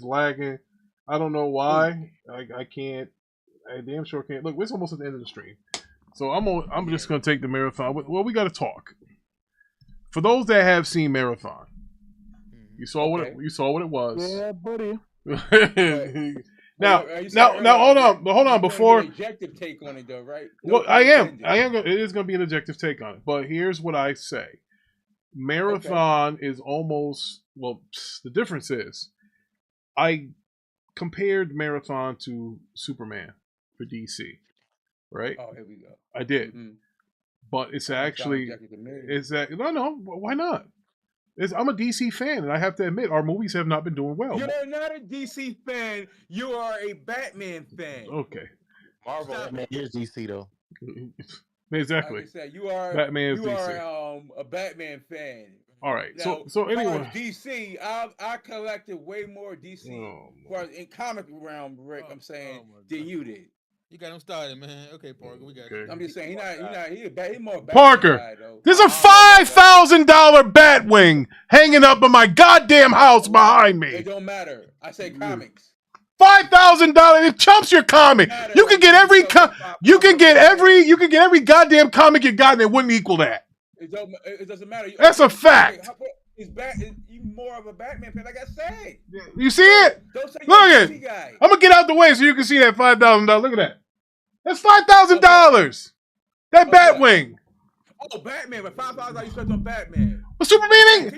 lagging. I don't know why. I can't. I damn sure can't. Look, it's almost at the end of the stream, so I'm just gonna take the marathon. Well, we got to talk. For those that have seen Marathon, you saw what it was. Yeah, buddy. Now, hold on. Before objective take on it, though, right? Well, I am. It is going to be an objective take on it. But here's what I say: Marathon is almost the difference is, I compared Marathon to Superman for DC, right? Oh, here we go. I did, but it's actually no. Why not? I'm a DC fan, and I have to admit, our movies have not been doing well. You're not a DC fan. You are a Batman fan. Okay. Marvel. Batman is DC though. Exactly. Like I said, you are Batman is you DC. are a Batman fan. All right. Now, So anyway, DC, I collected way more DC in comic realm, Rick. I'm saying than you did. You got him started, man. Okay, Parker, we got you. I'm just saying he's more Batman Parker, guy, though. there's a $5,000 Batwing hanging up in my goddamn house behind me. It don't matter. I say comics. $5,000. It chumps your comic. You can get every goddamn comic you got, and it wouldn't equal that. It doesn't matter. That's a fact. You more of a Batman fan, like I said. You see it? Don't say Look at DC it. guy. I'm gonna get out the way so you can see that $5,000. Look at that. That's $5,000. That Batwing. Oh, Batman, but $5,000 you spent on Batman. Well, Superman ain't.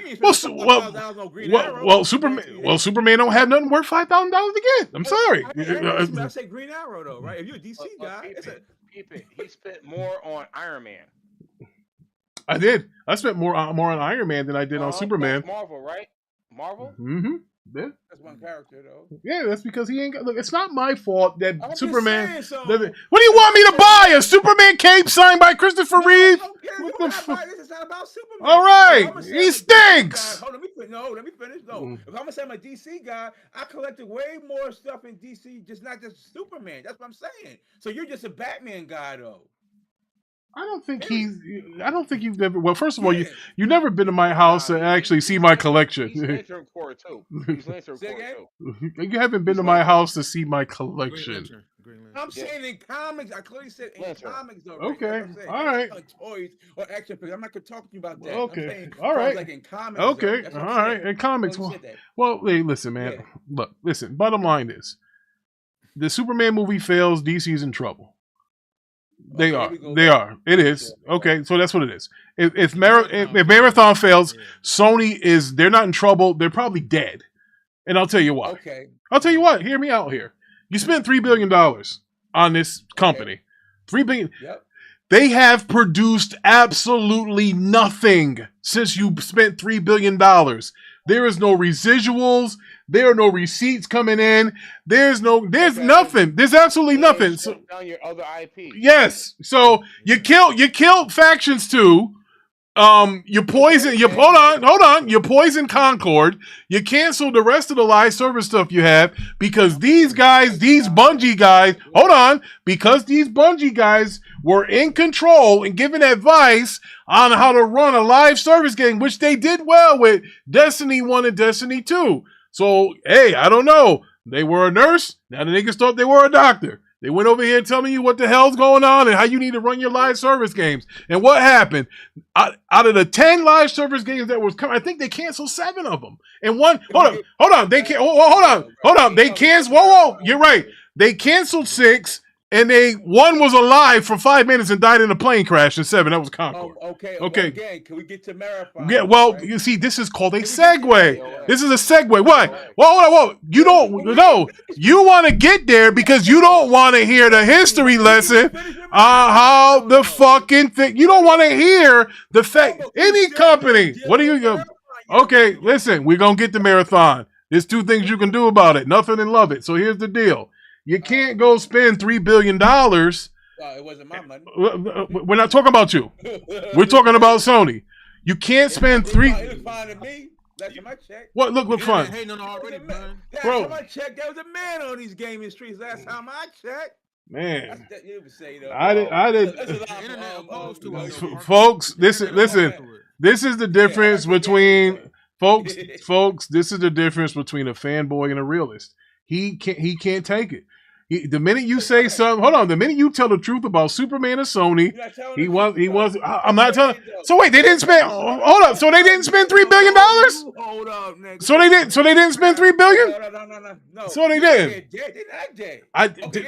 Superman don't have nothing worth $5,000 to get. I'm sorry. I say Green Arrow though, right? If you're a DC guy, keep it. He spent more on Iron Man. I did. I spent more on Iron Man than I did on Superman. That's Marvel, right? Marvel. Mm-hmm. Yeah. That's one character though. Yeah, that's because he ain't got. Look, it's not my fault that I'm Superman. just saying, What do you want me to buy? A Superman cape signed by Christopher Reeve? What the fuck? This is not about Superman. All right, he stinks. Let me finish. No, if I'm gonna say I'm a DC guy, I collected way more stuff in DC, not just Superman. That's what I'm saying. So you're just a Batman guy though. I don't think you've ever. Well, first of all, you've never been to my house to actually see my collection. He's Lantern Corps too. You haven't been to my house to see my collection. I'm saying in comics. I clearly said in comics though. Okay, all right. Toys or action figures. I'm not gonna talk to you about that. Okay, all right. Like in comics. Okay, all right. In comics, well, hey, listen, man. Look, listen. Bottom line is, the Superman movie fails. DC's in trouble. They are. It is. Okay, so that's what it is. If Marathon fails, Sony they're not in trouble. They're probably dead. And I'll tell you why. Okay. I'll tell you what. Hear me out here. You spent $3 billion on this company. $3 billion. Yep. They have produced absolutely nothing since you spent $3 billion. There is no residuals. There are no receipts coming in. There's nothing. There's absolutely nothing. So, down your other IP. Yes. So you killed Factions 2. You poison. Hold on. You poison Concord. You canceled the rest of the live service stuff you have because these Bungie guys. Hold on, because these Bungie guys were in control and giving advice on how to run a live service game, which they did well with Destiny 1 and Destiny 2. So, hey, I don't know. They were a nurse. Now the niggas thought they were a doctor. They went over here telling you what the hell's going on and how you need to run your live service games. And what happened? Out of the 10 live service games that was coming, I think they canceled 7 of them. And one, hold on. They can't. Hold on. They canceled. Whoa. You're right. They canceled 6. And one was alive for 5 minutes and died in a plane crash in 7. That was Concord. Okay. Okay. Well, again, can we get to Marathon? Yeah. Well, right? You see, this is called a segue. This is a segue. What? Whoa. You don't know. You want to get there because you don't want to hear the history lesson on how the fucking thing. You don't want to hear the fact. Any company. What are you? Okay. Listen, we're gonna get to Marathon. There's 2 things you can do about it. Nothing and love it. So here's the deal. You can't go spend $3 billion. It wasn't my money. We're not talking about you. We're talking about Sony. You can't spend It looked fine to me. That's my check. What look fine? Hey, no, already, man. Bro, my check. There was a man on these gaming streets last time I checked. Man, You would say, though. I did. That's a lot of, Folks, listen. This is the difference between folks. This is the difference between a fanboy and a realist. He can't take it. The minute you say something, hold on. The minute you tell the truth about Superman and Sony, he was. I'm not telling. So wait, they didn't spend. Hold up. So they didn't spend $3 billion. Hold up, nigga. So they didn't. So they didn't spend $3 billion. No. So they did. Okay.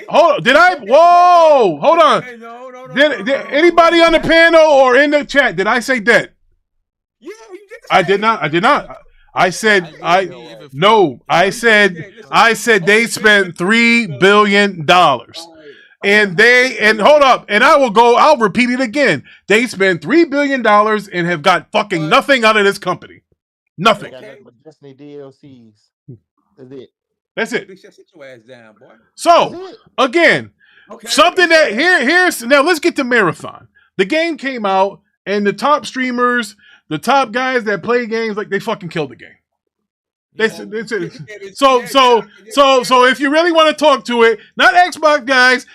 Hold on. Did I? Whoa. Hold on. No. Did anybody on the panel or in the chat? Did I say debt? Yeah, you did. I did not. I did not. I said no. I said they spent $3 billion. And hold up, and I'll repeat it again. They spent $3 billion and have got fucking nothing out of this company. Nothing. Destiny DLCs. That's it. Sit your ass down, boy. So again, something that here's now. Let's get to Marathon. The game came out, and the top streamers, the top guys that play games, like they fucking killed the game. So if you really want to talk to it, not Xbox guys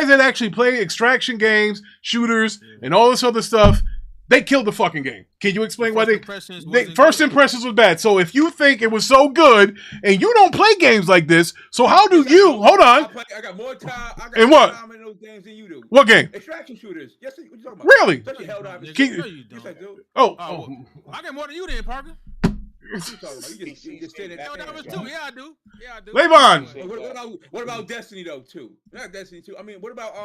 that actually play extraction games, shooters, and all this other stuff, they killed the fucking game. Can you explain why first impressions was bad? So if you think it was so good and you don't play games like this, so how do you hold on? I got more time. I got and more what? time in those games than you do. What game? Extraction shooters. Yes, what you talking about? Really? Especially Held Out. No, you don't. Yes, I do. I got more than you then, Parker. What you talking about? You just said that was two. Yeah, I do. Levon. What about Destiny though? Too. Not Destiny 2. I mean, what about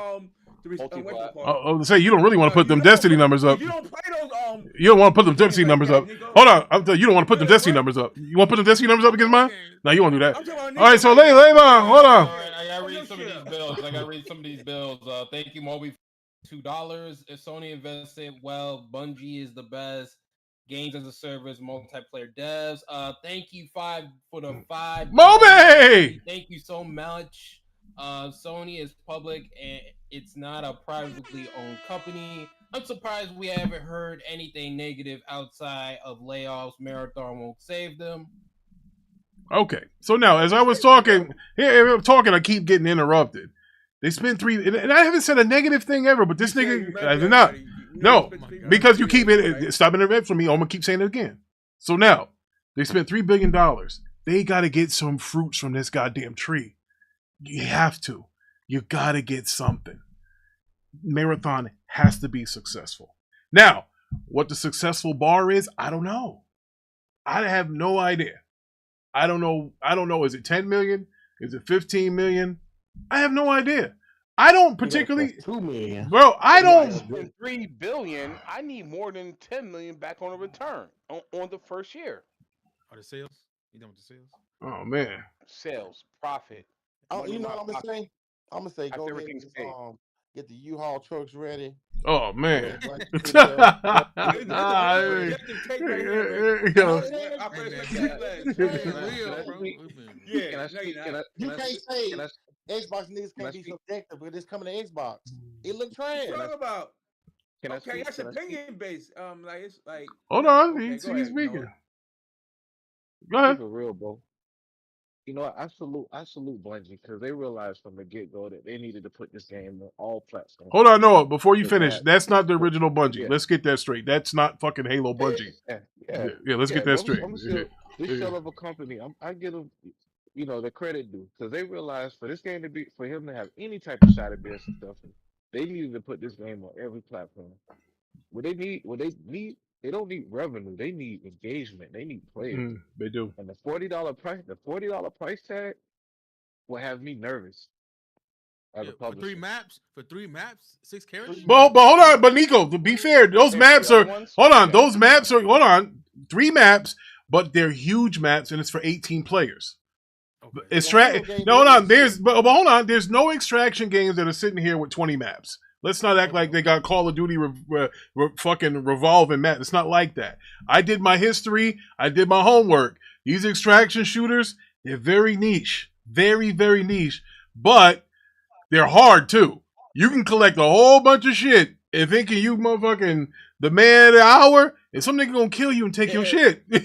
So you don't really want to put them Destiny numbers up. You don't play those. You don't want to put them Destiny numbers up. Hold on, you don't want to put them Destiny numbers up. You want to put them Destiny numbers up against mine? No, you won't do that. All right, so Levon, hold on. All right, I gotta read some of these bills. Thank you, Moby. $2. If Sony invested well, Bungie is the best. Games as a service, multiplayer devs. Thank you, 5 for the 5. Moby! Thank you so much. Sony is public and it's not a privately owned company. I'm surprised we haven't heard anything negative outside of layoffs. Marathon won't save them. Okay, so now as I was talking, I keep getting interrupted. They spent and I haven't said a negative thing ever, but this nigga, I did not. No, because you keep it. Stop interrupting for me. I'm gonna keep saying it again. So now they spent $3 billion. They got to get some fruits from this goddamn tree. You have to. You got to get something. Marathon has to be successful. Now, what the successful bar is, I don't know. I have no idea. I don't know. Is it 10 million? Is it 15 million? I have no idea. I don't particularly. 2 million. Bro, I don't. $3 billion. I need more than 10 million back on a return on the first year. Are the sales? You done with the sales? Oh man. Sales, profit. You know what I'm gonna say? I'm gonna say go ahead and get the U-Haul trucks ready. Oh man. You can't say Xbox niggas can't be subjective, but it's coming to Xbox. It look trash. What about? Okay, that's opinion based. Like it's like. Hold on, he's speaking. Go ahead. For real, bro. You know, I salute Bungie because they realized from the get go that they needed to put this game on all platforms. Hold on, Noah. Before you finish, that's not the original Bungie. Yeah. Let's get that straight. That's not fucking Halo Bungie. Yeah. Let's get that straight. This shell of a company, I give them, the credit due because they realized for this game to be for him to have any type of shot at this and stuff, they needed to put this game on every platform. They don't need revenue. They need engagement. They need players. They do. And the $40 price tag will have me nervous. For 3 maps, 6 characters. But hold on, but Nico, to be fair, those maps are. Hold on, those maps are. Hold on, 3 maps, but they're huge maps, and it's for 18 players. Okay. No, hold on. But hold on. There's no extraction games that are sitting here with 20 maps. Let's not act like they got Call of Duty fucking revolving map. It's not like that. I did my history. I did my homework. These extraction shooters, they're very niche. Very, very niche. But they're hard, too. You can collect a whole bunch of shit and thinking you motherfucking the man of the hour, and some nigga gonna kill you and take your shit. They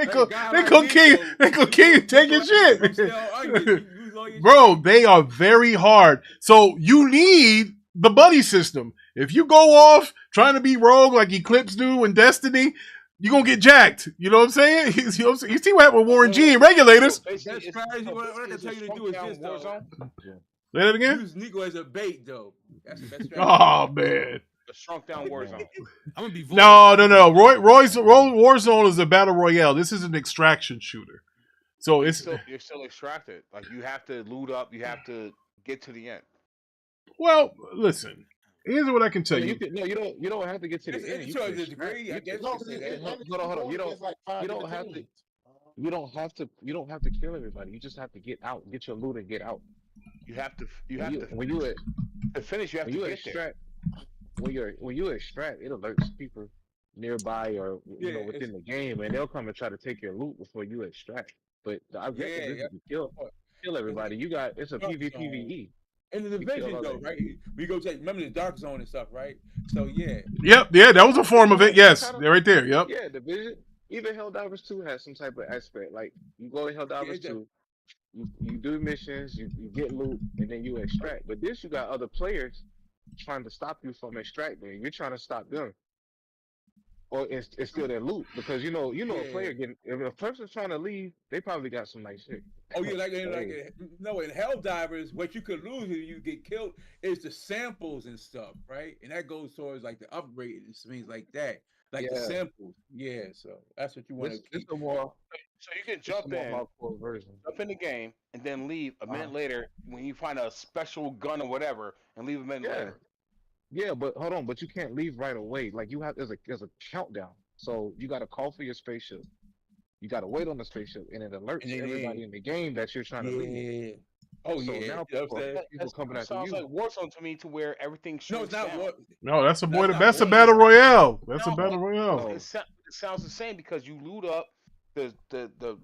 gonna kill you, take your shit. Bro, they are very hard. So you need the buddy system. If you go off trying to be rogue like Eclipse do in Destiny, you're going to get jacked. You know what I'm saying? You see what happened with Warren G and regulators. That strategy, what I can tell you to do is this, though. Say that again? Use Nico as a bait, though. That's the best strategy. Oh, man. The shrunk down Warzone. I'm gonna be No. Warzone is a battle royale. This is an extraction shooter. So you're still extracted. Like you have to loot up. You have to get to the end. Well, listen. Here's what I can tell you. You don't have to get to the end. You can degree, I guess. Hold on. You don't have to kill everybody. You just have to get out, get your loot, and get out. You have to to finish. You have to get there. When you extract, it alerts people nearby or within the game, and they'll come and try to take your loot before you extract. But the objective is to kill everybody. It's a PvPvE. In the division, though, right? We go check. Remember the dark zone and stuff, right? So yeah. Yep. Yeah, that was a form of it. Yes, they're right there. Yep. Yeah, division. Even Helldivers 2 has some type of aspect. Like you go to Helldivers 2, you do missions, you get loot, and then you extract. But this, you got other players trying to stop you from extracting. You're trying to stop them, or it's still their loot because a player if a person's trying to leave, they probably got some nice shit. Oh yeah, in Helldivers, what you could lose if you get killed is the samples and stuff, right? And that goes towards like the upgrade and things like that, like the samples. Yeah, so that's what you want to keep. So you can jump in the game, and then leave a minute later when you find a special gun or whatever, and leave a minute later. Yeah, but hold on, but you can't leave right away. Like there's a countdown, so you got to call for your spaceship. You got to wait on the spaceship, and it alerts everybody in the game that you're trying to leave. Oh so yeah, now people coming after you. Sounds like Warzone to me, to where everything shrinks down. No, that's a battle royale. That's a battle royale. It sounds the same because you loot up, the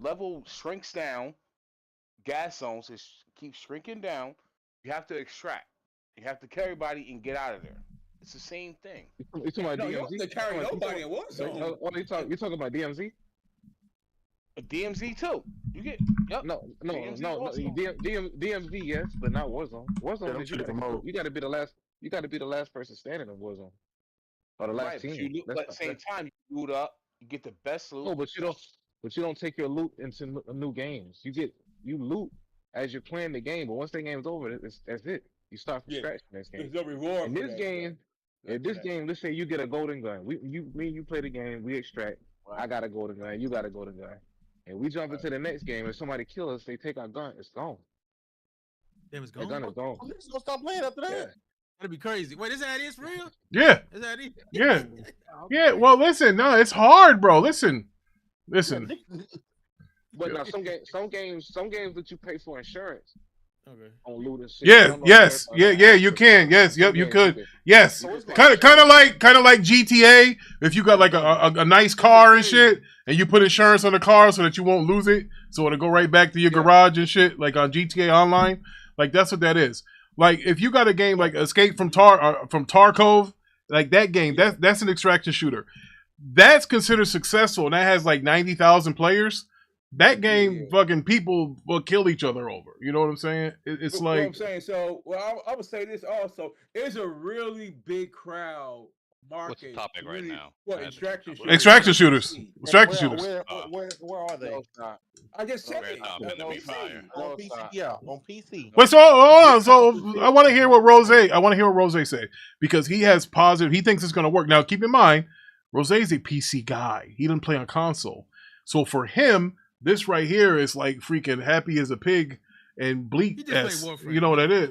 level shrinks down, gas zones keeps shrinking down. You have to extract. You have to carry everybody and get out of there. It's the same thing. You talking about DMZ? You don't have to carry nobody in Warzone. What are you talking about? DMZ? DMZ too. You get no. DMZ yes, but not Warzone. Warzone you got to be the last. You got to be the last person standing in Warzone, or the last team. But at the same time, you loot up. You get the best loot. No, but you don't take your loot into new games. You loot as you're playing the game, but once the game's over, that's it. You start from scratch in this game. There's no reward. In this game, let's say you get a golden gun. Me and you play the game. We extract. Right. I got a golden gun. You got a golden gun. And we jump into the next game. If somebody kills us, they take our gun. It's gone. Damn, it's gone. The gun is gone. I'm just gonna stop playing after that. Yeah. That'd be crazy. Wait, is that how it is for real? Yeah. Is that how it is? Yeah. Yeah. Well, listen. No, it's hard, bro. Listen. But now some games that you pay for insurance. Okay. On loot and shit. Yeah. Yes. Yeah. You can. Yes. Yep. You could. Yes. Kind of like GTA. If you got like a nice car and shit, and you put insurance on the car so that you won't lose it, so it'll go right back to your garage and shit, like on GTA Online. Like that's what that is. Like if you got a game like Escape from Tarkov, like that game, that's an extraction shooter. That's considered successful, and that has like 90,000 players. That game, fucking people will kill each other over. You know what I'm saying? It's like. You know what I'm saying? So, I would say this also. There's a really big crowd market. What's the topic right now? What, extraction shooters? Extraction shooters. Extraction shooters. Where are they? I just said it. On PC. Yeah, on PC. Wait, so hold on. So I want to hear what Rose say, because he has positive. He thinks it's going to work. Now, keep in mind, Rose's a PC guy. He doesn't play on console. So for him, this right here is like freaking happy as a pig and bleak. You know what that is?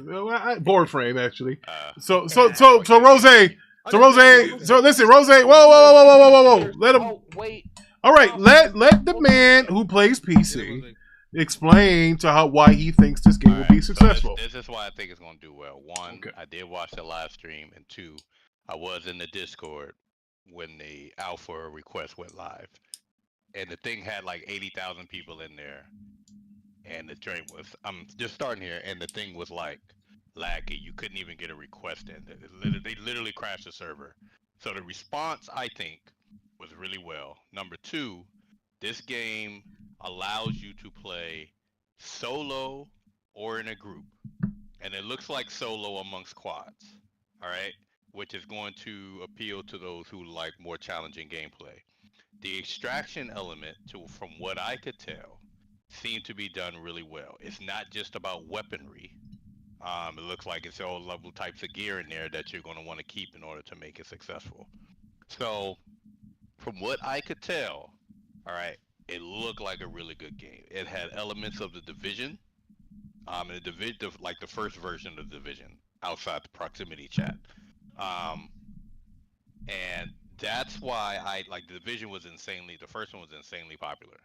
Board frame, actually. So Rose. So listen, Rose. Whoa. Let him. Wait. All right, let the man who plays PC explain to why he thinks this game will be successful. This is why I think it's going to do well. One, I did watch the live stream, and two, I was in the Discord when the alpha request went live, and the thing had like 80,000 people in there, and the train was. I'm just starting here, and the thing was like laggy. You couldn't even get a request in. They literally crashed the server. So the response, I think, was really well. Number two, this game allows you to play solo or in a group, and it looks like solo amongst quads, all right, which is going to appeal to those who like more challenging gameplay. The extraction element, from what I could tell, seemed to be done really well. It's not just about weaponry. It looks like it's all level types of gear in there that you're going to want to keep in order to make it successful. So, from what I could tell, all right, it looked like a really good game. It had elements of the Division, and the Division, like the first version of the Division, outside the proximity chat, and that's why the Division was the first one was insanely popular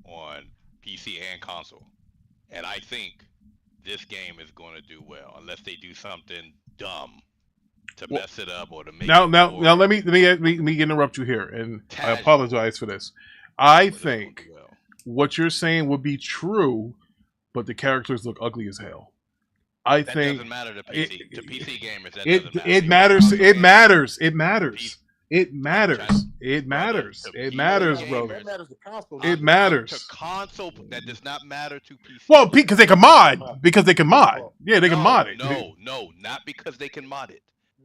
on PC and console, and I think this game is going to do well unless they do something dumb to mess it up or to make now let me interrupt you here, and I apologize for this. I think what you're saying would be true, but the characters look ugly as hell. That doesn't matter to PC. To PC gamers, that doesn't matter. It matters. It matters. It matters. It matters. It matters. It matters, brother. It matters. To console, that does not matter to PC. Well, because they can mod. Because they can mod. Yeah, they can mod it. No, not because they can mod it.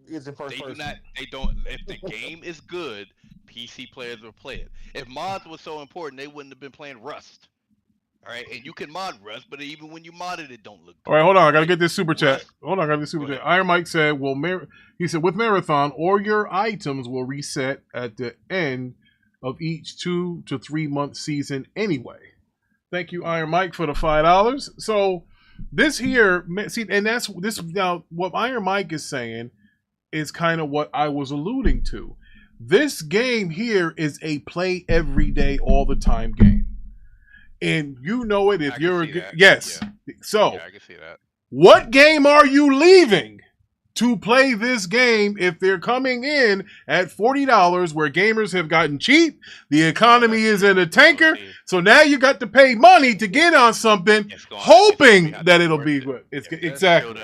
It's in first person. They don't. If the game is good, PC players will play it. If mods were so important, they wouldn't have been playing Rust. All right, and you can mod Rust, but even when you modded it, don't look good. All right, hold on. I gotta get this super chat. Hold on, I got this super chat. Iron Mike said, he said, with Marathon, all your items will reset at the end of each 2 to 3 month season anyway. Thank you, Iron Mike, for the $5. So this here, see, and that's this now. What Iron Mike is saying is kind of what I was alluding to. This game here is a play every day, all the time game. And you know it if you're yes. Yeah. So I can see that. What game are you leaving to play this game if they're coming in at $40 where gamers have gotten cheap? The economy is in a tanker. So now you got to pay money to get on something, hoping that it'll be good. Exactly.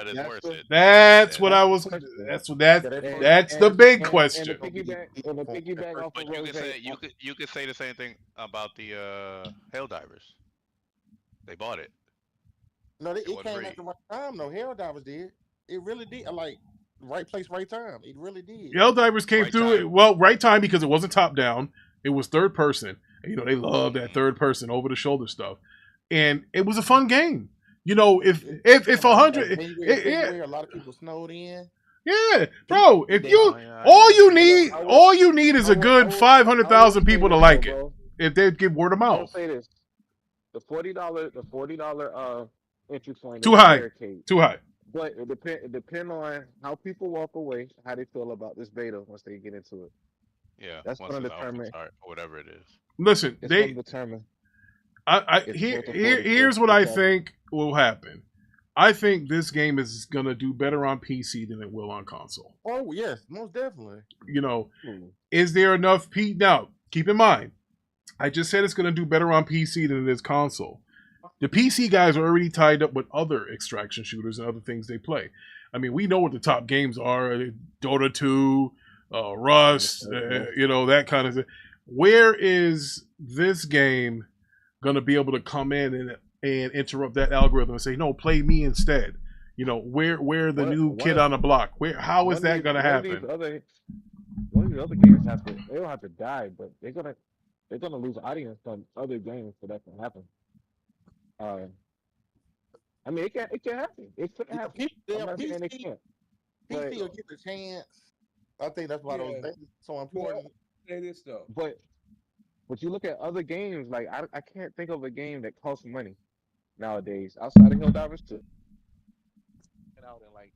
That's what I was. That's the big question. But you could say the same thing about the Helldivers. They bought it. No, it came at the right time. No, Helldivers did. It really did. Like right place, right time. It really did. Helldivers came through it. Well, right time because it wasn't top down. It was third person. You know, they love that third person over the shoulder stuff, and it was a fun game. You know, if 100, a lot of people snowed in. Yeah, bro. If you all you need is a good 500,000 people to like it. If they give word of mouth. I'll say this: the $40 entry point too high. Too high. But it depend on how people walk away, how they feel about this beta once they get into it. Yeah, that's going to determine or whatever it is. Listen, they determine. Here's what I think will happen. I think this game is going to do better on PC than it will on console. Oh yes, most definitely. You know, is there enough now? Keep in mind, I just said it's going to do better on PC than it is console. The PC guys are already tied up with other extraction shooters and other things they play. I mean, we know what the top games are: Dota 2, Rust, you know, that kind of thing. Where is this game going to be able to come in and interrupt that algorithm and say, no, play me instead? You know, where the new kid on the block? How is that going to happen? One of these other games they don't have to die, but they're gonna lose audience on other games for that to happen. I mean, it can happen. It could happen. I'm not saying it can't. PC will get the chance. I think that's why those things are so important. Say this though. But you look at other games, like I can't think of a game that costs money nowadays outside of Helldivers 2. Out and like.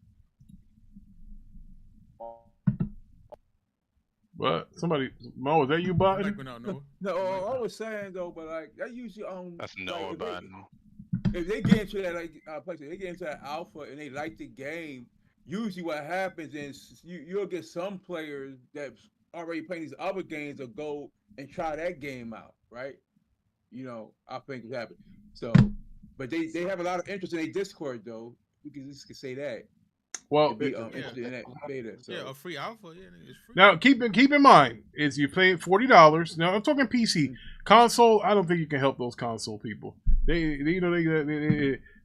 What? Somebody, Mo, is that you, Biden? No, I was saying though, but like that usually that's Noah Biden. If they get into that they get into that alpha and they like the game, usually what happens is you'll get some players that's already playing these other games will go and try that game out, right? You know, I think it happened. So, but they have a lot of interest in their Discord though. We can just say that. Well, interested in that beta. So. Yeah, a free alpha. Yeah, it's free. Now, keep in mind, is you're paying $40. Now, I'm talking PC. Console, I don't think you can help those console people. They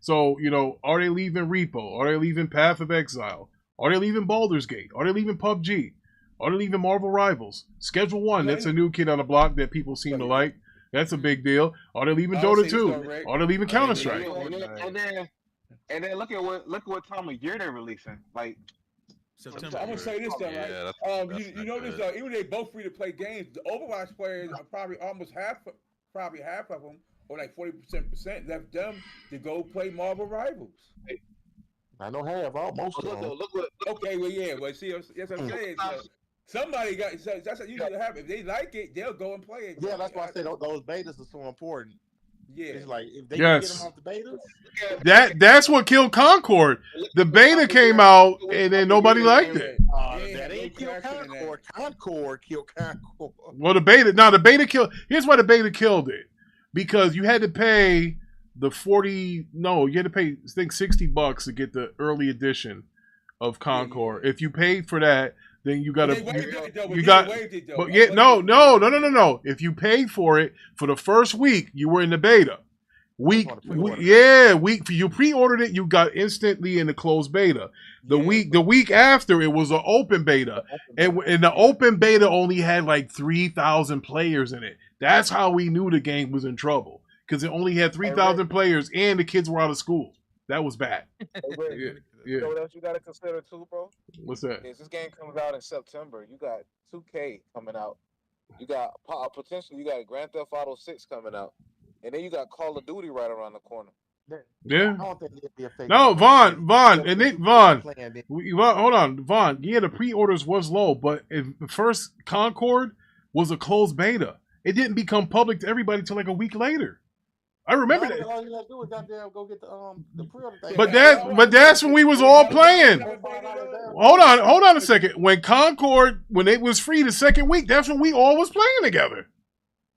So, are they leaving Repo? Are they leaving Path of Exile? Are they leaving Baldur's Gate? Are they leaving PUBG? Are they leaving Marvel Rivals? Schedule 1, that's a new kid on the block that people seem to like. That's a big deal. Are they leaving Dota 2? Are they leaving Counter-Strike? And then look at what time of year they're releasing. Like September. I'm gonna say this though, right? You know this though. Even though they both free to play games, the Overwatch players are probably half of them, or like 40% left them to go play Marvel Rivals. I don't have most of them. Okay, well, yeah, but see, that's what I'm saying. So somebody got that's what usually happens. If they like it, they'll go and play it. Yeah, that's why I said those betas are so important. Yeah, it's like if they can get them off the betas. That's what killed Concord. The beta came out and then nobody liked it. That ain't killed Concord. Concord killed Concord. Well, the beta killed. Here's why the beta killed it. Because you had to pay you had to pay, I think, $60 to get the early edition of Concord. If you paid for that, then you got to. No. If you paid for it for the first week, you were in the beta. You pre-ordered it, you got instantly in the closed beta. The week after, it was an open beta, and the open beta only had like 3,000 players in it. That's how we knew the game was in trouble, because it only had 3,000 players, and the kids were out of school. That was bad. You know what else you got to consider too, bro? What's that? Is this game comes out in September. You got 2K coming out. You got potentially you got Grand Theft Auto 6 coming out, and then you got Call of Duty right around the corner. Yeah. I don't think it'd be a fake. No, Vaughn. Hold on, Vaughn. Yeah, the pre-orders was low, but the first Concord was a closed beta. It didn't become public to everybody till like a week later. I remember that. All you gotta do is goddamn go get the pre-order thing. But that's when we was all playing. Hold on a second. When it was free the second week, that's when we all was playing together.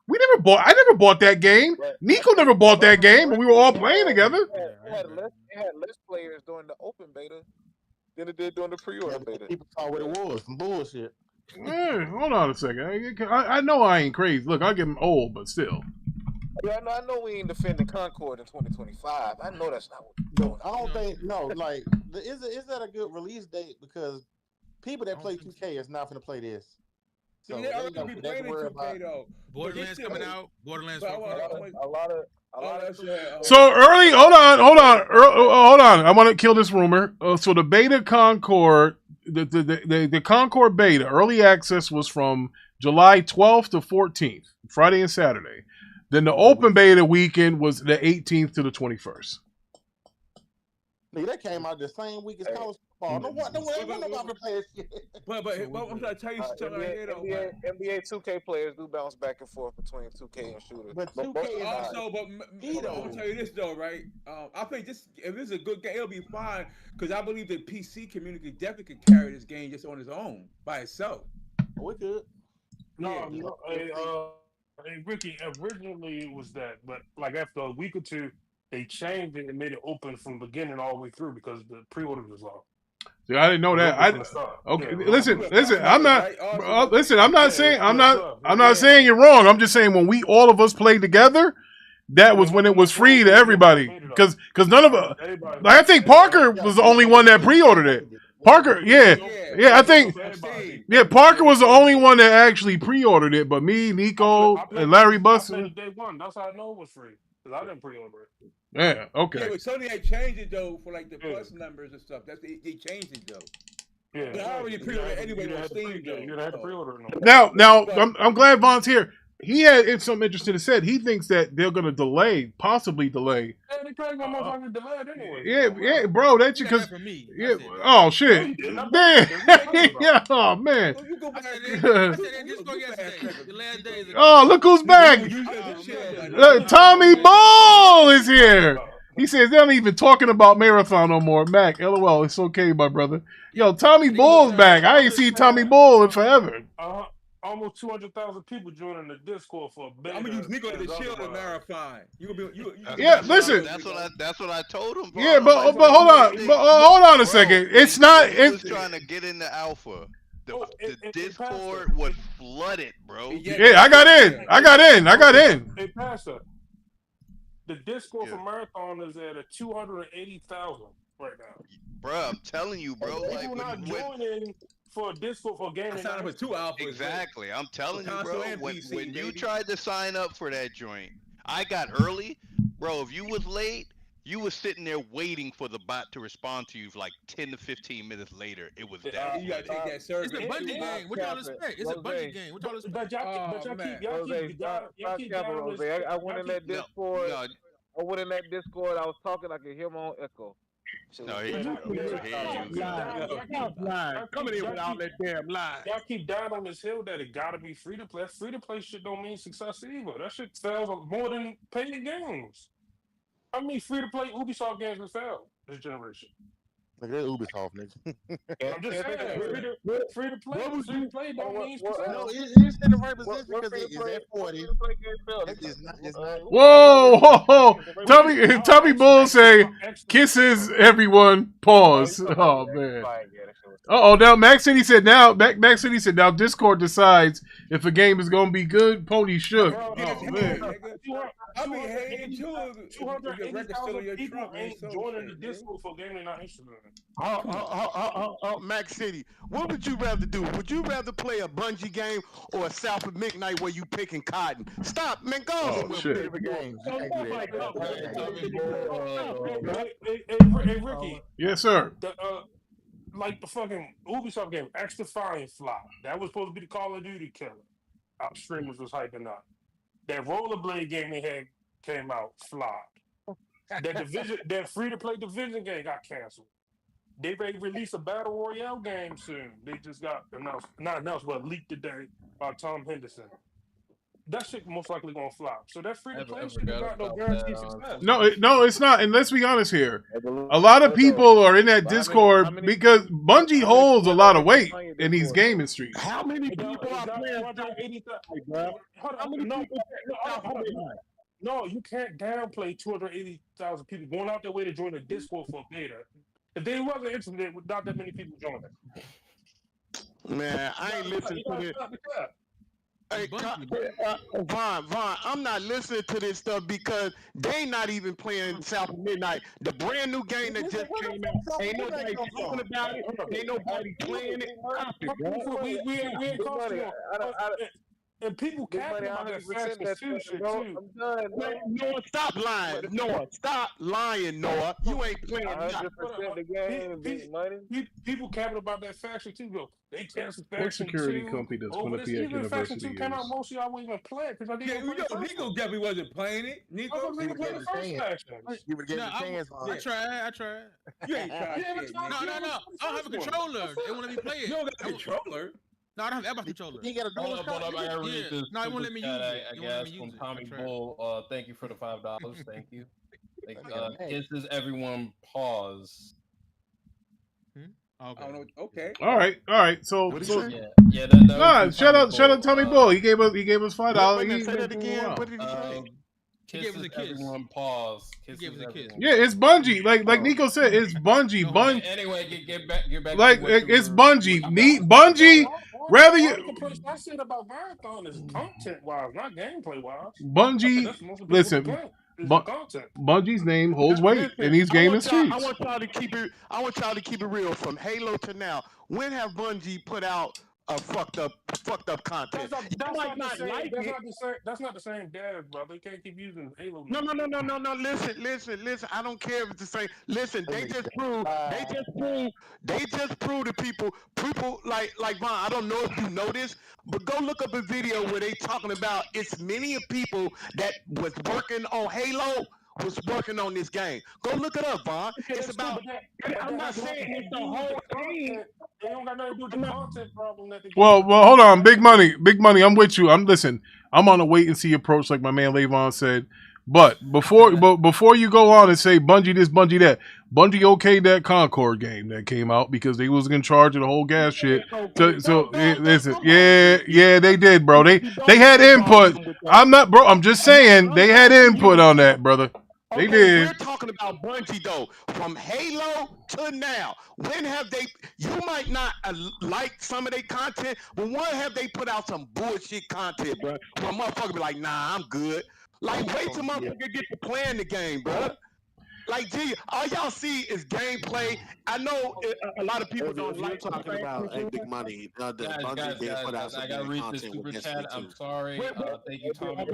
I never bought that game. Nico never bought that game, but we were all playing together. It had less players during the open beta than it did during the pre-order beta. People saw what it was. Some bullshit. Hold on a second. I know I ain't crazy. Look, I get old, but still. Yeah, I know we ain't defending Concord in 2025. I know that's not what we're doing. I don't think Like, is that a good release date? Because people that play 2K is not gonna play this. See, they're already gonna be playing 2K though. Borderlands coming out. Borderlands. A lot of So early. Hold on. I want to kill this rumor. So the beta Concord, the Concord beta early access was from July 12th to 14th, Friday and Saturday. Then the open beta weekend was the 18th to the 21st. Nigga, that came out the same week as college football. No one nobody play that shit. But I'm trying to tell you something right here though. NBA 2K players do bounce back and forth between 2K and shooters. But 2K also, I'm gonna tell you this though, right? I think if this is a good game, it'll be fine, because I believe the PC community definitely could carry this game just on its own by itself. We could. Hey, Ricky, originally it was that, but like after a week or two, they changed it and made it open from the beginning all the way through because the pre-order was off. Yeah, I didn't know that. Okay, listen. I'm not saying you're wrong. I'm just saying when all of us played together, that was when it was free to everybody. Because none of us, I think Parker was the only one that pre-ordered it. Parker, I think, Parker was the only one that actually pre-ordered it, but me, Nico, and Larry Bussin. Day one, that's how I know it was free, because I didn't pre-order it. Yeah, okay. Yeah, but Sony had changed it though for like the plus numbers and stuff. They changed it though. Yeah, but I already pre-ordered anyway on Steam though. You had to pre-order it. Now, I'm glad Von's here. He had something interesting to say. He thinks that they're going to possibly delay. Yeah, they probably going to delay it anyway. Yeah, bro. That's because. Yeah. Oh shit. Man. Yeah. Oh man. Oh, look who's back. Tommy Ball is here. He says they're not even talking about Marathon no more. Mac, LOL. It's okay, my brother. Yo, Tommy Bull's back. I ain't seen Tommy Bull in forever. Almost 200,000 people joining the Discord for a beta. I'm gonna use Nico to shield the Marathon. Listen. That's what I told him. Bro. Yeah, but hold on a second. It's not. He was trying to get into alpha. The Discord was flooded, bro. Yeah, I got in. Hey, Pastor. The Discord for Marathon is at a 280,000 right now. Bro, I'm telling you, bro. People not joining for Discord for gaming. I signed up for 2 alphas. Exactly. I'm telling you, console bro. and When PC, you baby. tried to sign up for that joint, I got early, bro. If you was late, you was sitting there waiting for the bot to respond to you for like 10 to 15 minutes later. It was that. You gotta take that service. It's a Bungie game. What y'all expect? It's a Bungie game. What y'all expect? But y'all keep down this. I went in that Discord. No. I went in that Discord. I was talking. I could hear my own echo. No, Coming in with all that damn lie. Y'all keep dying on this hill that it gotta be free to play. Free to play shit don't mean success either. That shit fails more than paid games. I mean, free to play Ubisoft games have failed this generation. Like that Ubisoft, nigga. I'm just saying, free to play don't mean success. No, it's in the right position because it's at 40. It's not. Whoa! Tommy Bull say kisses everyone. Pause. Oh man. Now Max City said now Discord decides if a game is gonna be good. Pony shook. Oh man. I be hating too. 280,000 people ain't joining the Discord for gaming not interested in. Max City, what would you rather do? Would you rather play a Bungie game or a South of Midnight where you picking cotton? Stop, man. Go on with favorite games. Hey, Ricky. Yes, sir. Like the fucking Ubisoft game, Extra Fire Fly. That was supposed to be the Call of Duty killer. Our streamers was hyping up. That rollerblade game they had came out, flopped. That free-to-play Division game got canceled. They may release a Battle Royale game soon. They just got not announced, but leaked today by Tom Henderson. That shit most likely gonna flop. So that free-to-play shit got no guaranteed success. No, it's not. And let's be honest here. A lot of people are in that Discord because Bungie holds a lot of weight in these gaming streets. How many people are playing? No, you can't downplay 280,000 people going out their way to join the Discord for beta. If they wasn't interested, not that many people joining. Man, I ain't listening to this. Hey, Vaughn, I'm not listening to this stuff because they not even playing South of Midnight. The brand new game that just came out, ain't nobody talking about it. Ain't nobody playing it. We ain't costing and people capping about that fast shit too. Noah, stop lying. Stop lying, Noah. You ain't playing 100% the game, big money. People capping about that faction too, though. They canceled What faction security 2. company does Quinnipiac Even faction 2 University came out, use? most of y'all wouldn't even play it because I didn't Nico definitely wasn't playing it. Nico didn't play the first faction. You would give it a chance. I tried. You ain't tried shit. No. I don't have a controller. They won't let me play it. You don't got a controller. No, I don't have a controller. You got a Hold up, I gotta read this. No, it won't let me use it. I guess from Tommy Bull. Thank you for the $5. Thank you. Kisses everyone. Pause. Okay. All right. So, shout out Tommy Bull. He gave us $5. Say that again. What did he say? He gave us a kiss. Everyone pause. He gave us a kiss. Yeah, it's Bungie. Like Nico said, it's Bungie. Anyway, get back. Like it's Bungie. Bungie. Rather you. I said about Marathon is content wise, not gameplay wise. Bungie. Listen. Bungie's name holds weight in these gaming streets. I want y'all to keep it real. From Halo to now, when have Bungie put out a fucked up content? That's not the same dev, brother. You can't keep using Halo. No. Listen. I don't care if it's the same. Listen, they just prove to people like Vaughn. I don't know if you know this, but go look up a video where they talking about it's many of people that was working on Halo was working on this game. Go look it up, Vaughn. It's about. I'm not saying it's the whole thing. They don't got nothing to do with the content problem that they. Well, hold on, big money. I'm with you. I'm on a wait and see approach, like my man Levon said. But before you go on and say Bungie this, Bungie that, Bungie okayed that Concord game that came out because they was in charge of the whole gas shit. Listen, yeah, they did, bro. They had input. I'm just saying they had input on that, brother. They did. We're talking about Bungie though, from Halo to now. When have they? You might not like some of their content, but when have they put out some bullshit content, bro? Where a motherfucker be like, nah, I'm good. Like, wait till motherfucker get to playing the game, bro. Like, gee, all y'all see is gameplay. I know a lot of people don't If like you're talking about Big Money, the Bungie did put out some I gotta good read the content super with chat. Destiny I'm 2. sorry. Thank you, Tommy.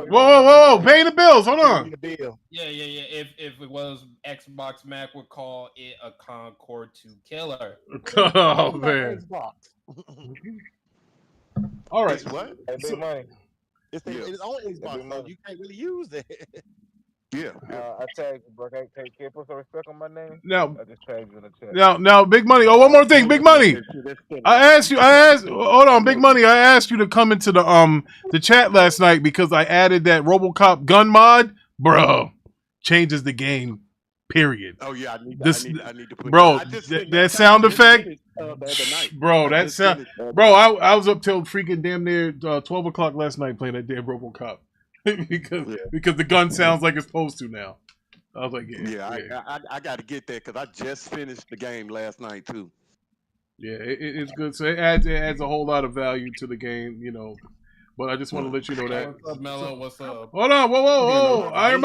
Whoa! Pay the bills. Hold on. Yeah. If it was Xbox, Mac would call it a Concord 2 killer. Oh man. All right. It's what? Hey, Big Money. It's It's on Xbox, though. You can't really use it. Yeah. I tagged you, bro. Can you put some respect on my name? Now- I just tagged you in the chat. Now, Big Money. Oh, one more thing, Big Money. I asked. Hold on, Big Money. I asked you to come into the chat last night because I added that RoboCop gun mod, bro. Changes the game. Period. Oh yeah, I need to put bro. that. That sound effect, the other night. bro. That sound, bro. I was up till freaking damn near 12 o'clock last night playing that damn RoboCop because the gun sounds like it's supposed to now. I was like, I got to get that because I just finished the game last night too. Yeah, it's good. So it adds a whole lot of value to the game, you know. But I just want to let you know that. What's up, Mello? What's up? Hold on, whoa! Iron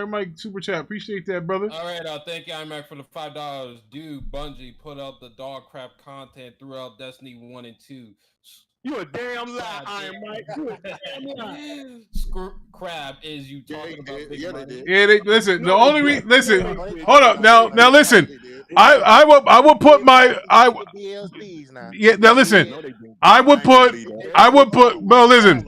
Mike, super chat. Appreciate that, brother. All right, thank you, Iron Mike, for the $5. Dude, Bungie put out the dog crap content throughout Destiny 1 and 2. You a damn lie, Iron Mike. You a damn lie. Crab is you talking about Big Money? Yeah, listen. The only listen. Hold up, now listen. I would put my yeah. Now listen. I would put. Well, listen.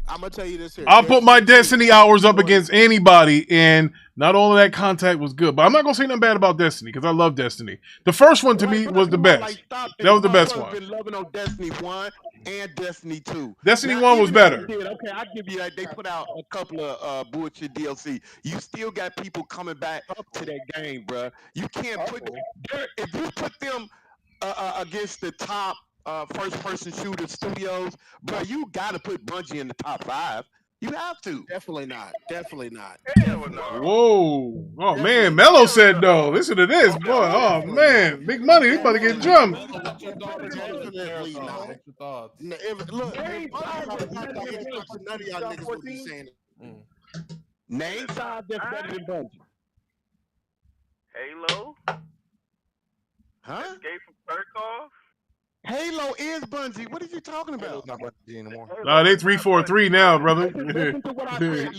I'm gonna tell you this here. I'll put my Destiny hours up against anybody, and not all of that contact was good. But I'm not gonna say nothing bad about Destiny because I love Destiny. The first one to me was the best. That was the best one. I've been loving on Destiny 1 and Destiny 2. Destiny 1 was better. Okay, I give you that. They put out a couple of bullshit DLC. You still got people coming back to that game, bro. You can't put if you put them against the top first-person shooter studios, bro. You got to put Bungie in the top 5. You have to. Definitely not. Whoa! Oh man, Mello said no. Listen to this, boy. Oh man, Big Money. He about to get jumped. Definitely not. Look, none of y'all niggas would be saying it. Name 5 that's better than Bungie. Halo. Huh? Escape from Tarkov. Halo is Bungie. What are you talking about? Not Bungie anymore. Nah, they 343 now, brother. Listen to what I said.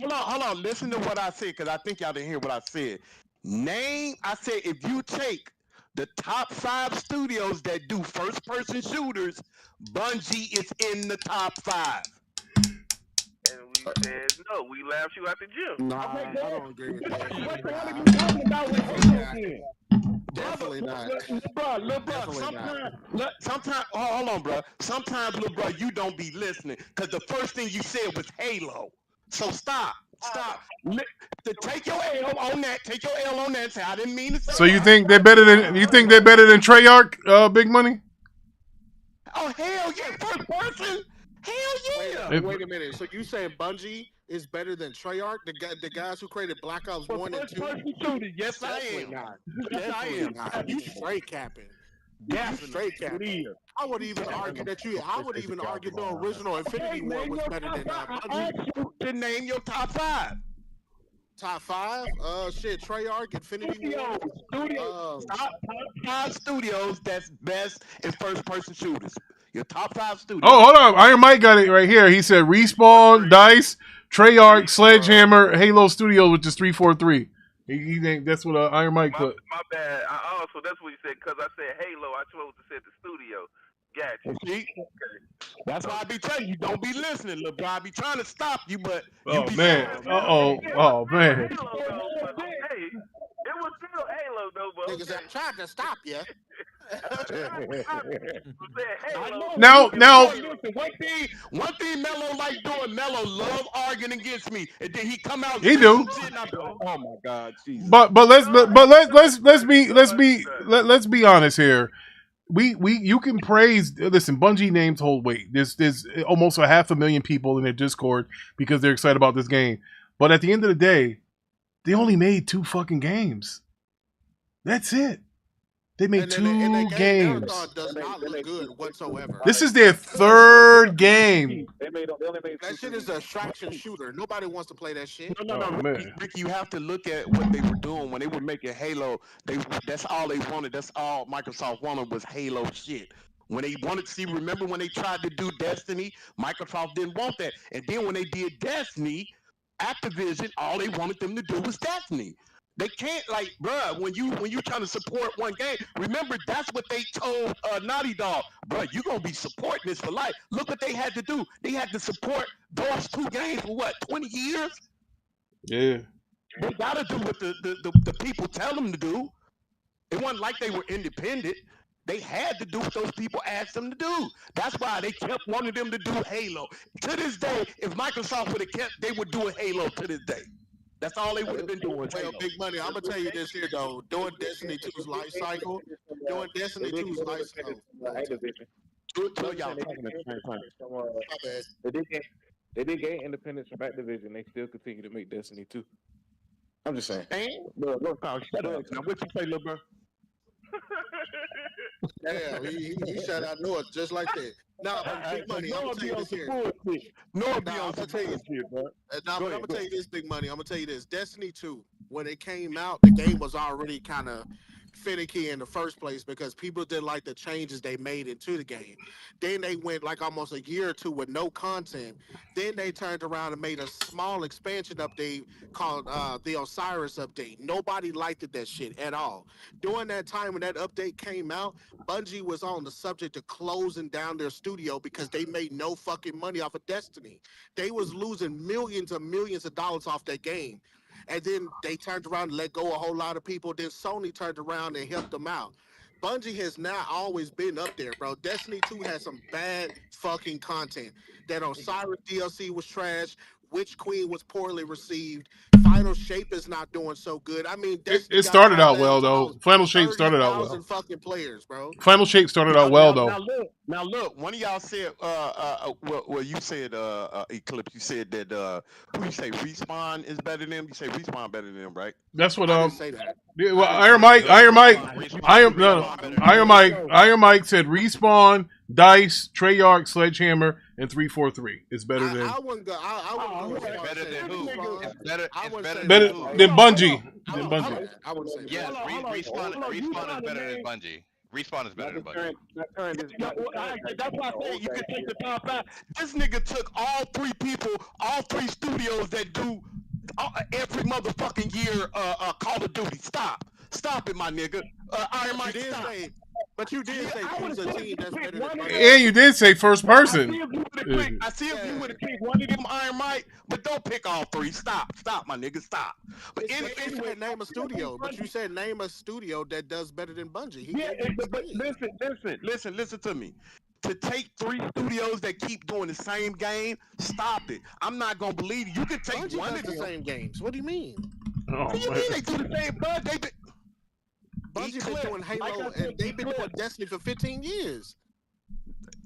Hold on. Listen to what I said because I think y'all didn't hear what I said. I said if you take the top 5 studios that do first-person shooters, Bungie is in the top 5. And we said no. We laughed you out the gym. Nah, I don't agree with that. What the hell are you talking about with Halo then? Definitely not. Lil' bro, sometimes, hold on, bro. Sometimes, little bro, you don't be listening because the first thing you said was Halo. So stop. Take your L on that. Take your L on that. And say I didn't mean to say. So you think they're better than Treyarch, Big Money? Oh hell yeah, first person. Hell yeah. Wait a minute. So you saying Bungie is better than Treyarch, the guys who created Black Ops 1 and 2? Yes, I am. Yes, I am. Not. You straight capping. You straight capping. I would even argue the original Infinity War was better than Bungie. To name your top 5. Top 5? Treyarch, Infinity War. Top 5 studios that's best in first-person shooters. Your top 5 studios. Oh, hold on. Iron Mike got it right here. He said Respawn, DICE, Treyarch, Sledgehammer, Halo Studios, which is 343. He think that's what Iron Mike put. My bad. So that's what he said because I said Halo. I supposed to say the studio. Gotcha. See? That's why I be telling you, don't be listening, little bro. I be trying to stop you, but Oh man. Oh man. Hey, it was still Halo though, but Niggas, I'm trying to stop you. Now, one thing Mello like doing, Mello love arguing against me, and then he come out. He do. Oh my God, Jesus. But let's be honest here. You can praise. Listen, Bungie names hold weight. There's almost 500,000 people in their Discord because they're excited about this game. But at the end of the day, they only made 2 fucking games. That's it. They made and two that game games. Marathon does not look good whatsoever. This is their third game. That shit is a distraction shooter. Nobody wants to play that shit. No, Ricky, you have to look at what they were doing when they were making Halo. That's all they wanted. That's all Microsoft wanted was Halo shit. When they wanted to see, remember when they tried to do Destiny, Microsoft didn't want that. And then when they did Destiny, Activision, all they wanted them to do was Destiny. They can't, like, bruh, when you trying to support one game, remember that's what they told Naughty Dog, bruh, you gonna be supporting this for life. Look what they had to do. They had to support those two games for what, 20 years? Yeah. They gotta do what the people tell them to do. It wasn't like they were independent. They had to do what those people asked them to do. That's why they kept wanting them to do Halo. To this day, if Microsoft would have kept, they would do a Halo to this day. That's all they would have been doing. Well, Big Money, I'm gonna tell you this here though. Doing Destiny 2's life cycle, doing Destiny 2's life cycle. Tell y'all talking at the same time. My bad. They did gain independence from Activision. They still continue to make Destiny 2. I'm just saying. Look, shut up. Now, what you say, little bro? Damn, he shut out Noah just like that. Nah, but Big Money, I'm gonna tell you this here. I'm gonna tell you. bro. Nah, but I'm gonna tell you this, Big Money. I'm gonna tell you this. Destiny 2, when it came out, the game was already kind of finicky in the first place because people didn't like the changes they made into the game. Then they went like almost a year or two with no content. Then they turned around and made a small expansion update called the Osiris update. Nobody liked that shit at all. During that time when that update came out, Bungie was on the subject of closing down their studio because they made no fucking money off of Destiny. They was losing millions of dollars off that game. And then they turned around and let go a whole lot of people. Then Sony turned around and helped them out. Bungie has not always been up there, bro. Destiny 2 has some bad fucking content. That Osiris DLC was trash. Witch Queen was poorly received. Final Shape is not doing so good. I mean, It started out well though. Final Shape started out well. Fucking players, bro. Final Shape started out well though. Now look. One of y'all said, well, you said, Eclipse. You said that who you say Respawn is better than them. You say Respawn better than them, right? That's what I didn't say that. Yeah, well, Iron Mike said Respawn, Dice, Treyarch, Sledgehammer, and 343 is better than. I wouldn't go. I wouldn't go. Better than who? It's better Than Bungie. Than Bungie. I wouldn't say. Yes, Respawn is better than Bungie. Respawn is better than Bungie. That's why I say you can take the top 5. This nigga took all three people, all three studios that do every motherfucking year Call of Duty. Stop it, my nigga. Iron Mike, stop. But you did say choose a team that's better than Bungie. And you did say first person. I see if you would have picked one of them Iron Mike, but don't pick all three. Stop, my nigga, stop. But you said name a studio. But you said name a studio that does better than Bungie. But listen to me. To take 3 studios that keep doing the same game, stop it. I'm not gonna believe you. You can take Bungie one does of the them. same games. What do you mean? What do you mean they do the same? Bud, Bungie been doing Halo and they've been doing Destiny for 15 years.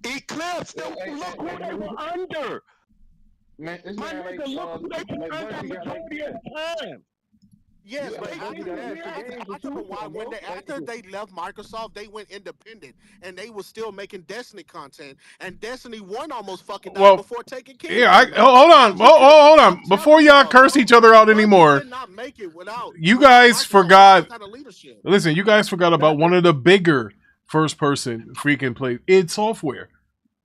Eclipse, look who they were under. Man, My nigga, look who they were under majority of the time. Yes, but after they left Microsoft, they went independent, and they were still making Destiny content. And Destiny 1 almost fucking died before taking care. Yeah, hold on. Before y'all curse each other out anymore, you guys forgot. Listen, you guys forgot about one of the bigger first-person freaking play id Software.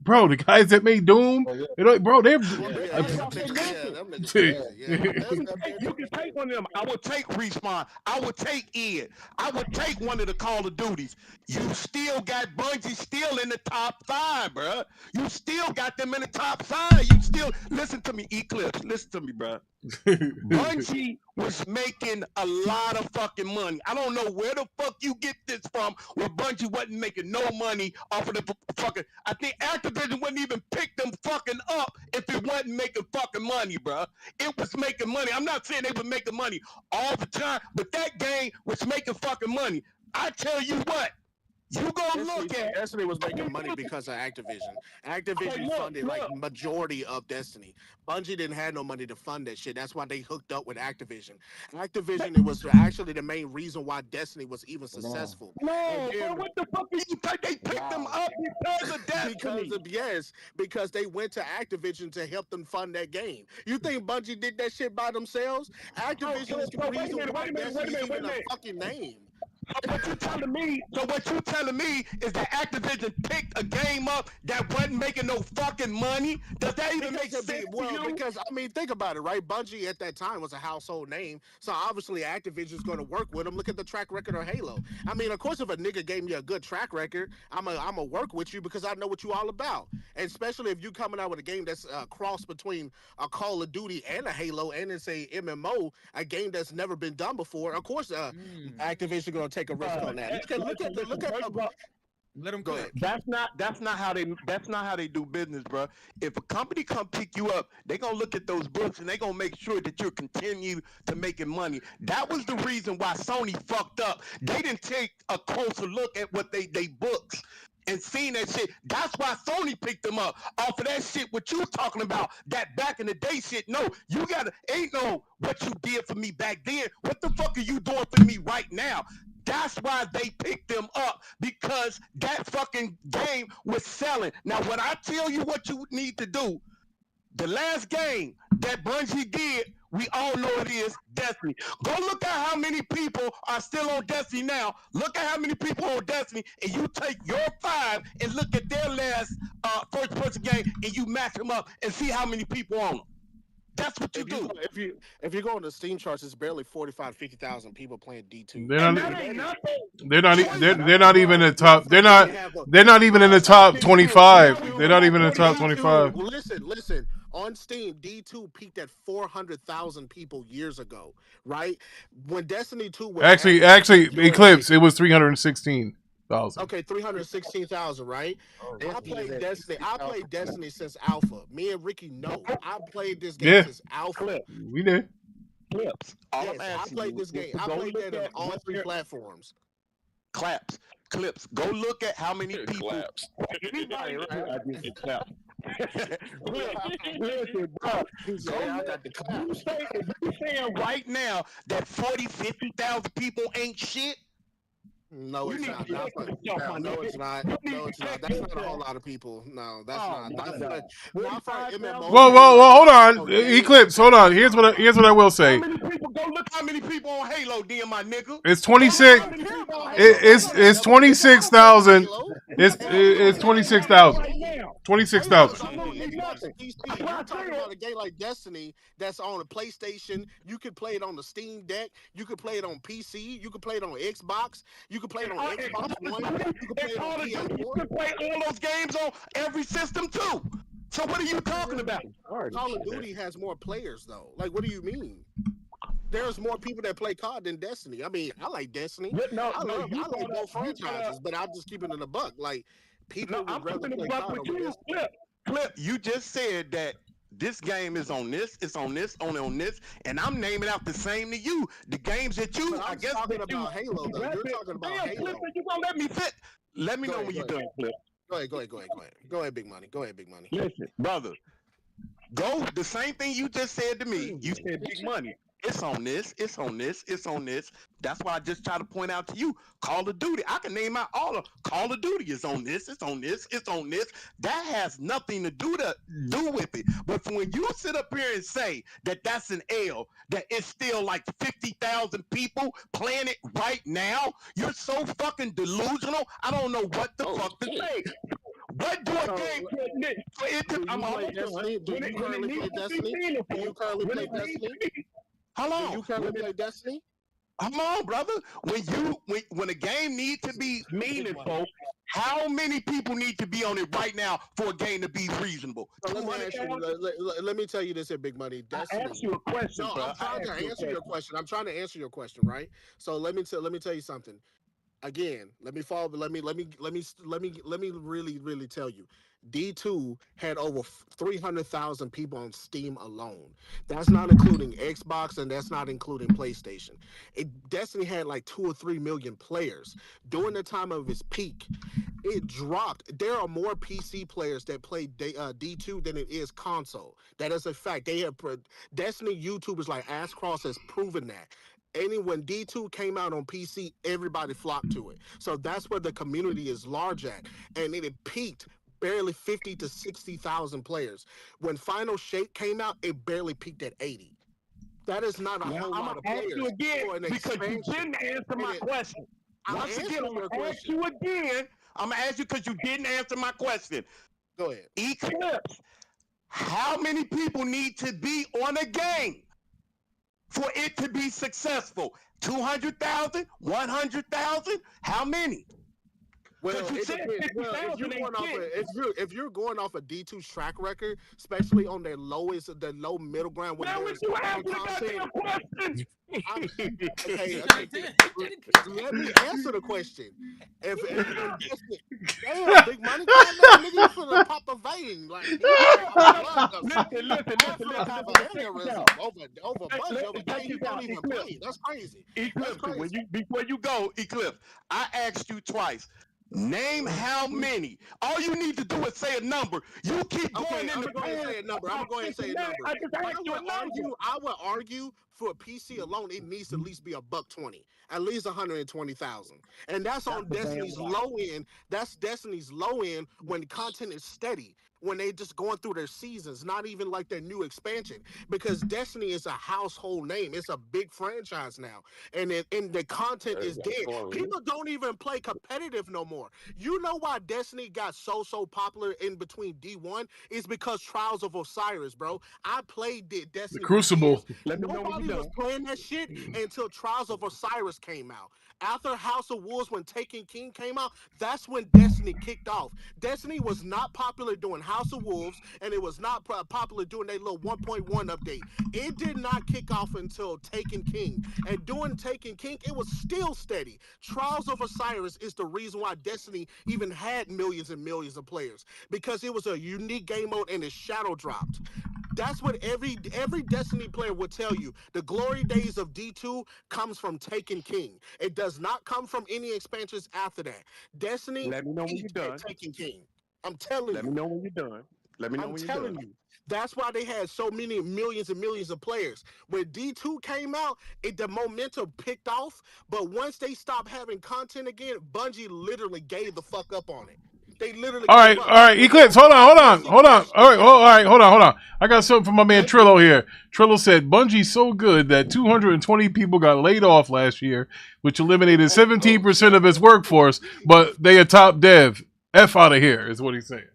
Bro, the guys that made Doom, bro, they're. You can take one of them. I would take Respawn. I would take id. I would take one of the Call of Duties. You still got Bungie still in the top 5, bro. You still got them in the top 5. You still listen to me, Eclipse. Listen to me, bro. Bungie was making a lot of fucking money. I don't know where the fuck you get this from, where Bungie wasn't making no money off of the fucking. I think Activision wouldn't even pick them fucking up if it wasn't making fucking money, bro. It was making money. I'm not saying they were making money all the time, but that game was making fucking money. I tell you what, You gonna look at Destiny was making money because of Activision. Activision funded like majority of Destiny. Bungie didn't have no money to fund that shit. That's why they hooked up with Activision. Activision, it was actually the main reason why Destiny was even successful. No, but what the fuck do you think they picked them up because of Destiny? Because they went to Activision to help them fund that game. You think Bungie did that shit by themselves? Activision is the reason why Destiny is even a fucking name. So what you telling me is that Activision picked a game up that wasn't making no fucking money? Does that even make sense to you? Because I mean, think about it, right? Bungie at that time was a household name, so obviously Activision's going to work with them. Look at the track record of Halo. I mean, of course, if a nigga gave me a good track record, I'ma work with you because I know what you all about. And especially if you coming out with a game that's a cross between a Call of Duty and a Halo, and it's a MMO, a game that's never been done before. Of course, Activision going to take a risk on that. Look at Let them go ahead. That's not how they do business, bro. If a company come pick you up, they gonna look at those books and they gonna make sure that you continue to making money. That was the reason why Sony fucked up. They didn't take a closer look at what they books and seen that shit. That's why Sony picked them up off of that shit. What you talking about? That back in the day shit. No, you gotta ain't no what you did for me back then. What the fuck are you doing for me right now? That's why they picked them up, because that fucking game was selling. Now, when I tell you what you need to do, the last game that Bungie did, we all know it is Destiny. Go look at how many people are still on Destiny now. Look at how many people on Destiny, and you take your 5 and look at their last first-person game, and you match them up and see how many people on them. That's what you do. If you go on the Steam charts, it's barely 45,000 to 50,000 people playing D2. They're not even in the top. They're not even in the top 25. They're not even in the top 25. Listen. On Steam, D2 peaked at 400,000 people years ago, right? When Destiny 2 was Actually, Eclipse, it was 316,000. Okay, 316,000, right? I played Destiny since Alpha. Me and Ricky know. I played this game since Alpha. We did. Clips. Yes, I played this game. I played that on all 3 platforms. Clips. Go look at how many people. Anybody, right? I did the clap. Listen, bro. You saying right now that 50,000 people ain't shit? No, it's not. No, it's not. That's not a whole lot of people. No, that's not. Whoa, hold on. Eclipse, hold on. Here's what I will say. Go look how many people on Halo, then, my nigga. It's 26. It's 26,000. It's 26,000. 26,000. You're talking about a game like Destiny that's on a PlayStation. You could play it on the Steam Deck. You could play it on PC. You could play it on Xbox. You could play it on Xbox One. You could play it on PS4. You can play all those games on every system too. So what are you talking about? Call of Duty has more players though. Like, what do you mean? There's more people that play COD than Destiny. I mean, I like Destiny. I like both franchises, but I'm just keeping it a buck. Like, people would rather play COD over Destiny. Clip, you just said that this game is on this, it's on this, on this, and I'm naming out the same to you. The games that you, I guess, talking about Halo, though. You're talking about Halo. Clip, you gonna let me fit? Let me know when you're done, Clip. Go ahead, Big Money. Listen, brother, go the same thing you just said to me. You said Big Money. It's on this, it's on this, it's on this. That's why I just try to point out to you, Call of Duty. I can name out all of Call of Duty is on this, it's on this, it's on this. That has nothing to do with it. But when you sit up here and say that that's an L, that it's still like 50,000 people playing it right now, you're so fucking delusional. I don't know what the fuck to say. What do a game admit for it to Do you currently play Destiny? How long? Do you currently play Destiny? Come on, brother. When a game needs to be meaningful, how many people need to be on it right now for a game to be reasonable? Let me tell you this here, Big Money. Destiny. I asked you a question, bro. I'm trying to answer your question. I'm trying to answer your question, right? So let me tell you something. again, let me really tell you. D2 had over 300,000 people on Steam alone. That's not including Xbox and that's not including PlayStation. Destiny had like 2 or 3 million players. During the time of its peak, it dropped. There are more PC players that play D2 than it is console. That is a fact. They have Destiny YouTubers like Ass Cross has proven that. When D2 came out on PC, everybody flocked to it. So that's where the community is large at. And it peaked barely 50 to 60,000 players. When Final Shape came out, it barely peaked at 80. That is not a whole lot of players. I'm gonna ask you again for an because you expansion. didn't answer my question. Once again, I'm your gonna ask you again. I'm gonna ask you because you didn't answer my question. Go ahead. Eclipse. How many people need to be on a game for it to be successful? 200,000? 100,000? How many? Well, you said 50,000 if you're going off a D2's track record, especially on their low middle ground, when there's content. Okay, let me answer the question. If damn, big money, nigga, you finna pop a vein like listen. Over budget over game you don't even play. That's crazy. Eclipse, before you go, Eclipse, I asked you twice. Name how many. All you need to do is say a number. You keep going in the past. I'm going to go ahead and say a number. I would argue for a PC alone, it needs to at least be $120, at least 120,000, and that's on Destiny's low end. That's Destiny's low end when content is steady. When they just going through their seasons, not even like their new expansion, because Destiny is a household name. It's a big franchise now, and the content is dead. People don't even play competitive no more. You know why Destiny got so popular in between D1 is because Trials of Osiris, bro. I played Destiny. The Crucible. Nobody was playing that shit until Trials of Osiris came out. After House of Wolves, when Taken King came out, that's when Destiny kicked off. Destiny was not popular during House of Wolves, and it was not popular during their little 1.1 update. It did not kick off until Taken King. And during Taken King, it was still steady. Trials of Osiris is the reason why Destiny even had millions and millions of players, because it was a unique game mode and it shadow dropped. That's what every Destiny player would tell you. The glory days of D2 comes from Taken King. It does not come from any expansions after that. Destiny, let me know when you're done. Taken King. I'm telling you. Let me know when you're done. Let me know when you're done. I'm telling you. That's why they had so many millions and millions of players. When D2 came out, the momentum picked off. But once they stopped having content again, Bungie literally gave the fuck up on it. They literally. All right, Eclipse. Hold on. All right, hold on. I got something from my man Trillo here. Trillo said Bungie's so good that 220 people got laid off last year, which eliminated 17% of its workforce. But they a top dev. F out of here is what he's saying.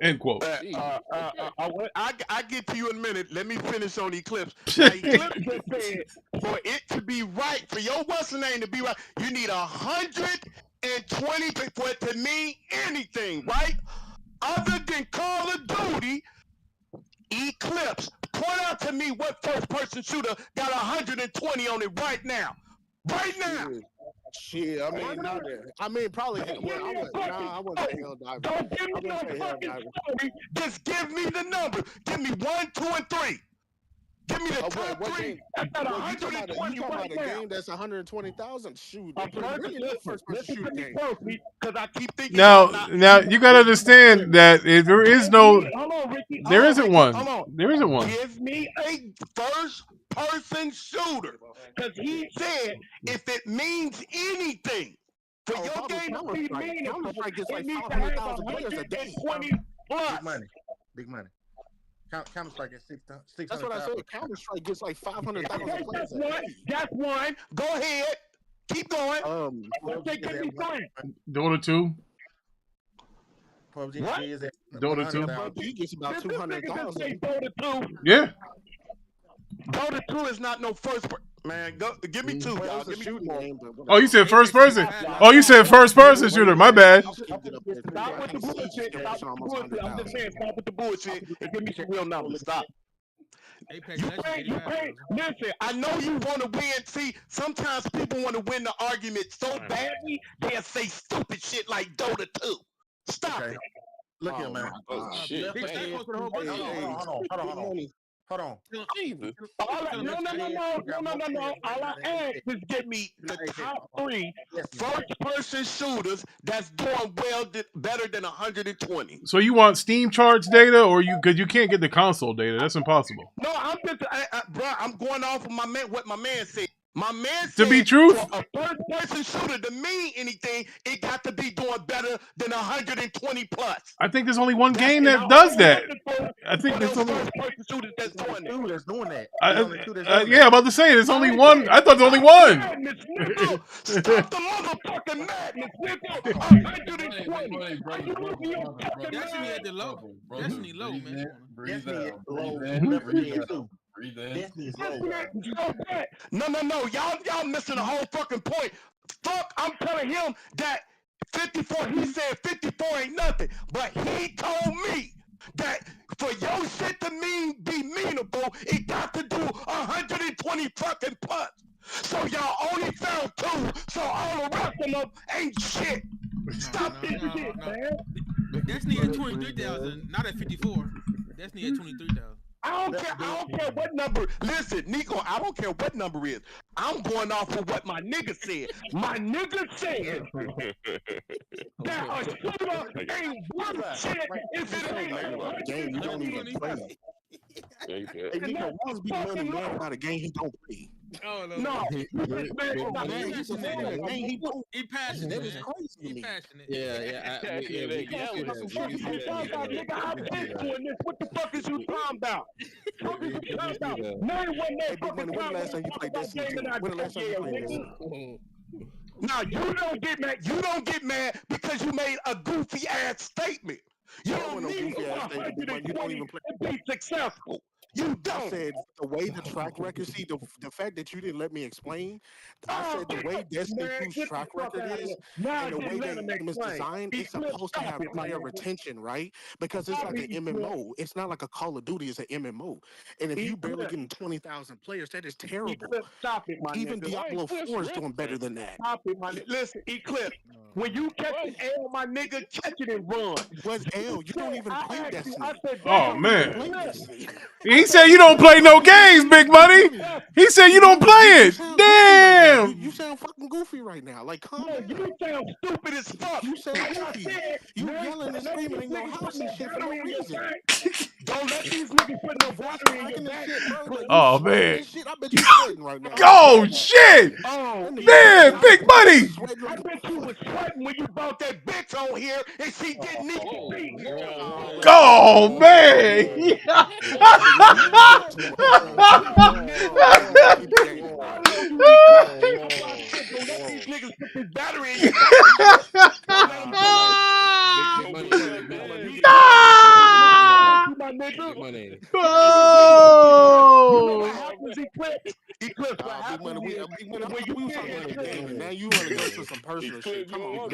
End quote. I get to you in a minute. Let me finish on Eclipse. Now, Eclipse just said for it to be right, for your what's the name to be right, you need 120 for it to mean anything, right? Other than Call of Duty, Eclipse, point out to me what first-person shooter got 120 on it right now. Right now. Shit, probably. I wouldn't say Helldiver. Don't give me no fucking story. Just give me the number. Give me 1, 2, and 3. Give me the top 3. That's at 120 you right about now. A game that's 120,000. Shoot, First-person shooting. Because I keep thinking. Now you gotta understand that if there is no, there isn't one. There isn't one. Give me a first-person shooter, because he said if it means anything for your game to be meaningful, it needs to have 120 plus. Big money. Counter-Strike at 600. That's what I said. Counter-Strike gets like 500,000 players. That's one. Go ahead. Keep going. Give me 3. Dota 2. PUBG what? is at Dota 2. PUBG gets about 200,000. Dota 2. Yeah. Dota 2 is not no first person. Man, give me 2, y'all. Give me 2 more. Oh, you said first person. Oh, you said first person shooter. My bad. Stop with the bullshit. I'm just saying, stop with the bullshit and give me some real numbers. Stop. Listen, I know you want to win. See, sometimes people want to win the argument so badly, they'll say stupid shit like Dota 2. Stop it. Look here, man. Shit. Hold on. Jesus. No. All I ask is give me the top 3 first-person shooters that's doing better than 120. So you want Steam charts data, or because you can't get the console data? That's impossible. No, I'm just, bro. I'm going off of what my man said. My man To said be truth, for a first-person shooter to mean anything, it got to be doing better than 120 plus. I think there's only one game that does that. I think there's only first-person shooters that's doing that. Yeah, I'm about to say there's only one. I thought there's only one. Stop the motherfucking madness, nigga. 120. Destiny at the low. Destiny low, man. Destiny low. No. Y'all missing the whole fucking point. Fuck, I'm telling him that 54, he said 54 ain't nothing. But he told me that for your shit to be meanable, it got to do 120 fucking plus. So y'all only found 2, so all the rest of them ain't shit. Stop this shit, man. Destiny at 23,000, not at 54. Destiny at 23,000. I don't care what number. Listen, Nico, I don't care what number is. I'm going off of what my nigga said. My nigga said that a shooter ain't worth shit if it ain't a game you don't even play. Hey, Nico, wants to be money man about a game he don't play. Oh no. He passionate. That was crazy. He passionate. What the fuck is you talking about? Name one that fucking when the last time you played Destiny 2? When the last time you played Destiny? Now you don't get mad. You don't get mad because you made a goofy ass statement. You don't need you don't even play to be successful. You don't. I said the way the track record, see the fact that you didn't let me explain. I said the way Destiny 2's track record is, and the way the game is designed, it's supposed to have player retention, right? Because it's like an MMO. It's not like a Call of Duty. It's an MMO. And if you barely getting 20,000 players, that is terrible. Stop it, my Even nigga. Diablo 4 is doing better than that. Stop it, my nigga. Listen, Eclipse. When you catch an L, my nigga, catch it and run. What's L? You don't even play Destiny. Oh man. He said you don't play no games, Big Money. He said you don't play it. Damn. You sound fucking goofy right now. Like, come on. You sound stupid as fuck. You sound goofy. You yelling and screaming in your house and shit for no reason. Don't let these niggas put no battery in your back. Oh man. I bet you sweating right now. Oh shit. Man, Big Money. I bet you was sweating when you brought that bitch on here and she didn't need to be. Oh man. Now you want to go to some personal shit. Come on, y'all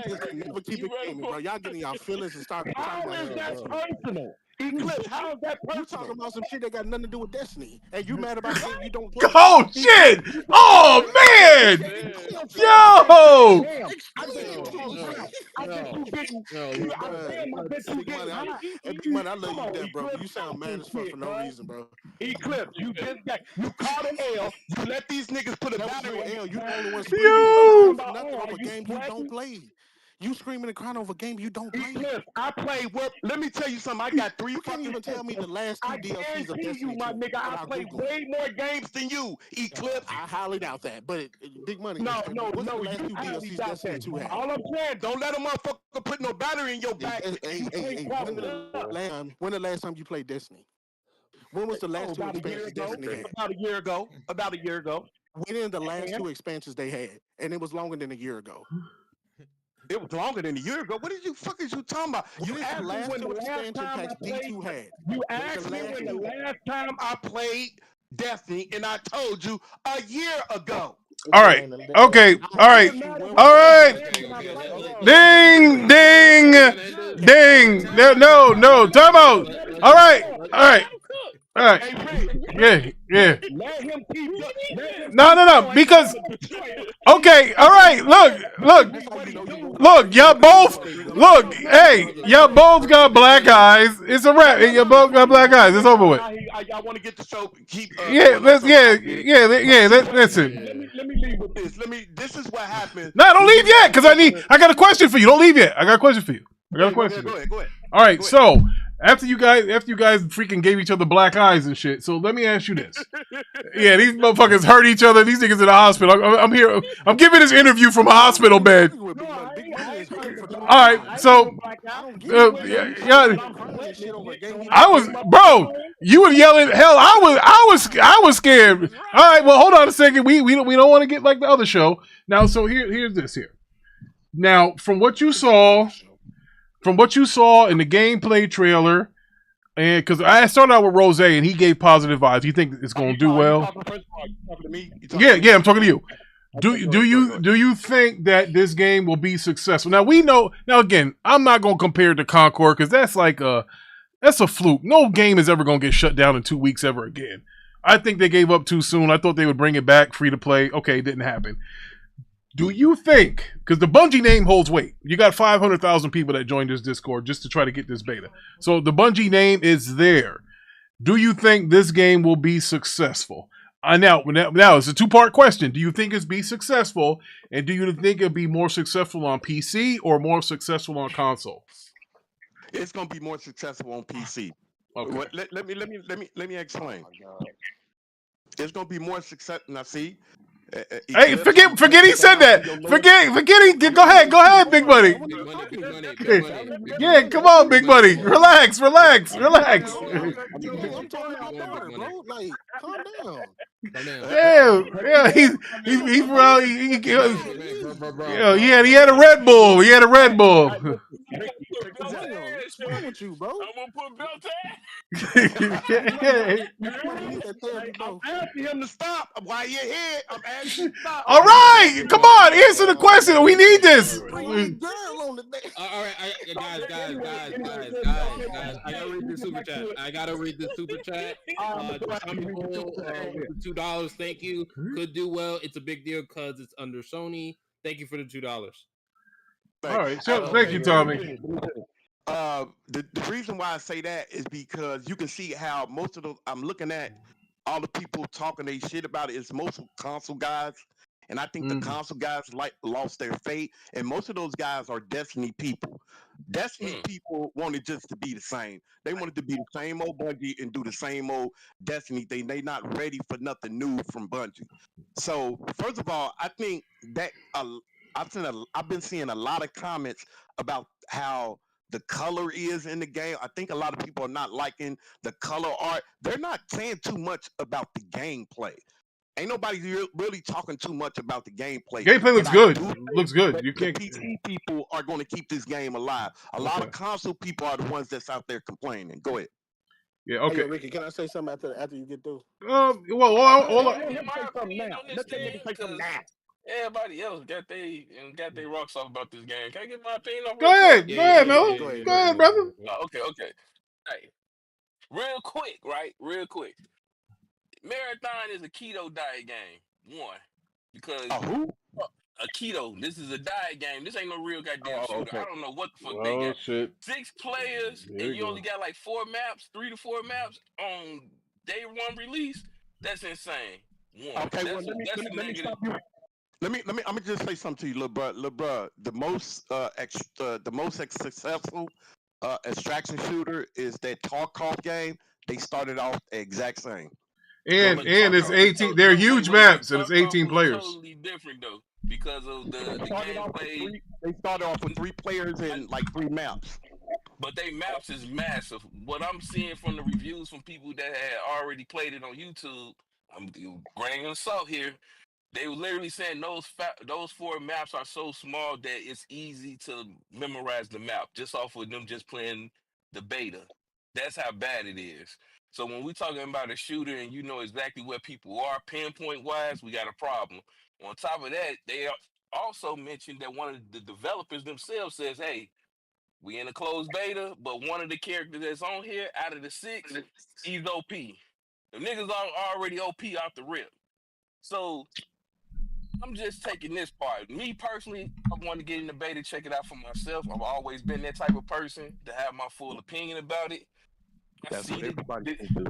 just never keep it gaming, bro. Y'all getting y'all feelings and start talking about that personal. Eclipse, how is that personal? You talking about some shit that got nothing to do with Destiny, and you mad about it? You don't play. Oh shit! Oh man! Yo! Big Money, I love you, that bro. You sound mad as fuck for no reason, bro. Eclipse, you caught an L. You let these niggas put a battery on L. You the only one screaming nothing over a game you don't play. You screaming and crying over a game you don't play. Eclipse, I play what? Let me tell you something. I got 3 You can't even tell me the last 2 DLCs of Destiny. You, my nigga, I play way more games than you, Eclipse. I highly doubt that, but Big Money. No. What's the last 2 DLCs Destiny 2 had? All I'm saying, don't let a motherfucker put no battery in your back. Hey, when the last time you played Destiny? When was the last 2 expansions Destiny had? About a year ago. When in the last 2 expansions they had? And it was longer than a year ago. It was longer than a year ago. What did you talking about? You asked me when the last time I played. You asked me when the last time I played Destiny, and I told you a year ago. All right. Okay. All right. All right. Ding. Ding. Ding. No. Time out. All right. Yeah. Let him keep. No. Because okay. All right. Look. Y'all both. Look. Hey, y'all both got black eyes. It's a wrap. Y'all both got black eyes. It's over with. Y'all want to get the show? Keep. Listen. Let me leave with this. This is what happened. No, don't leave yet, because I got a question for you. Don't leave yet. I got a question for you. Go ahead. All right, so after you guys freaking gave each other black eyes and shit, so let me ask you this. Yeah, these motherfuckers hurt each other. These niggas in the hospital. I'm here. I'm giving this interview from a hospital bed. All right, so I was, bro. You were yelling. Hell, I was scared. All right, well, hold on a second. We don't want to get like the other show now. So here's this here. Now, from what you saw in the gameplay trailer, and because I started out with Rose and he gave positive vibes. You think it's gonna do well? Yeah, I'm talking to you. Do you think that this game will be successful? Now we know. Now again, I'm not gonna compare it to Concord because that's a fluke. No game is ever gonna get shut down in 2 weeks ever again. I think they gave up too soon. I thought they would bring it back free to play. Okay, it didn't happen. Do you think, because the Bungie name holds weight, you got 500,000 people that joined this Discord just to try to get this beta. So the Bungie name is there. Do you think this game will be successful? Now it's a two-part question. Do you think it's be successful, and do you think it'll be more successful on PC or more successful on console? It's gonna be more successful on PC. Okay. Let me explain. It's gonna be more success. Now see. Hey, forget he said that. Forget he. Go ahead, Big Buddy. Yeah, come on, Big Buddy. Relax. I'm talking about daughter, bro. Like, calm down. Damn, yeah, he had a Red Bull. He had a Red Bull. What's wrong with you, bro? I'm gonna put belt I'm asking him to stop. While you're here, I'm asking him to stop. All right, come on, answer the question. We need this. All right, guys. I gotta read this super chat. $2. Thank you. Could do well. It's a big deal because it's under Sony. Thank you for the $2. All right, so thank you, Tommy. The reason why I say that is because you can see how most of I'm looking at all the people talking they shit about it. It's most console guys, and I think the console guys lost their faith, and most of those guys are Destiny people. Destiny people wanted just to be the same. They wanted to be the same old Bungie and do the same old Destiny thing. They not ready for nothing new from Bungie. So first of all, I think that I've been seeing a lot of comments about how the color is in the game. I think a lot of people are not liking the color art. They're not saying too much about the gameplay. Ain't nobody really talking too much about the gameplay. Gameplay looks good. Looks good. You can't. PC people are going to keep this game alive. A lot of console people are the ones that's out there complaining. Go ahead. Yeah. Okay. Hey, Ricky, can I say something after you get through? Well, everybody else got their rocks off about this game. Can I get my opinion off? Go ahead, Mel. Go ahead, brother. Okay. Hey, real quick. Marathon is a keto diet game. One, because a keto. This is a diet game. This ain't no real goddamn shooter. Okay. I don't know what the fuck they got. Shit. 6 players and you only got like 4 maps, 3 to 4 maps on day 1 release. That's insane. One. Okay, well, let me stop you. Let me just say something to you, little bro. The most successful extraction shooter is that Tarkov game. They started off the exact same. And it's 18. They're huge maps, and it's 18 players. Totally different though, because of the gameplay. They started off with 3 players and like 3 maps. But they maps is massive. What I'm seeing from the reviews from people that had already played it on YouTube, I'm grain of salt here. They were literally saying those 4 maps are so small that it's easy to memorize the map just off of them just playing the beta. That's how bad it is. So when we're talking about a shooter and you know exactly where people are pinpoint wise, we got a problem. On top of that, they also mentioned that one of the developers themselves says, hey, We in a closed beta, but one of the characters that's on here out of the 6, he's OP. The niggas are already OP off the rip. So I'm just taking this part. Me personally, I want to get in the beta, check it out for myself. I've always been that type of person to have my full opinion about it. That's what everybody can do.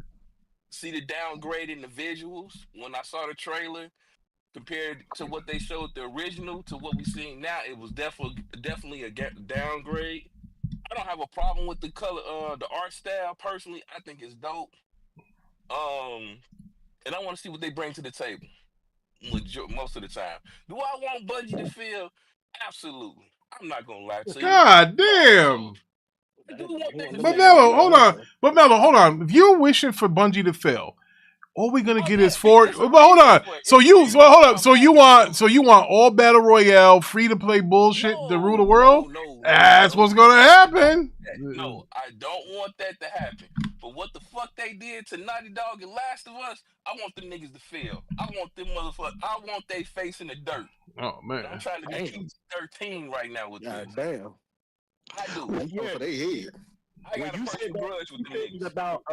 See the downgrade in the visuals when I saw the trailer compared to what they showed the original to what we seeing now. It was definitely a downgrade. I don't have a problem with the color, the art style. Personally, I think it's dope. And I want to see what they bring to the table. Most of the time, do I want Bungie to feel? Absolutely. I'm not gonna lie to you. God damn. I do want them to But feel. Mello, hold on. But Mello, hold on. If you're wishing for Bungie to fail, all we're gonna get is four. But hold on. So hold up. So you want all battle royale, free to play bullshit to rule the world? That's what's gonna happen. No, I don't want that to happen. But what the fuck they did to Naughty Dog and Last of Us, I want them niggas to fail. I want them motherfuckers. I want they face in the dirt. Oh man, I'm trying to be PG-13 right now with this. Damn. I do. Yeah. I got a personal grudge with them niggas. About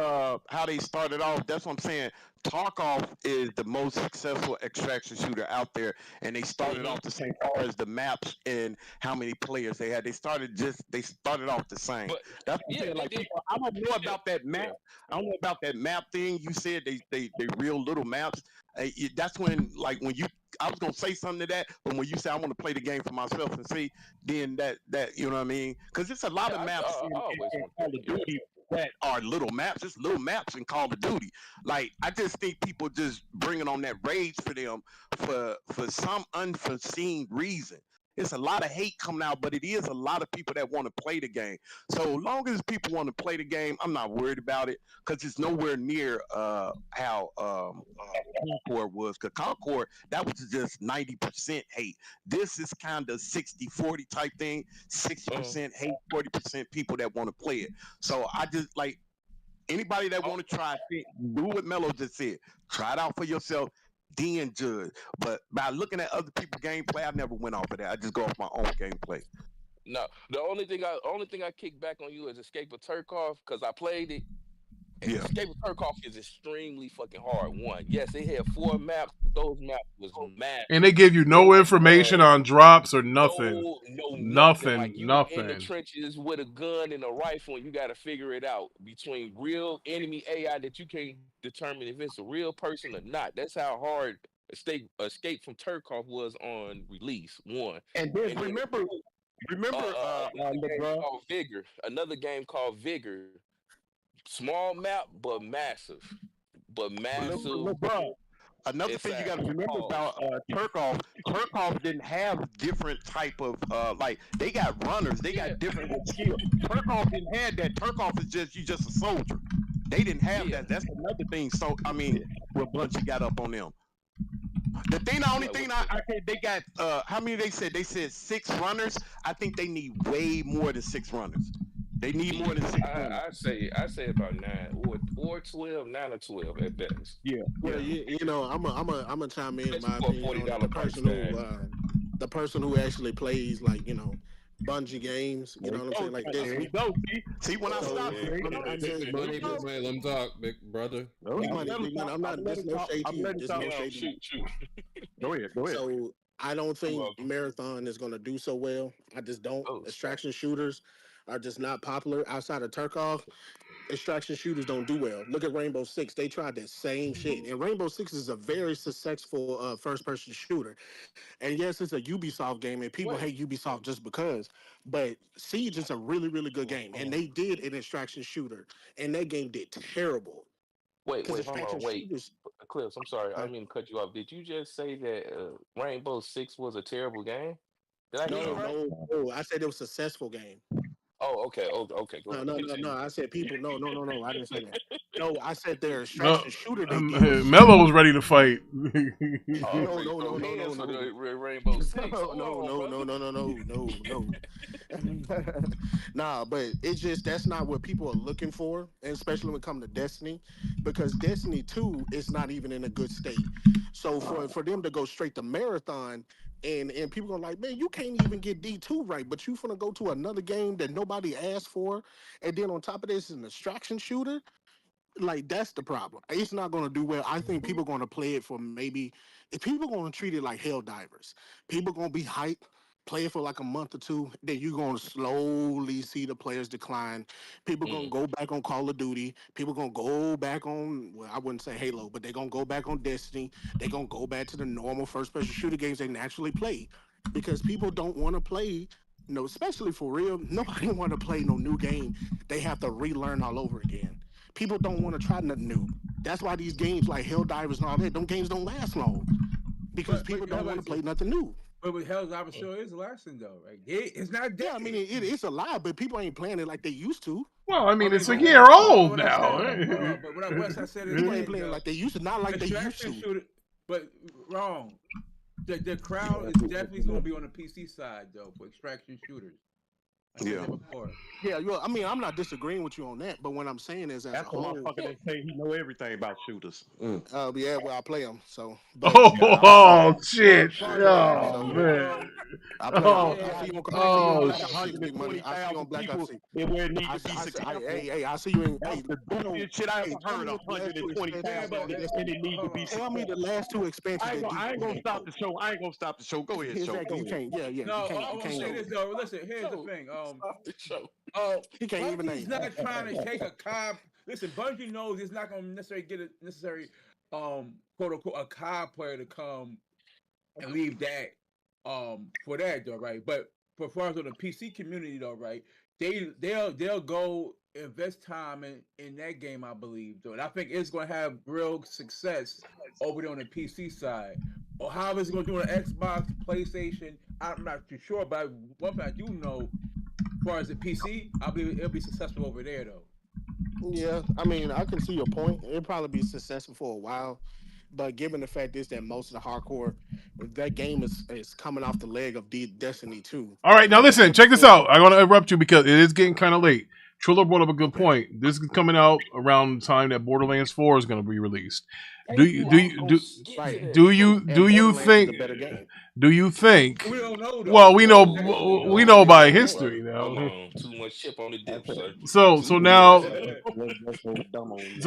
how they started off, that's what I'm saying. Tarkov is the most successful extraction shooter out there, and they started off the same far as the maps and how many players they had. They started off the same. But, that's what I'm saying. Like people, I don't know about that map. I don't know about that map thing. You said they real little maps. That's when I was gonna say something to that, but when you say I want to play the game for myself and see, then that you know what I mean? Because it's a lot of maps in Call of Duty that are little maps. It's little maps in Call of Duty. Like I just think people just bringing on that rage for them for some unforeseen reason. It's a lot of hate coming out, but it is a lot of people that want to play the game. So long as people want to play the game, I'm not worried about it because it's nowhere near how Concord was. Because Concord, that was just 90% hate. This is kind of 60-40 type thing. 60% hate, 40% people that want to play it. So I just like anybody that want to try it, do what Mello just said. Try it out for yourself. Then judge, but by looking at other people's gameplay, I never went off of that. I just go off my own gameplay. No, the only thing I kick back on you is Escape of Tarkov because I played it. And Escape of Tarkov is extremely fucking hard. One, yes, they had 4 maps. But those maps was mad. And they give you no information on drops or nothing. Nothing. Like you in the trenches with a gun and a rifle, and you got to figure it out between real enemy AI that you can't determine if it's a real person or not. That's how hard Escape from Tarkov was on release. One. And then remember, another game called Vigor. Small map, but massive. Another thing you got to remember about Tarkov didn't have different type of like they got runners, they got different skills. Tarkov didn't have that. Tarkov is just a soldier. They didn't have that. That's another thing. So I mean, what Bungie got up on them. The only thing I think they got how many they said? They said 6 runners. I think they need way more than 6 runners. They need more than 6 runners. I say about 9 or 12, 9 or 12 at best. Yeah. Well, you know, I'm a chime in my opinion on the person who actually plays like Bungie games. You know what I'm saying? Like this. There you go. See when I stop. Let him talk, big brother. I'm not. There's no shade to you. There's no shade to you. Go ahead. So I don't think Marathon is going to do so well. I just don't. Extraction shooters are just not popular outside of Tarkov. Extraction shooters don't do well. Look at Rainbow Six. They tried that same shit. And Rainbow Six is a very successful first-person shooter. And yes, it's a Ubisoft game, and people hate Ubisoft just because. But Siege is a really, really good game. And they did an extraction shooter. And that game did terrible. Wait, hold on. Clips, I'm sorry. I didn't mean to cut you off. Did you just say that Rainbow Six was a terrible game? Did I hear you right? No. I said it was a successful game. Oh, okay. No. I said people. No. I didn't say that. No, I said they're extraction shooter. Mello was ready to fight. No. Rainbow Six. No. Nah, but it's just that's not what people are looking for, and especially when it comes to Destiny, because Destiny 2 is not even in a good state. So for them to go straight to Marathon, And people gonna like, man, you can't even get D2 right, but you finna go to another game that nobody asked for, and then on top of this, an extraction shooter. Like that's the problem. It's not going to do well. I think people are going to play it for maybe if people are going to treat it like Hell Divers. People going to be hyped, play it for like a month or two. Then you're going to slowly see the players decline. People going to go back on Call of Duty. People going to go back on, well, I wouldn't say Halo, but they're going to go back on Destiny. They're going to go back to the normal first-person shooter games they naturally play because people don't want to play. No, especially for real, nobody want to play no new game. They have to relearn all over again. People don't want to try nothing new. That's why these games like Hell Divers and all that, them games don't last long because people don't want to play nothing new. But with Hell Divers still is lasting though, right? It's not dead. Yeah, I mean it's alive, but people ain't playing it like they used to. Well, I mean, it's a year old now. But what I said is people ain't playing like they used to, not like they used to. Shooter, but wrong. The crowd is definitely going to be on the PC side though for extraction shooters. Yeah. Yeah, well, I mean, I'm not disagreeing with you on that, but what I'm saying is, as That's a the whole, motherfucker that say he know everything about shooters. yeah, well, I play them, so. Oh shit! Oh man! I play I see you on Oh Black Ops 6, Big Money. I see you on Black Ops 6. Where it needs to be successful. Hey, I see you in. Hey, the bullshit shit I ever heard. 120,000, and it needs to be. Tell me the last two expansions. I ain't gonna stop the show. I ain't gonna stop the show. Go ahead, show. Exactly. You can't. Yeah. No, you can't say this though. Listen, here's the thing. He can't even Bungie's not trying to take a COD. Listen, Bungie knows it's not going to necessarily get a necessary, quote unquote, a COD player to come and leave that, for that though, right? But for far as on the PC community though, right? They'll go invest time in that game, I believe, though, and I think it's going to have real success over there on the PC side. Or how it's going to do on Xbox, PlayStation, I'm not too sure, but one thing I do know. As far as the PC, I believe it'll be successful over there, though. Yeah, I mean, I can see your point. It'll probably be successful for a while, but given the fact is that most of the hardcore, that game is coming off the leg of Destiny 2. All right, now listen, check this out. I'm going to interrupt you because it is getting kind of late. Triller brought up a good point. This is coming out around the time that Borderlands 4 is going to be released. Do you think? We don't know. Well, we know by history now. Hold on, too much chip on the dip, sir. So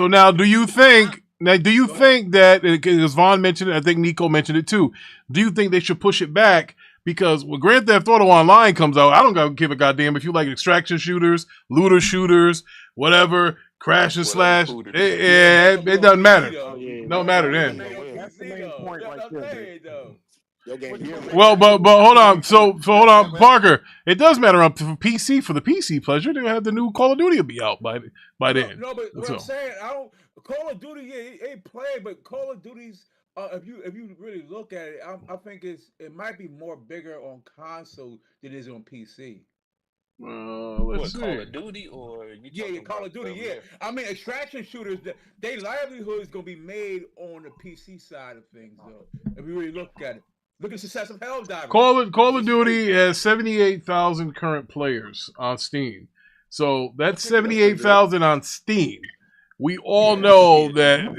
now, do you think that, because Vaughn mentioned it, I think Nico mentioned it too. Do you think they should push it back? Because when Grand Theft Auto Online comes out, I don't give a goddamn if you like extraction shooters, looter shooters, whatever, crash and slash. It doesn't matter. No matter then. That's the main point right there. Well, but hold on. So hold on, Parker. It does matter on for PC for the PC pleasure. They have the new Call of Duty will be out by then. No, but what I'm saying, Call of Duty, it play, but Call of Duty's. If you really look at it, I think it might be more bigger on console than it is on PC. Let's see. Call of Duty or Call of Duty. Yeah, I mean extraction shooters. Their livelihood is gonna be made on the PC side of things, though. If you really look at it, look at the success of Hell Divers. Call of Duty has 78,000 current players on Steam, so that's 78,000 on Steam. We all know that.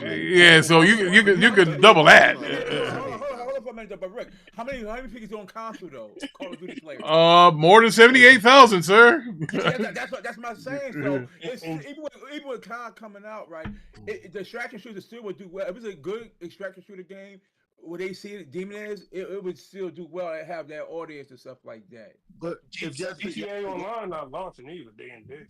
Yeah, so you could double that. Hold on for a minute, but Rick, how many people on console though? Call of Duty players. More than 78,000, sir. That's my saying. So even with COD coming out, right? The extraction shooter still would do well. If it's a good extraction shooter game, where they see it, Demon is, it would still do well and have that audience and stuff like that. But if GTA Online not launching either,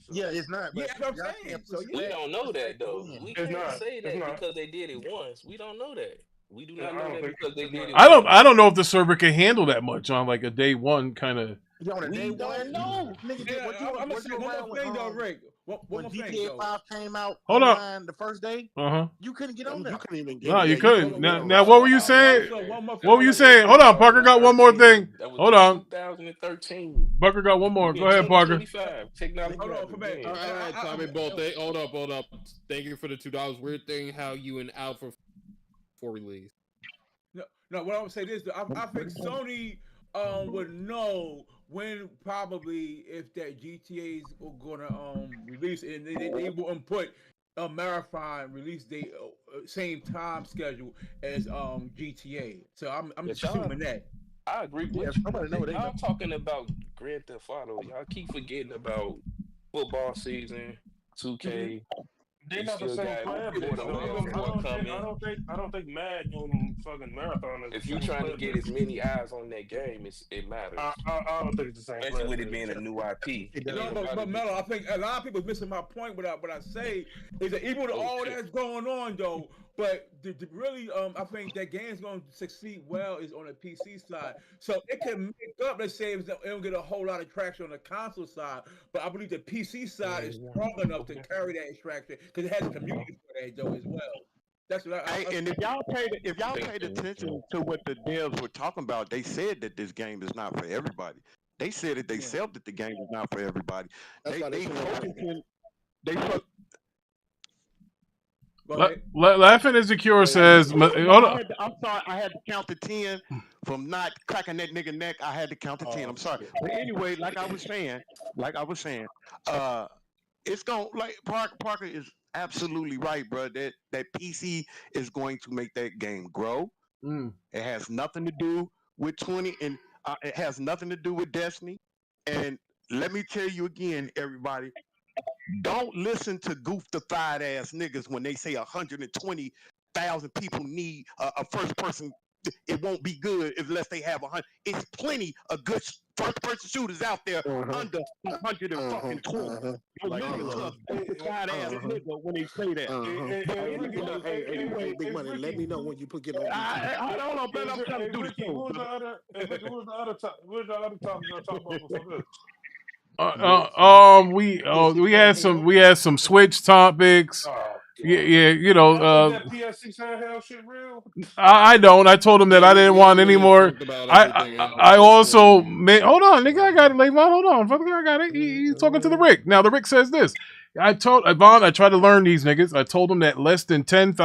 so. Yeah, it's not. Yeah, that's what I'm saying. So we don't know that though. We can't say that because they did it once. We don't know that. We do not know that because they did it. I don't know if the server can handle that much on like a day one kind of. We don't know. I'm gonna say one more thing though, Rick. When GTA 5 came out Hold on the first day, you couldn't get on there. You couldn't even get No, you couldn't. Now, what were you saying? What were you saying? Hold on, Parker got one more thing. Hold on. 2013. Parker got one more. Go ahead, Parker. Technology. Hold on, for All right, Tommy Bolt. Hold up. Thank you for the $2. Weird thing how you and out for release. No, what I would say this, I think Sony would know when probably if that GTA's are gonna release and they wouldn't put a marathon release date same time schedule as GTA. So I'm But just y'all, assuming that. I agree Yeah, with you. somebody know But they know. y'all talking about Grand Theft Auto. Y'all keep forgetting about football season, 2K. They're You not the still same got player base, though. Borderlands forthcoming. I don't think Madden fucking Marathon is If the you same trying to player get base. as many eyes on that game, it matters. I don't think it's the same Especially player with it base. being a new IP. It You does. No, ain't but gotta be. Melo, I think a lot of people missing my point. What I say is that even with Oh all shit. that's going on, though, but really, I think that game's going to succeed well is on the PC side. So it can make up. Let's say it don't get a whole lot of traction on the console side, but I believe the PC side is strong enough to carry that traction because it has a community for that though as well. That's what Hey, and if y'all paid attention to what the devs were talking about, they said that this game is not for everybody. They said it themselves that the game is not for everybody. That's why they focusing. They fo- Laughing Insecure says, hold on. I'm sorry, I had to count to 10 from not cracking that nigga neck. I had to count to 10. I'm sorry. But anyway, like I was saying, it's going like Parker is absolutely right, bro. That PC is going to make that game grow. It has nothing to do with 20, and it has nothing to do with Destiny. And let me tell you again, everybody, don't listen to goof-the-fied ass niggas when they say 120,000 people need a first person. It won't be good unless they have 100. It's plenty of good first person shooters out there under 120. Don't listen to a goof-the-fied ass nigga when they say that. Hey, Big Money, let me know when you get on. Hold on, man. I'm trying to do this Ricky, show. who's the other? Ricky, who's the other top? Who's the other topic y'all talk about before this? We had some Switch topics. Yeah, you know. That PS6 handheld shit real? I don't. I told him that I didn't want any more. I also hold on, nigga. I got it, Levon. Hold on, fucker. I got it. He's talking to the Rick. Now the Rick says this. I told Yvonne, I tried to learn these niggas. I told them that less than 10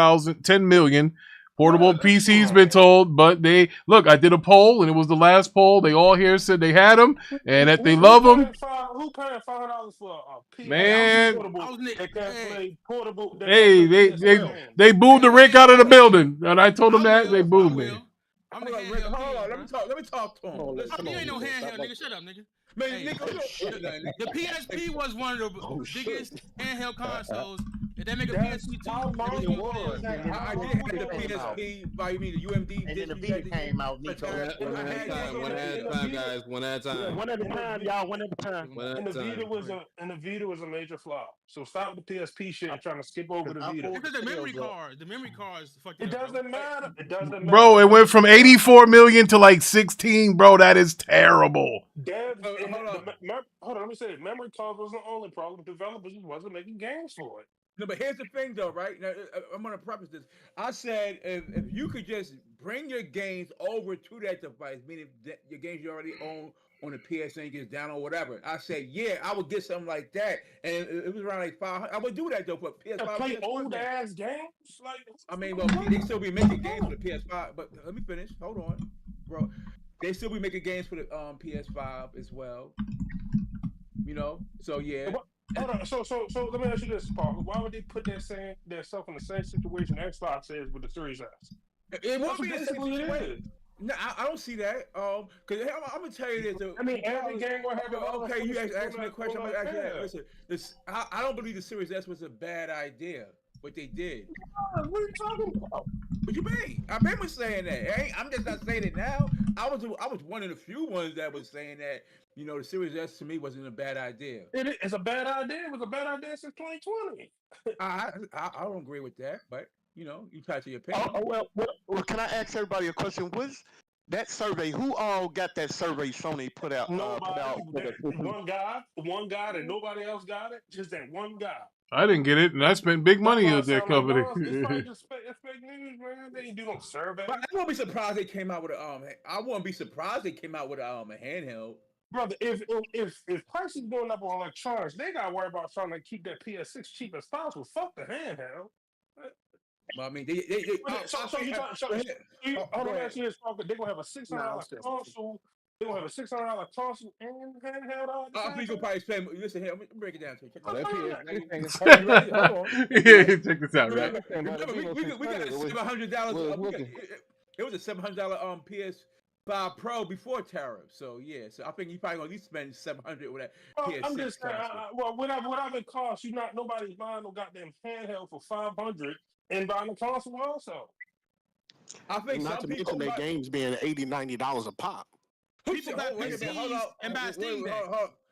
million portable PCs been told, but they look. I did a poll, and it was the last poll. They all here said they had them and that they love them. Who paying $5 for a PS? Man, portable? They can't play portable. They booed the Rick out of the building, and I told them that they booed me. I'm the Rick, hold on, let me talk to him. You ain't no handheld, nigga. Shut up, nigga. Man, Hey, nigga, the PSP was one of the biggest handheld consoles. Did they make a PSP too? I did have the PSP, but you mean the UMD? And then the Vita came out. One at a time, guys. One at a time. One at a time, y'all. One at a time. And the Vita was a major flop. So stop the PSP shit and trying to skip over the Vita. Because the memory cards fucked it up. doesn't matter. It doesn't matter. Bro, it went from 84 million to like 16, bro. That is terrible. Hold on, let me say it. Memory cards wasn't the only problem. Developers just wasn't making games for it. No, but here's the thing, though, right? Now, I'm going to preface this. I said if you could just bring your games over to that device, meaning that your games you already own on the PSN gets down or whatever, I said, yeah, I would get something like that. And it was around like 500. I would do that, though, for PS5. Play old-ass games? Like, I mean, well, they still be making games for the PS5. But let me finish. Hold on, bro. They still be making games for the PS5 as well. You know? So, yeah. Hold on. So let me ask you this, Paul. Why would they put themselves in the same situation Xbox is with the Series S? It won't be the same situation. No, I don't see that. Because I'm gonna tell you this. I mean, every game will have. Okay, you asked me a question. I'm gonna ask you that. Listen, I don't believe the Series S was a bad idea. What they did. What are you talking about? What you mean? I've been saying that. I'm just not saying it now. I was one of the few ones that was saying that. You know, the Series S to me wasn't a bad idea. It's a bad idea. It was a bad idea since 2020. I don't agree with that, but you know, you touch your opinion. Well, can I ask everybody a question? Was that survey? Who all got that survey Sony put out? Nobody. One guy that nobody else got it. Just that one guy. I didn't get it, and I spent big money at that company. It's fake news, man. They didn't do no survey. But I wouldn't be surprised they came out with I wouldn't be surprised they came out with a handheld. Brother, if prices going up on electronics, they gotta worry about trying to keep that PS6 cheap as possible. Fuck the handheld. Well, I mean, Hold on, let me ask you this, Parker. They're gonna have a $600 console They gonna have a $600 console and handheld all at the I same think you'll time. probably spend. Listen here, let me break it down to you. Check Oh, this that out. PS6 thing is You ready? hard. Hold on. Yeah, check this out, right? Remember, we got $700. looking. It was a $700 PS5 Pro before tariff. So yeah, so I think you probably gonna at least spend $700 with that Well, PS6 I'm just saying, console. well, whatever it costs, nobody's buying no goddamn handheld for $500 and buying a console also. I think Not some to people mention their games being $80-$90 a pop. People buy PCs and buy Steam Deck.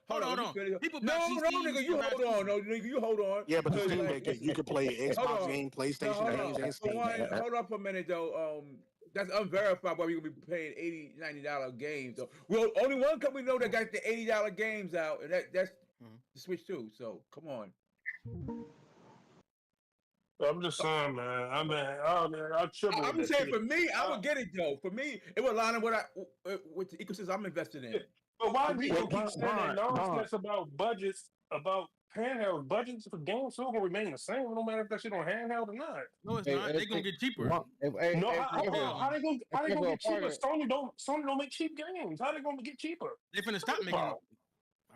Hold on. People buy PCs nigga, you and buy hold Steam on. No, nigga, you hold on. Yeah, but the Because, Steam like, Deck, you can play Xbox games, PlayStation games, and Steam. Hold on for a minute, though. That's unverified why we're going to be paying $80-$90 games. Though. Well, only one company know that got the $80 games out, and that's the Switch 2. So, come on. I'm just saying, man. I triple. I'm just saying, for me, I would get it, though. For me, it would line up with the ecosystem I'm invested in. But why do people keep saying that nonsense about budgets, about handheld budgets for games still gonna remain the same, no matter if that shit on handheld or not. No, it's not. They're gonna get cheaper. How they gonna get cheaper? Sony don't make cheap games. How they gonna get cheaper? They finna stop making.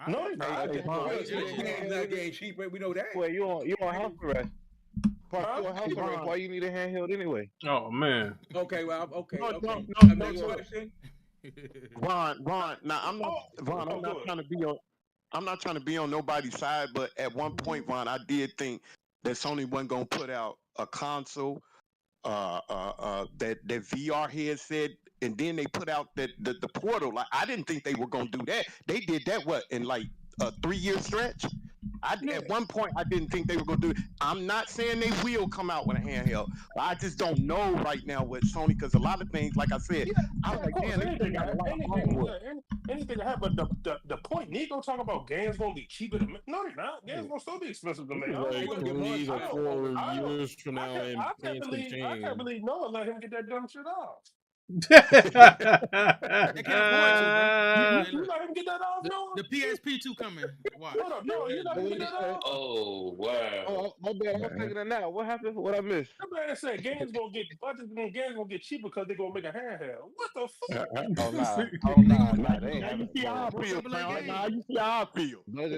No, they're not. Games not getting cheaper. We know that. Well, you on house arrest. House arrest. Why you need a handheld anyway? Oh man. Okay, well, okay. Next question. Ron. Now I'm not trying to be on. I'm not trying to be on nobody's side, but at one point, Ron, I did think that Sony wasn't gonna put out a console, that VR headset, and then they put out the Portal. Like I didn't think they were gonna do that. They did that in like a 3-year stretch. At one point, I didn't think they were going to do it. I'm not saying they will come out with a handheld. I just don't know right now with Sony because a lot of things, like I said, I was like, man, they got a lot of hardware. Anything can happen, but the point, Nico talking about games going to be cheaper to make. No, they're not. Games going to still be expensive to make. Like 3 or 4 years from now, and I things can change. I can't believe no one let him get that dumb shit off. They can't afford to, bro. You let him get that off, no? The PSP 2 coming. Watch. No, you let him get that off. Oh wow. Oh, my bad. I'm thinking of now. What happened? What I missed? That man said games gonna get budgets and games gonna get cheaper because they're gonna make a handheld. What the fuck? Oh nah. They ain't Now you see how I feel, man. Now you see how I feel. Guys,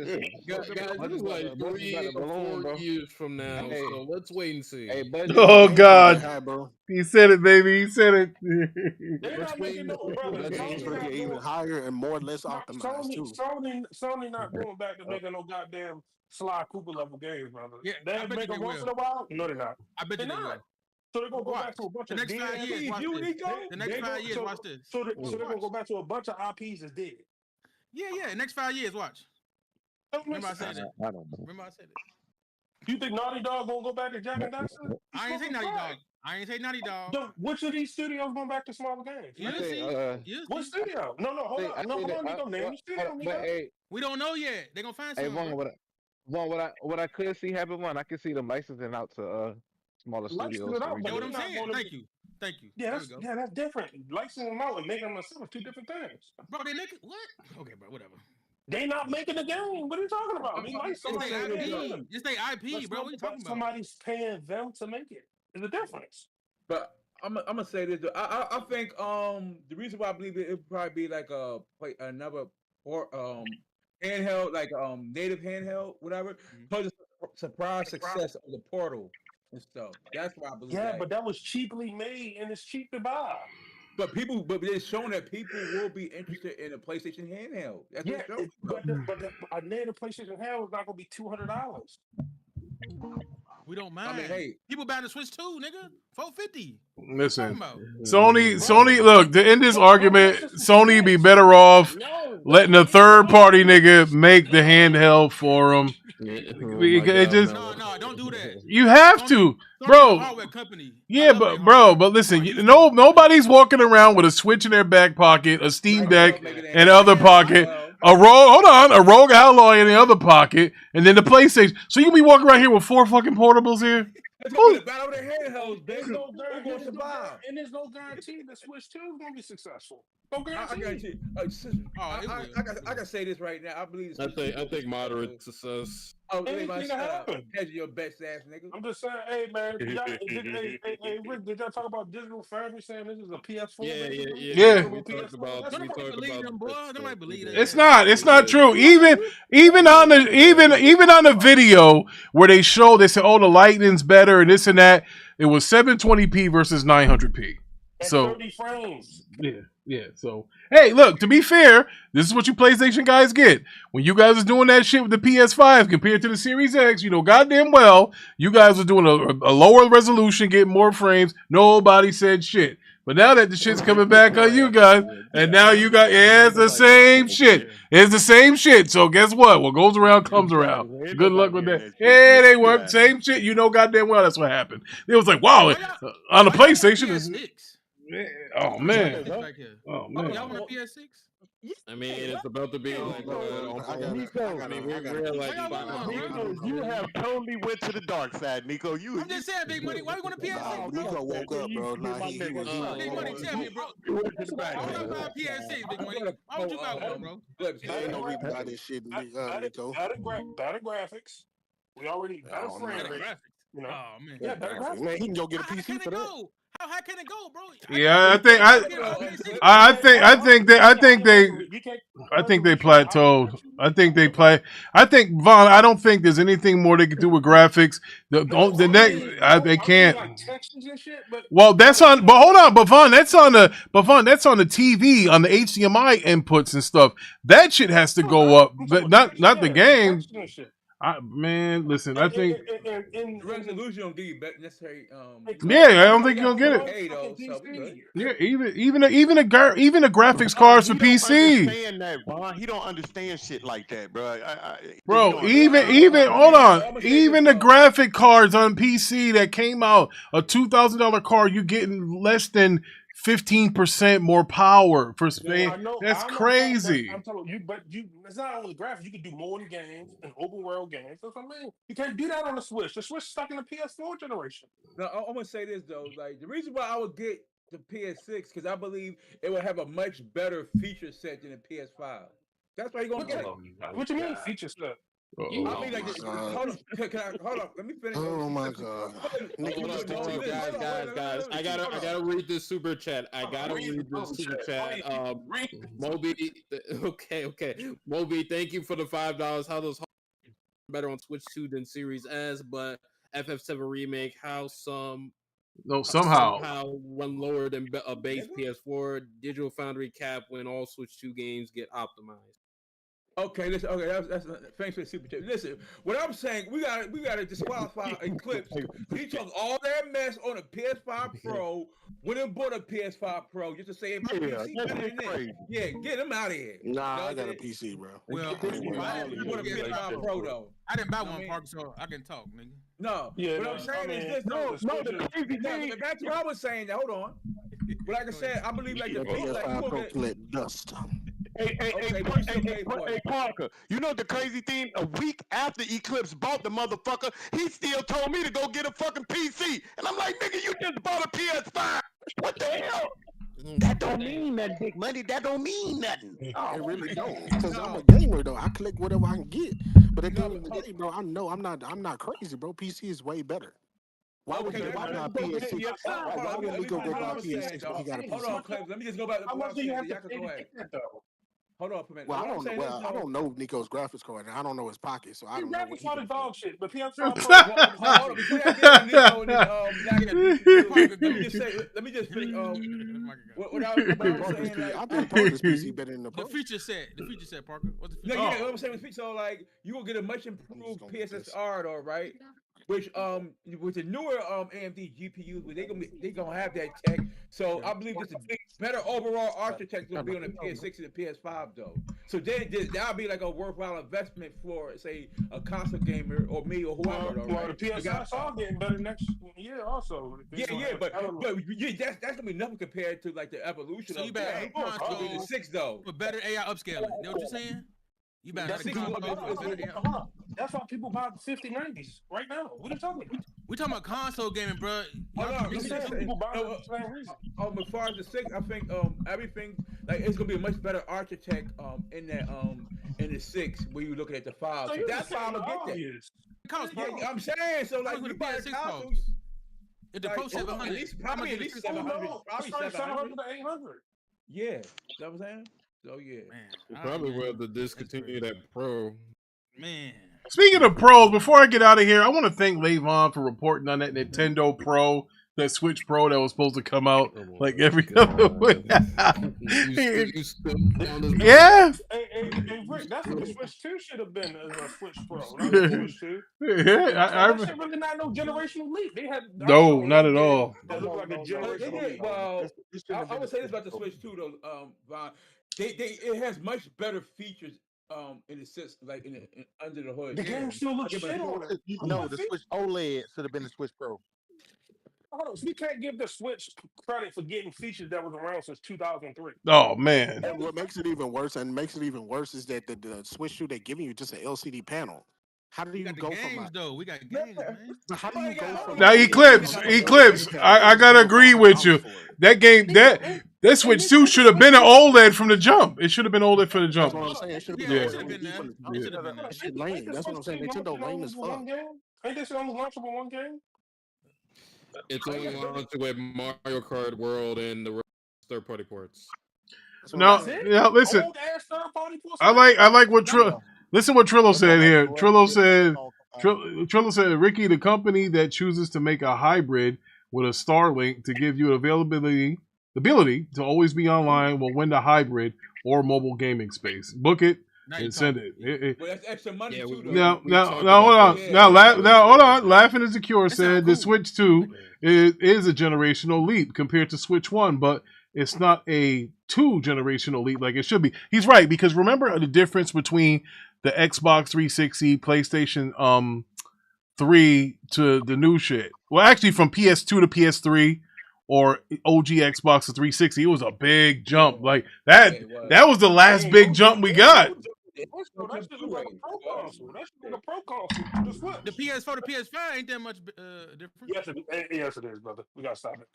this is like 3 or 4 years from now, so let's wait and see. Oh God. He said it, baby. He said it. They're not making no games gonna get even higher and more or less optimized too. Sony not going back to making no goddamn Sly Cooper level games, brother. Yeah, they make them once in a while. No, they're not. I bet they're they not. will. So they're gonna go back to a bunch the of next 5 years. Watch this. The next 5 years, watch this. So they're gonna go back to a bunch of IPs that's dead. Yeah. Next 5 years, watch. Remember I said that. I don't know. Remember I said it. You think Naughty Dog gonna go back to Jack and Daxter? I ain't say Naughty Dog. I ain't say Naughty Dog. Which of these studios going back to smaller games? You'll see. What studio? No, hold on. Name the studio. We don't know yet. They gonna find something. What I could see happen, I could see them licensing out to smaller studios. That's what I'm saying. Thank you. Yeah, that's different. Licensing them out and making them themselves two different things. Bro, they make it what? Okay, bro, whatever. They not making the game. What are you talking about? They like somebody. It's their IP, bro. What are you talking about? Somebody's paying them to make it. There's a difference. But I'm gonna say this. I think the reason why I believe it would probably be like another handheld, like native handheld, whatever. Because it's a surprise success of the Portal and stuff. That's why I believe. Yeah, but that was cheaply made and it's cheap to buy. But it's shown that people will be interested in a PlayStation handheld. That's but a native PlayStation handheld is not gonna be $200. We don't mind. I mean, hey, people buying the Switch too, nigga. $450. Listen, Sony. Look, to end this argument, Sony be better off letting a third party nigga make the handheld for them. No, don't do that. You have to, bro. Yeah, but listen, nobody's walking around with a Switch in their back pocket, a Steam Deck in the other pocket, a Rogue Ally in the other pocket, and then the PlayStation. So you can be walking around here with 4 fucking portables here. It's gonna be the battle of the handhelds. There's no guarantee the Switch 2 is gonna be successful. No guarantee. I gotta say this right now. I believe. I think moderate success. Oh, they anything must can shut up. happen. Hedge your best ass nigga. I'm just saying, hey man, hey Rick, did y'all talk about Digital Foundry saying this is a PS4? Yeah. Yeah. We talked about. They might believe them, boy. They might believe that. It's not true. Even on the video where they showed, they said, "Oh, the lighting's better and this and that." It was 720p versus 900p. So 30 frames. yeah. So hey, look. To be fair, this is what you PlayStation guys get when you guys are doing that shit with the PS5 compared to the Series X. You know, goddamn well, you guys are doing a lower resolution, getting more frames. Nobody said shit. But now that the shit's coming back on you guys, and now you got, it's the same shit. It's the same shit. So guess what? What goes around comes around. Good luck with that. Yeah, they work. Same shit. You know goddamn well that's what happened. It was like, wow, on the PlayStation. Oh, man. Oh, man. Y'all want a PS6? I mean, it's about to be like. Nico, you have totally went to the dark side, Nico. I'm just saying, Big Money. Why you want a PS6? Nico woke up, bro. Nah, he was. Big Money, tell me, bro. Why would you buy a PS6, Big Money? Why would you buy one, bro? Ain't no reason to buy this shit, Nico. Better graphics. We already better frame rate. You know? Oh man. Yeah, better graphics. Man, he can go get a PC for that. How high can it go, bro? Yeah, I think they plateaued. I think Vaughn. I don't think there's anything more they can do with graphics. The next, they can't. Well, that's on. But hold on, but Vaughn, that's on the TV, on the HDMI inputs and stuff. That shit has to go up, but not the game. Man, listen, I think the resolution don't give you necessary. Yeah, I don't think you're gonna get it. Yeah, even the graphics cards for PC. Understand that, Vaughn. He don't understand shit like that, bro. Bro, even hold on, even the graphic cards on PC that came out, a $2,000 card, you getting less than 15% more power for space. That's crazy. I'm telling you, but it's not only graphics. You can do more in games and open world games. That's what I mean. You can't do that on the Switch. The Switch is stuck in the PS4 generation. No, I'm gonna say this though. Like the reason why I would get the PS6 because I believe it would have a much better feature set than the PS5. That's why you're gonna get it. What you mean feature set? I mean, like, hold on. Let me finish. Oh my god! Guys! I gotta read this super chat. Moby. Okay. Moby, thank you for the $5. How those better on Switch 2 than Series S, but FF7 Remake. How somehow one lower than a base PS4 Digital Foundry cap when all Switch 2 games get optimized. Okay, listen. Okay, that's thanks for the super chat. Listen, what I'm saying, we gotta disqualify Eclipse. He took all that mess on a PS5 Pro, went and bought a PS5 Pro just to say my PC better than this. Yeah, get him out of here. Nah, I got a PC, bro. Well, you bought a PS5 Pro though. I didn't buy one, Park, so I can talk, nigga. No, what I'm saying is this. That's what I was saying. Hold on. But like I said, I believe like the PS5 Pro collect dust. Hey, Parker, you know the crazy thing? A week after Eclipse bought the motherfucker, he still told me to go get a fucking PC. And I'm like, nigga, you just bought a PS5. What the hell? That don't mean nothing, Big Money. That don't mean nothing. Oh, it really don't. Because I'm a gamer, though. I collect whatever I can get. But at the end of the day, bro, I know I'm not crazy, bro. PC is way better. Why would you buy a PS6? Why would Nico go buy a PS6 when he got a PC? Hold on, Clem. Let me just go back to what I'm saying. Hold on for a minute. Well, I don't know Nico's graphics card, and I don't know his pocket, so I don't know. Graphics are the dog shit, but PS5 Hold on, before I get on Nico, let me just finish. What I was saying, I think Parker's PC better than the Pro. The feature set, Parker. What's the feature? No, what I'm saying is, so like you will get a much improved PSSR, though, right? Which with the newer AMD GPUs, they gonna have that tech. So I believe it's a better overall architecture will be on the PS6 and the PS5 though. So then that'll be like a worthwhile investment for say a console gamer or me or whoever. Well, the PS5 getting better next year also. But that's gonna be nothing compared to like the evolution of the 6 though. For better AI upscaling. You know what you're saying? You better that's why people buy the 5090s right now. What are you talking about? We talking about console gaming, bro. As far as the 6, I think everything like it's gonna be a much better architect in the 6 when you looking at the 5. So that's why I'm gonna get that. Yeah, I'm saying so. Like you buy a console, if the Pro 700, at least 700, probably 700 to 800. Yeah, that what I'm saying. So yeah, Probably will to discontinue that Pro. Man. Speaking of pros, before I get out of here, I want to thank Levon for reporting on that Nintendo Pro, that Switch Pro that was supposed to come out like every other week. Yeah. Hey, Rick, that's what the Switch 2 should have been as a Switch Pro, not a Switch 2. Yeah, that shit really not no generational leap. They had no, not at all. That looked like a generational leap. Well, I would say this about the Switch 2 though, Von. It has much better features in the system, like under the hood. The game still looks shit on it. No, the Switch OLED should have been the Switch Pro. Hold on, so we can't give the Switch credit for getting features that was around since 2003. Oh man! And what makes it even worse, is that the Switch 2 they're giving you just an LCD panel. How do you go from though? We got games, man. How do you go from now Eclipse? I gotta agree with you. That game, that Switch 2 should have been an OLED from the jump. It should have been OLED from the jump. That's what I'm saying. It should have been. That shit lame. That's what I'm saying. Nintendo lame as fuck. Ain't this only launchable one game? It's only launched with Mario Kart World and the third-party ports. No, listen. I like what listen what Trillo said here. Trillo said, Ricky, the company that chooses to make a hybrid with a Starlink to give you the ability to always be online will win the hybrid or mobile gaming space. Book it and send it. Well, that's extra money too. Now, hold on. Now, hold on. Laughing is Secure said the Switch 2 is a generational leap compared to Switch 1, but it's not a 2 generational leap like it should be. He's right, because remember the difference between the Xbox 360, PlayStation 3 to the new shit. Well, actually, from PS2 to PS3 or OG Xbox to 360, it was a big jump. Like that was the last big jump we got. That shit look like a pro console. That shit like a pro console. The PS4 to PS5 ain't that much different. Yes, it is, brother. We gotta stop it.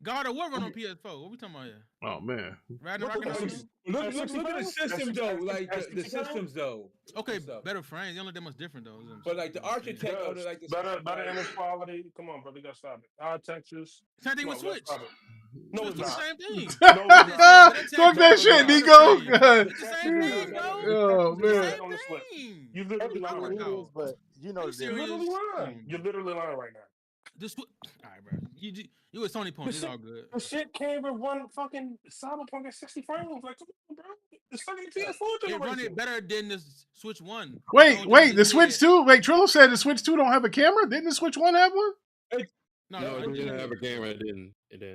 God of War run on PS4. What we talking about here? Oh man. Look at the system though. Like the systems though. Okay, better frames. They don't look that much different though. But like the architect, like better image quality. Come on, brother. We gotta stop it. Our textures. Same thing with Switch. No, it's the not. same thing. Fuck that shit, Nico. It's the same thing, bro. Oh man. You literally lying, but you know you're literally lying. You're literally lying right now. All right, bro. You a Sony point. It's all good. The shit can't even run fucking Cyberpunk at 60 frames. Like, come on, bro. It's fucking PS4 generation. It run it better than the Switch 1. Wait, the Switch 2? Wait, Trillo said the Switch 2 don't have a camera? Didn't the Switch 1 have one? No, it didn't have a camera. It didn't.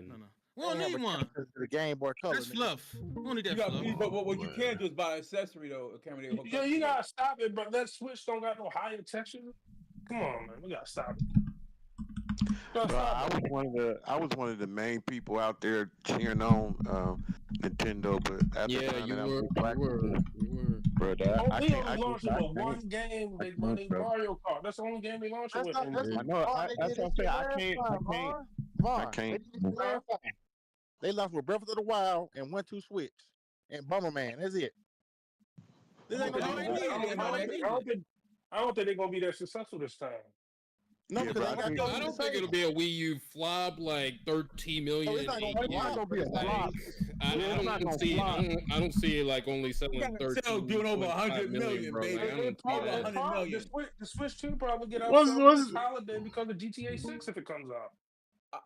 No. We don't need one. The Game Boy Color. That's fluff. We don't need that fluff. But what you can do is buy an accessory though. A camera. Yeah, you gotta stop it, bro. That Switch don't got no higher texture. Come on, man. We gotta stop it. Bro, I was one of the main people out there cheering on Nintendo, but after you were. Bro, I can't launched with one game. They running Mario Kart. That's the only game they launched with. I know. That's what I'm saying. I can't. They launched with Breath of the Wild and 1-2 Switch and Bomberman. That's it. I don't think they're gonna be that successful this time. No, I don't think it'll be a Wii U flop like 13 million. It's not gonna be a flop. I don't see it like only selling 13. Doing over 100 million, baby. The Switch 2 probably get out What's holiday because of GTA 6 if it comes out.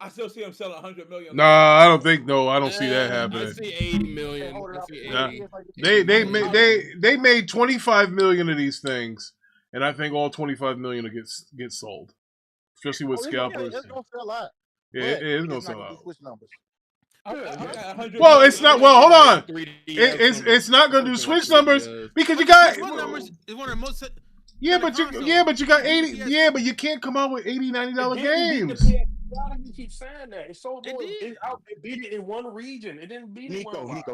I still see them selling 100 million. Nah, I don't think. No, I don't see that happening. I see 80 million. They made 25 million of these things, and I think all 25 million will get sold. Especially with scalpers. It's gonna sell out. Yeah, it is gonna sell out. Switch numbers. Well, it's not. Well, hold on. It's not gonna do Switch numbers because you got. Numbers is one of the most. Yeah, but you got 80. Yeah, but you can't come out with $80-$90 games. You keep saying that. It's so it beat it in one region. It didn't beat it.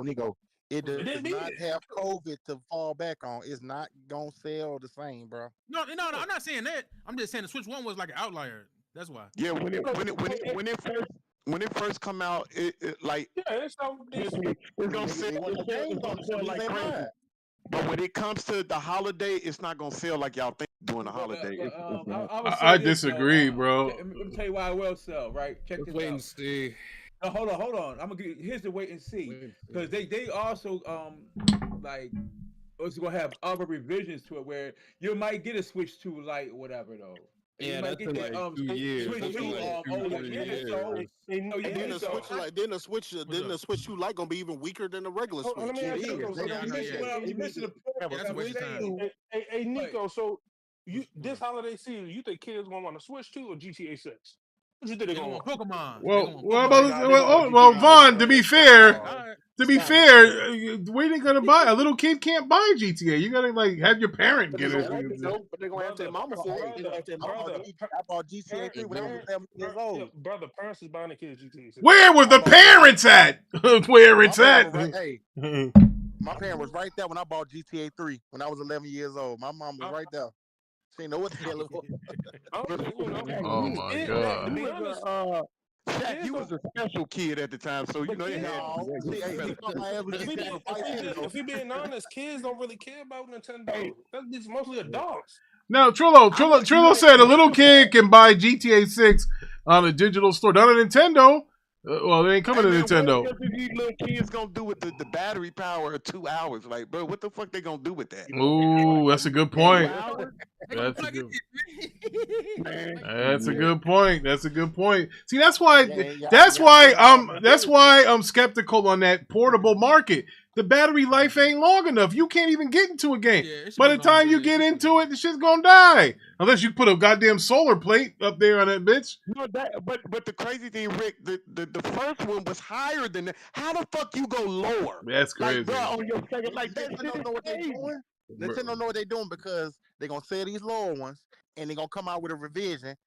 Nico. It It does didn't be not there. have COVID to fall back on. It's not gonna sell the same, bro. No, I'm not saying that. I'm just saying the Switch One was like an outlier. That's why. Yeah, when it first come out, it like Yeah, it's so it's this. gonna sell. They want the games on It's the gonna sell Switch. like They crazy. lying. But when it comes to the holiday, it's not gonna sell like y'all think during the holiday. It's not. I would I say this though. disagree, bro. Let me tell you why I will sell. Right, check this Wait out. and see. No, hold on. I'm gonna get here's the wait and see because they also like also gonna have other revisions to it where you might get a Switch 2 Lite or whatever though. And Yeah, you might that's get in that like 2 years. Switch That's 2 in like 2, OLED. 3 Yeah, years. so And then the Switch Switch 2 Lite gonna be even weaker than the regular Oh, let Switch. me It ask you, is. so you missing the point. That's a waste of time. Hey, Nico, so you this holiday season, you think kids gonna want to Switch 2 or GTA 6? What you think They they're gonna gonna want Pokemon. Vaughn. To be fair, GTA we ain't gonna buy. A little kid can't buy GTA. You gotta like have your parent But get they're it. gonna have to know, but they're gonna have their mama for it. I bought GTA 3 when I was 11 years old. brother, parents is buying the kids GTA 6. Where was the parents at? Where it's at? Hey, my parent was right there when I bought GTA 3 when I was 11 years old. My mom was right there. She didn't know what the hell it was. Oh my god! You was Shaq, you was a special kid at the time, so you know you had. If we being honest, kids don't really care about Nintendo. That's mostly adults. No, Trillo said a little kid can buy GTA 6 on a digital store, not a Nintendo. Well, they ain't coming to Nintendo. What these little kids gonna do with the battery power of 2 hours? Like, bro, what the fuck they gonna do with that? Ooh, that's a good point. That's a good point. That's a good point. See, that's why I'm skeptical on that portable market. The battery life ain't long enough. You can't even get into a game. By the time you get into it, the shit's gonna die. Unless you put a goddamn solar plate up there on that bitch. No, but the crazy thing, Rick, the first one was higher than that. How the fuck you go lower? That's crazy. Like, bro, on your second, like that. Nintendo don't know what they're doing. Nintendo don't know what they're doing because they're gonna sell these lower ones and they're gonna come out with a revision,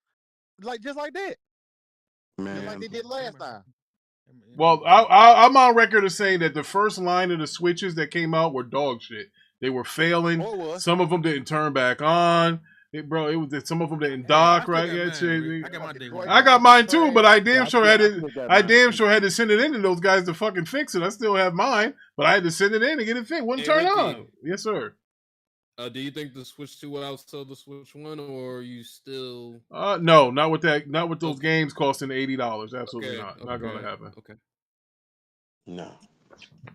just like that. Man. Just like they did last time. Well, I'm on record of saying that the first line of the Switches that came out were dog shit. They were failing. Some of them didn't turn back on. It was some of them didn't dock right. I got mine too, but I damn sure had to send it in to those guys to fucking fix it. I still have mine, but I had to send it in to get it fixed. Wouldn't turn on. Yes, sir. Do you think the Switch 2 will outsell the Switch 1, or are you still? No, not with that. Not with those games costing $80. Absolutely not. Not gonna happen. Okay. No.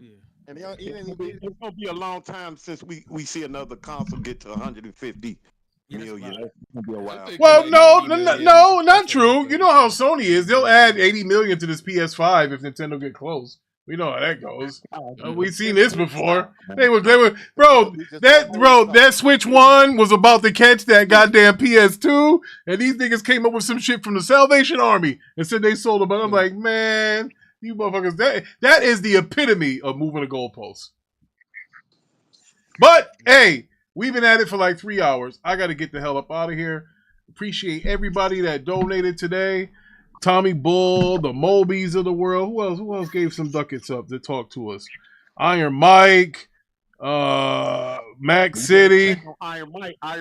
Yeah. And it's gonna be a long time since we see another console get to 150 million. It's gonna be a while. Well, no, not true. You know how Sony is. They'll add 80 million to this PS5 if Nintendo get close. We know how that goes. We've seen this before. They were, that Switch 1 was about to catch that goddamn PS2, and these niggas came up with some shit from the Salvation Army and said they sold them. But I'm like, man, you motherfuckers, that is the epitome of moving a goalpost. But hey, we've been at it for like 3 hours. I got to get the hell up out of here. Appreciate everybody that donated today. Tommy Bull, the Mobies of the world. Who else gave some ducats up to talk to us? Iron Mike, Mac City. Iron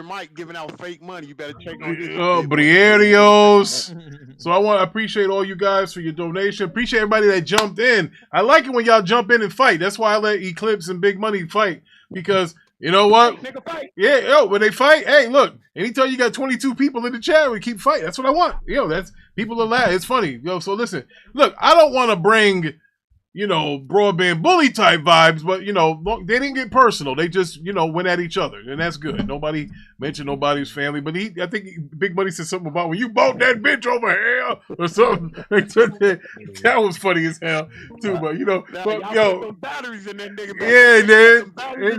Mike giving out fake money. You better check on this. Brierios. So I appreciate all you guys for your donation. Appreciate everybody that jumped in. I like it when y'all jump in and fight. That's why I let Eclipse and Big Money fight, because you know what? Yeah, when they fight, hey, look, anytime you got 22 people in the chat, we keep fighting. That's what I want. That's people are laughing. It's funny. So listen, look, I don't want to bring, broadband bully type vibes, but they didn't get personal. They just, went at each other, and that's good. Nobody mentioned nobody's family, but I think Big Money said something about when you bought that bitch over here or something. That was funny as hell too. But batteries in that nigga. It did. We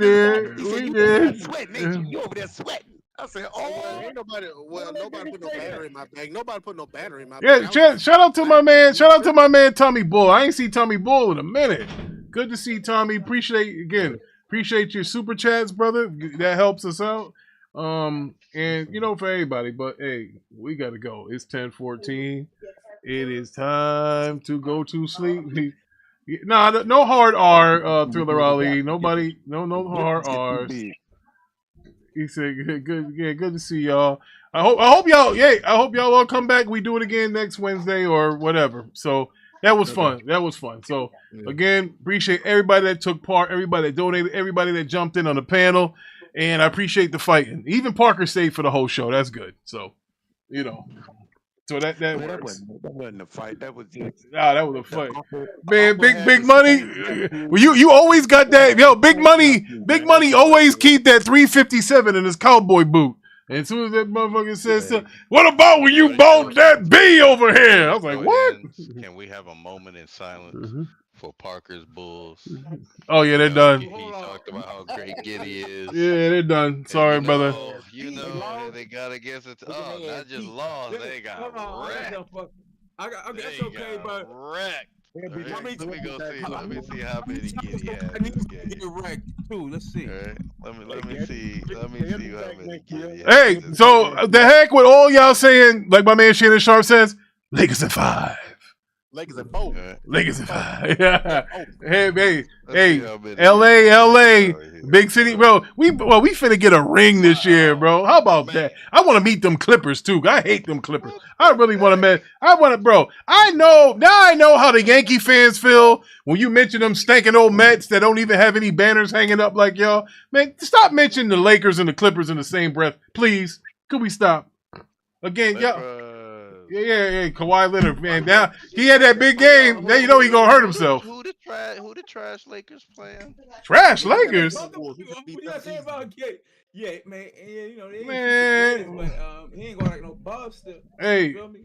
did. You over there sweating. I said, ain't nobody. Well, nobody put no battery in my bag. Nobody put no battery in my bag. Yeah, shout out to my man. Shout out to my man Tommy Bull. I ain't seen Tommy Bull in a minute. Good to see Tommy. Appreciate your super chats, brother. That helps us out. And for everybody. But hey, we gotta go. It's 10:14. It is time to go to sleep. Nah, no hard R, Thriller Ali. Nobody, no hard R's. He said, "Good, yeah, good to see y'all. I hope y'all, I hope y'all all come back. We do it again next Wednesday or whatever." So that was fun. That was fun. So again, appreciate everybody that took part, everybody that donated, everybody that jumped in on the panel, and I appreciate the fighting. Even Parker stayed for the whole show. That's good. So, so that works. That wasn't a fight. That was just that was a fight. Man, big money. Well, you always got that. Yo, big money always keep that 357 in his cowboy boot. And as soon as that motherfucker says, "What about when you bought that B over here?" I was like, "What?" Can we have a moment in silence for Parker's Bulls? Oh yeah, they're done. He talked about how great Giddy is. Yeah, they're done. Sorry, brother. They got against it. Oh, not just lost, they got wrecked. That's okay, but wrecked. Let me go see. Let me see how many Giddy has. I need to get wrecked too. Let's see. Right. Let me see. Let me see how many Giddy has. Hey, so the heck with all y'all saying, like my man Shannon Sharp says, Lakers at 5. Lakers at 4. Lakers at 5. Yeah. Hey, LA, big city, bro. We finna get a ring this year, bro. How about that? I want to meet them Clippers too. I hate them Clippers. I really want to meet. Bro. I know how the Yankee fans feel when you mention them stinking old Mets that don't even have any banners hanging up like y'all. Man, stop mentioning the Lakers and the Clippers in the same breath, please. Could we stop? Again, y'all. Yeah. Kawhi Leonard, man. Now he had that big game. Now you know he gonna hurt himself. Who the trash Lakers playing? Trash Lakers. What you gotta say about Gay? Yeah, man. Yeah, they ain't Man. but he ain't gonna like no Bob still. Hey. You feel me?